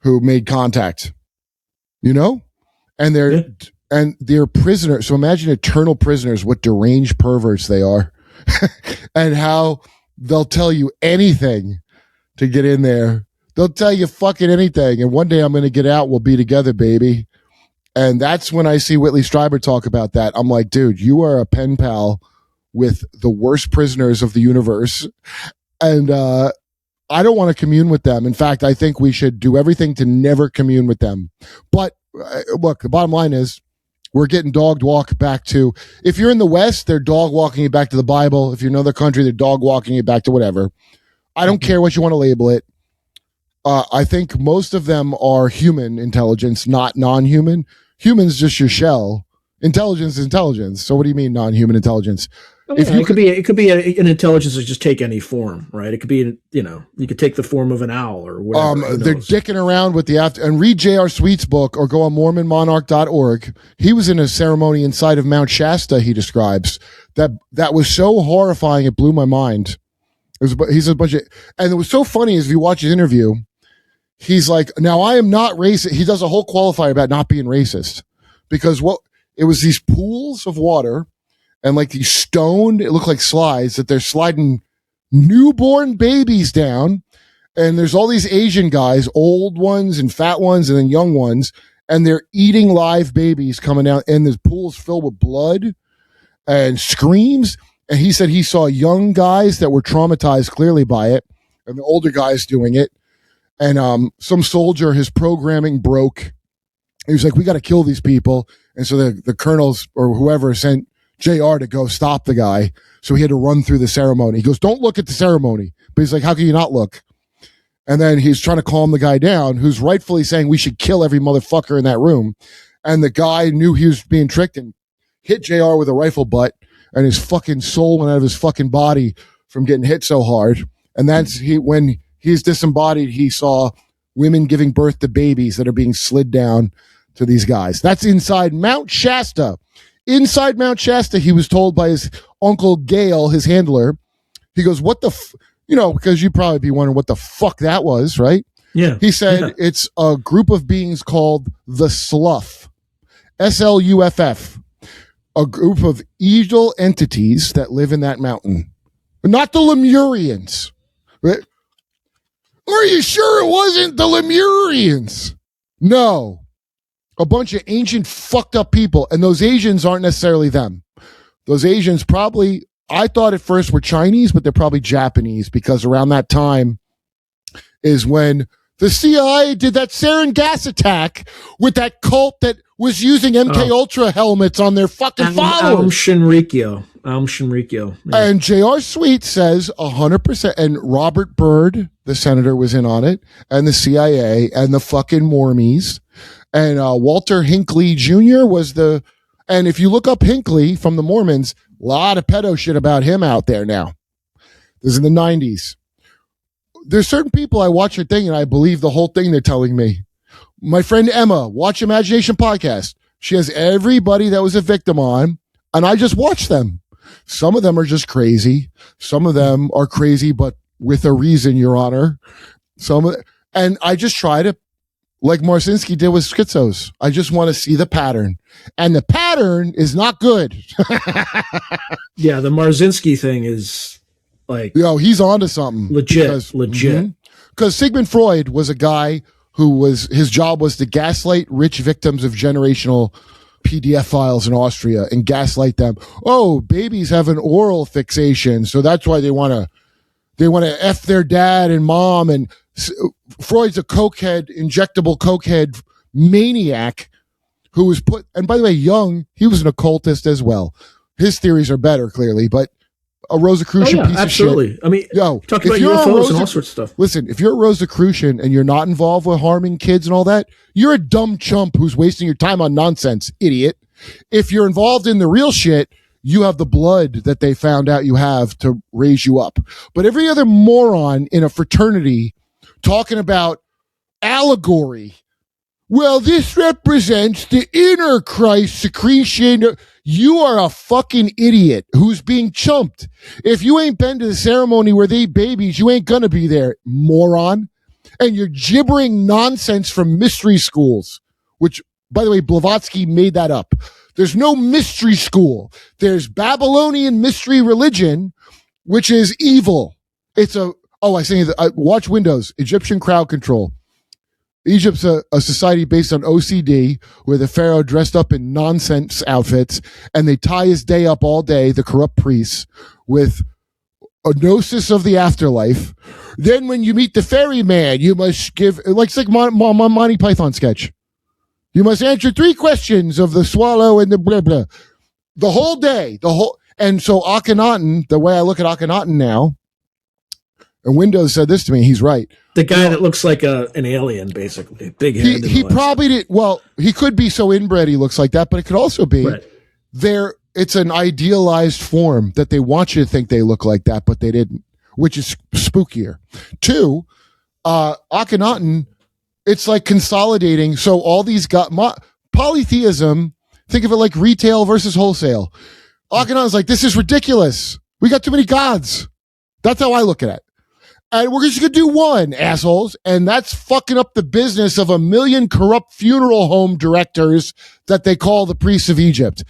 who made contact, you know, and they're prisoners. So imagine eternal prisoners, what deranged perverts they are, and how they'll tell you anything to get in there. They'll tell you fucking anything. And one day I'm going to get out. We'll be together, baby. And that's when I see Whitley Strieber talk about that. I'm like, dude, you are a pen pal with the worst prisoners of the universe. And, I don't want to commune with them. In fact, I think we should do everything to never commune with them. But look, the bottom line is we're getting dog walk back to, if you're in the West, they're dog walking you back to the Bible. If you're in another country, they're dog walking you back to whatever. I don't care what you want to label it. I think most of them are human intelligence, not non-human. Human's just your shell. Intelligence is intelligence. So what do you mean non-human intelligence? It could be an intelligence that just take any form, right? It could be, you could take the form of an owl or whatever. They're dicking around with the and read J.R. Sweet's book or go on MormonMonarch.org. He was in a ceremony inside of Mount Shasta. He describes that was so horrifying. It blew my mind. He's a bunch of, and it was so funny is if you watch his interview, he's like, now I am not racist. He does a whole qualifier about not being racist because it was these pools of water. And like these stoned, it looked like slides that they're sliding newborn babies down. And there's all these Asian guys, old ones and fat ones and then young ones. And they're eating live babies coming down. And the pool's filled with blood and screams. And he said he saw young guys that were traumatized clearly by it. And the older guys doing it. And some soldier, his programming broke. He was like, we got to kill these people. And so the colonels or whoever sent JR to go stop the guy. So he had to run through the ceremony. He goes, don't look at the ceremony. But he's like, how can you not look? And then he's trying to calm the guy down, who's rightfully saying we should kill every motherfucker in that room. And the guy knew he was being tricked and hit JR with a rifle butt, and his fucking soul went out of his fucking body from getting hit so hard. And that's when he's disembodied, he saw women giving birth to babies that are being slid down to these guys. That's inside Mount Shasta. Inside Mount Shasta, he was told by his uncle Gail, his handler, he goes, what the, because you'd probably be wondering what the fuck that was, right? Yeah. He said it's a group of beings called the Sluff, SLUFF, a group of evil entities that live in that mountain. Not the Lemurians. Right? Are you sure it wasn't the Lemurians? No. A bunch of ancient fucked up people, and those Asians aren't necessarily them. Those Asians probably, I thought at first were Chinese, but they're probably Japanese because around that time is when the CIA did that sarin gas attack with that cult that was using MK Ultra helmets on their fucking followers. Shinrikyo. Yeah. And J.R. Sweet says 100%, and Robert Byrd, the senator, was in on it, and the CIA, and the fucking Mormies. And Walter Hinckley Jr. was and if you look up Hinckley from the Mormons, a lot of pedo shit about him out there now. This is in the 90s. There's certain people I watch their thing and I believe the whole thing they're telling me. My friend Emma, Watch Imagination Podcast. She has everybody that was a victim on, and I just watch them. Some of them are just crazy. Some of them are crazy, but with a reason, Your Honor. And I just try to, like Marcinski did with schizos. I just want to see the pattern. And the pattern is not good. Yeah, the Marcinski thing is like... he's onto something. Legit. Because Sigmund Freud was a guy who his job was to gaslight rich victims of generational PDF files in Austria and gaslight them. Oh, babies have an oral fixation, so that's why they want to F their dad and mom. And Freud's a cokehead, injectable cokehead maniac who was and by the way, Jung, he was an occultist as well. His theories are better, clearly, but a Rosicrucian piece absolutely. of shit. I mean, talk about UFOs and all sorts of stuff. Listen, if you're a Rosicrucian and you're not involved with harming kids and all that, you're a dumb chump who's wasting your time on nonsense, idiot. If you're involved in the real shit, you have the blood that they found out you have to raise you up. But every other moron in a fraternity talking about allegory, well, this represents the inner Christ secretion. You are a fucking idiot who's being chumped. If you ain't been to the ceremony where they eat babies, you ain't gonna be there, moron. and you're gibbering nonsense from mystery schools, which, by the way, Blavatsky made that up. There's no mystery school. There's Babylonian mystery religion, which is evil. It's watch Windows, Egyptian crowd control. Egypt's a society based on OCD, where the pharaoh dressed up in nonsense outfits, and they tie his day up all day, the corrupt priests, with a gnosis of the afterlife. Then when you meet the ferryman, you must give, it's like Monty Python sketch. You must answer 3 questions of the swallow and the blah, blah. The whole day, and so Akhenaten, the way I look at Akhenaten now, and Windows said this to me, he's right. The guy that looks like an alien, basically. Big head. He probably did. Well, he could be so inbred he looks like that, but it could also be it's an idealized form that they want you to think they look like that, but they didn't, which is spookier. 2, Akhenaten, it's like consolidating. So all these polytheism, think of it like retail versus wholesale. Akhenaten's like, this is ridiculous. We got too many gods. That's how I look at it. And we're just going to do one, assholes. And that's fucking up the business of 1 million corrupt funeral home directors that they call the priests of Egypt.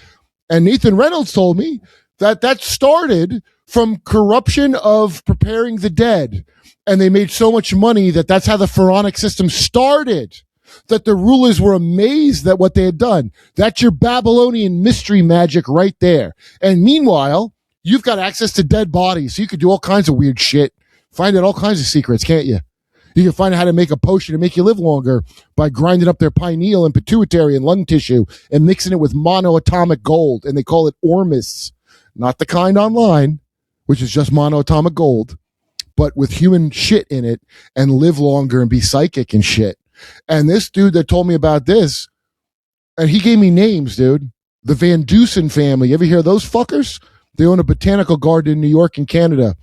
And Nathan Reynolds told me that started from corruption of preparing the dead. And they made so much money that's how the pharaonic system started, that the rulers were amazed at what they had done. That's your Babylonian mystery magic right there. And meanwhile, you've got access to dead bodies, so you could do all kinds of weird shit. Find out all kinds of secrets, can't you? You can find out how to make a potion to make you live longer by grinding up their pineal and pituitary and lung tissue and mixing it with monoatomic gold. And they call it Ormus, not the kind online, which is just monoatomic gold, but with human shit in it, and live longer and be psychic and shit. And this dude that told me about this, and he gave me names, dude. The Van Dusen family. You ever hear of those fuckers? They own a botanical garden in New York and Canada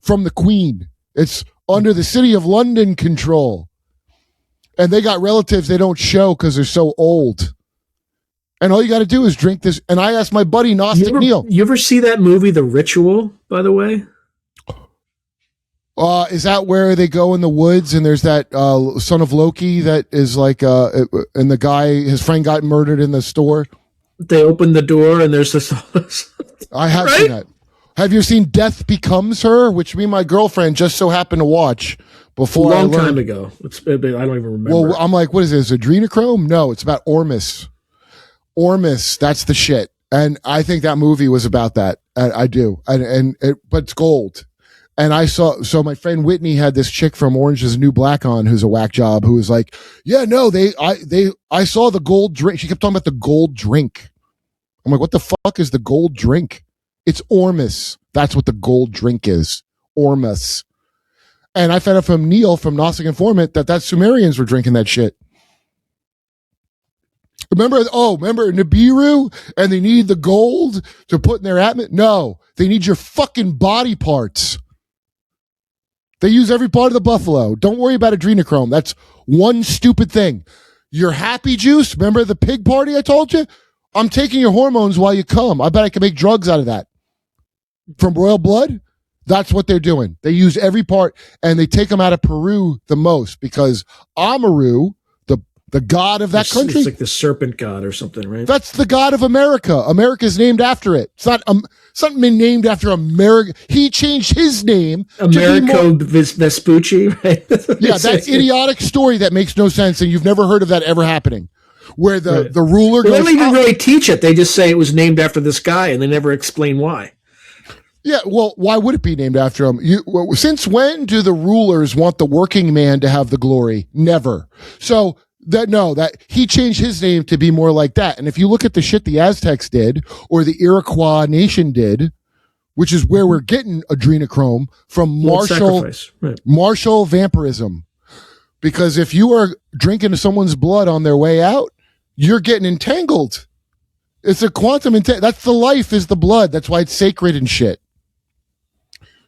from the Queen. It's under the City of London control. And they got relatives they don't show because they're so old. And all you got to do is drink this. And I asked my buddy Gnostic Neil. You ever see that movie, The Ritual, by the way? Is that where they go in the woods and there's that son of Loki that is like, and the guy, his friend got murdered in the store? They open the door and there's this. I have seen that. Have you seen Death Becomes Her, which me and my girlfriend just so happened to watch before? A long time ago. I don't even remember. Well, I'm like, what is this? Adrenochrome? No, it's about Ormus. Ormus, that's the shit. And I think that movie was about that. I do. But it's gold. And so my friend Whitney had this chick from Orange is the New Black on, who's a whack job, who was like, yeah, no, I saw the gold drink. She kept talking about the gold drink. I'm like, what the fuck is the gold drink? It's Ormus. That's what the gold drink is. Ormus. And I found out from Neil from Gnostic Informant that Sumerians were drinking that shit. Remember Nibiru? And they need the gold to put in their atmosphere? No, they need your fucking body parts. They use every part of the buffalo. Don't worry about adrenochrome. That's one stupid thing. Your happy juice, remember the pig party I told you? I'm taking your hormones while you come. I bet I can make drugs out of that. From royal blood, that's what they're doing. They use every part, and they take them out of Peru the most, because Amaru, the god of that country. It's like the serpent god or something, right? That's the god of America. America's named after it. It's not something named after America. He changed his name. Americo Vespucci, right? Yeah, that idiotic story that makes no sense, and you've never heard of that ever happening. Where the ruler goes, they don't even really teach it. They just say it was named after this guy, and they never explain why. Yeah, well, why would it be named after him? Since when do the rulers want the working man to have the glory? Never. So that he changed his name to be more like that. And if you look at the shit the Aztecs did, or the Iroquois nation did, which is where we're getting adrenochrome from martial vampirism. Because if you are drinking someone's blood on their way out, you're getting entangled. It's a quantum that's the life is the blood. That's why it's sacred and shit.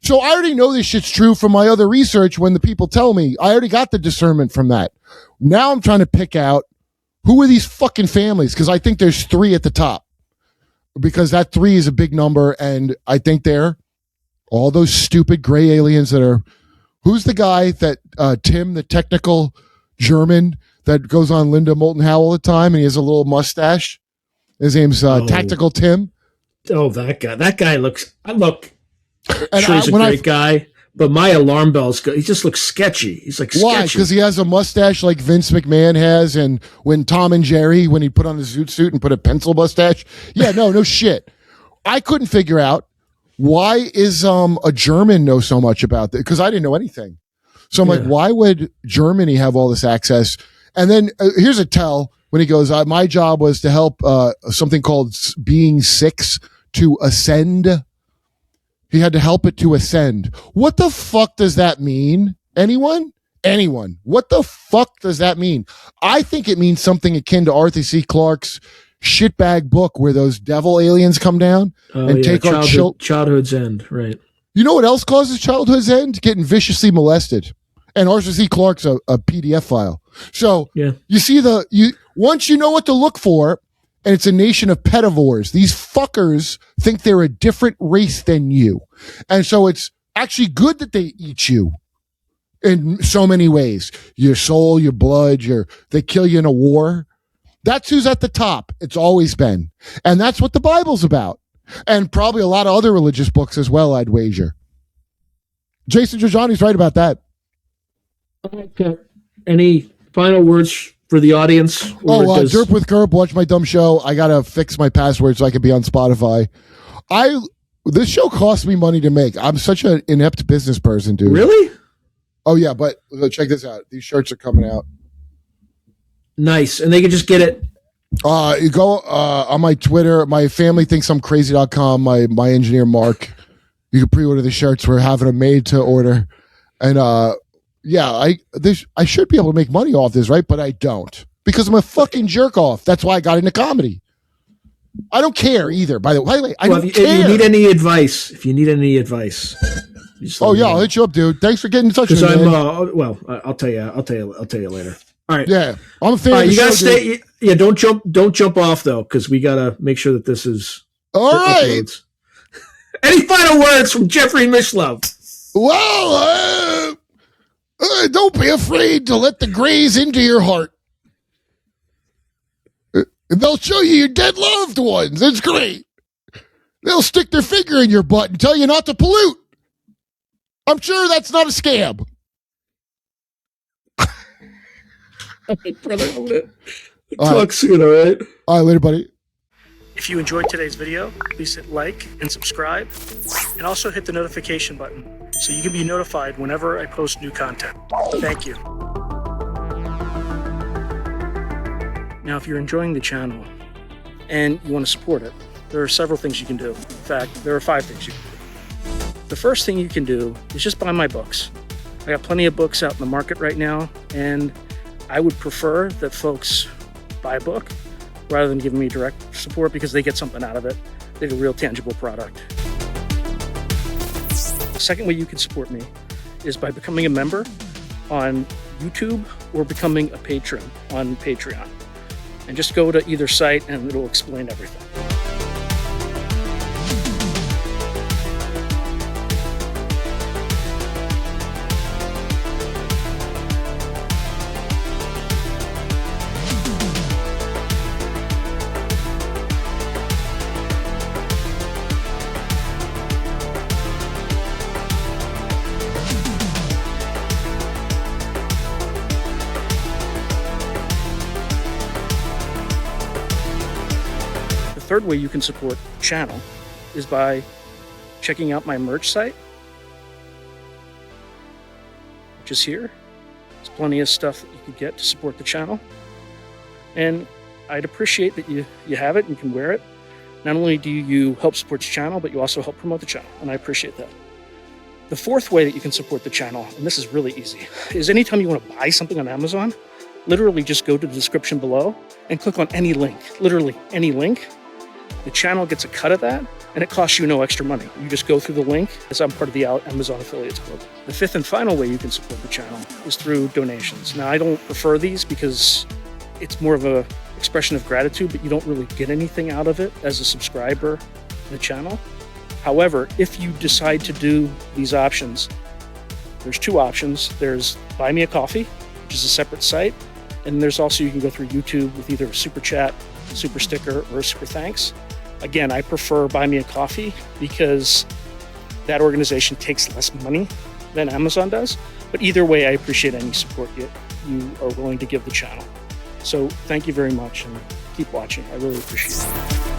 So I already know this shit's true from my other research. When the people tell me, I already got the discernment from that. Now I'm trying to pick out who are these fucking families, because I think there's 3 at the top, because that 3 is a big number, and I think they're all those stupid gray aliens that are Who's the guy that Tim, the technical German that goes on Linda Moulton Howe all the time, and he has a little mustache? His name's Tactical Tim. Oh, that guy. That guy looks. Look. And Sure, he's a great guy, but my alarm bells go. He just looks sketchy. He's like sketchy. Why? Because he has a mustache like Vince McMahon has, and when Tom and Jerry, when he put on his zoot suit and put a pencil mustache. Yeah, no shit. I couldn't figure out why is a German know so much about that, because I didn't know anything. So I'm like, why would Germany have all this access? And then here's a tell when he goes, my job was to help something called Being 6 to ascend. He had to help it to ascend. What the fuck does that mean? Anyone? What the fuck does that mean? I think it means something akin to Arthur C. Clarke's shitbag book where those devil aliens come down and take our childhood's end, right? You know what else causes childhood's end? Getting viciously molested. And Arthur C. Clarke's a PDF file. So you see once you know what to look for, and it's a nation of pedivores. These fuckers think they're a different race than you. And so it's actually good that they eat you in so many ways. Your soul, your blood, they kill you in a war. That's who's at the top. It's always been. And that's what the Bible's about. And probably a lot of other religious books as well, I'd wager. Jason Giorgiani's right about that. Okay. Any final words for the audience? Derp with Gerp, watch my dumb show. I got to fix my password so I can be on Spotify. This show costs me money to make. I'm such an inept business person, dude. Really? Oh, yeah, but check this out. These shirts are coming out. Nice. And they can just get it. You go on my Twitter. My family thinks I'm crazy.com. My engineer, Mark. You can pre-order the shirts. We're having them made to order. And I should be able to make money off this, right? But I don't. Because I'm a fucking jerk off. That's why I got into comedy. I don't care either, by the way. I don't care. If you need any advice, I'll hit you up, dude. Thanks for getting in touch with me. I'll tell you later. All right. Yeah, I'm a fan. Of the show, gotta stay. Dude. Yeah, don't jump off though, because we gotta make sure that this is all right. Any final words from Jeffrey Mishlove? Well, don't be afraid to let the grays into your heart. They'll show you your dead loved ones. It's great. They'll stick their finger in your butt and tell you not to pollute. I'm sure that's not a scam. Okay, brother, I'm gonna talk soon, all right? All right, later, buddy. If you enjoyed today's video, please hit like and subscribe, and also hit the notification button so you can be notified whenever I post new content. Thank you. Now, if you're enjoying the channel and you want to support it, there are several things you can do. In fact, there are 5 things you can do. The first thing you can do is just buy my books. I got plenty of books out in the market right now, and I would prefer that folks buy a book rather than giving me direct support, because they get something out of it. They get a real tangible product. The second way you can support me is by becoming a member on YouTube or becoming a patron on Patreon. And just go to either site and it'll explain everything. The third way you can support the channel is by checking out my merch site, which is here. There's plenty of stuff that you can get to support the channel. And I'd appreciate that you have it and can wear it. Not only do you help support the channel, but you also help promote the channel, and I appreciate that. The fourth way that you can support the channel, and this is really easy, is anytime you want to buy something on Amazon, literally just go to the description below and click on any link, literally any link. The channel gets a cut of that, and it costs you no extra money. You just go through the link, as I'm part of the Amazon Affiliates Club. The fifth and final way you can support the channel is through donations. Now, I don't prefer these because it's more of an expression of gratitude, but you don't really get anything out of it as a subscriber to the channel. However, if you decide to do these options, There's two options. There's Buy Me a Coffee, which is a separate site. And there's also, you can go through YouTube with either a super chat, super sticker, or a super thanks. Again, I prefer Buy Me a Coffee because that organization takes less money than Amazon does. But either way, I appreciate any support you are willing to give the channel. So thank you very much and keep watching. I really appreciate it.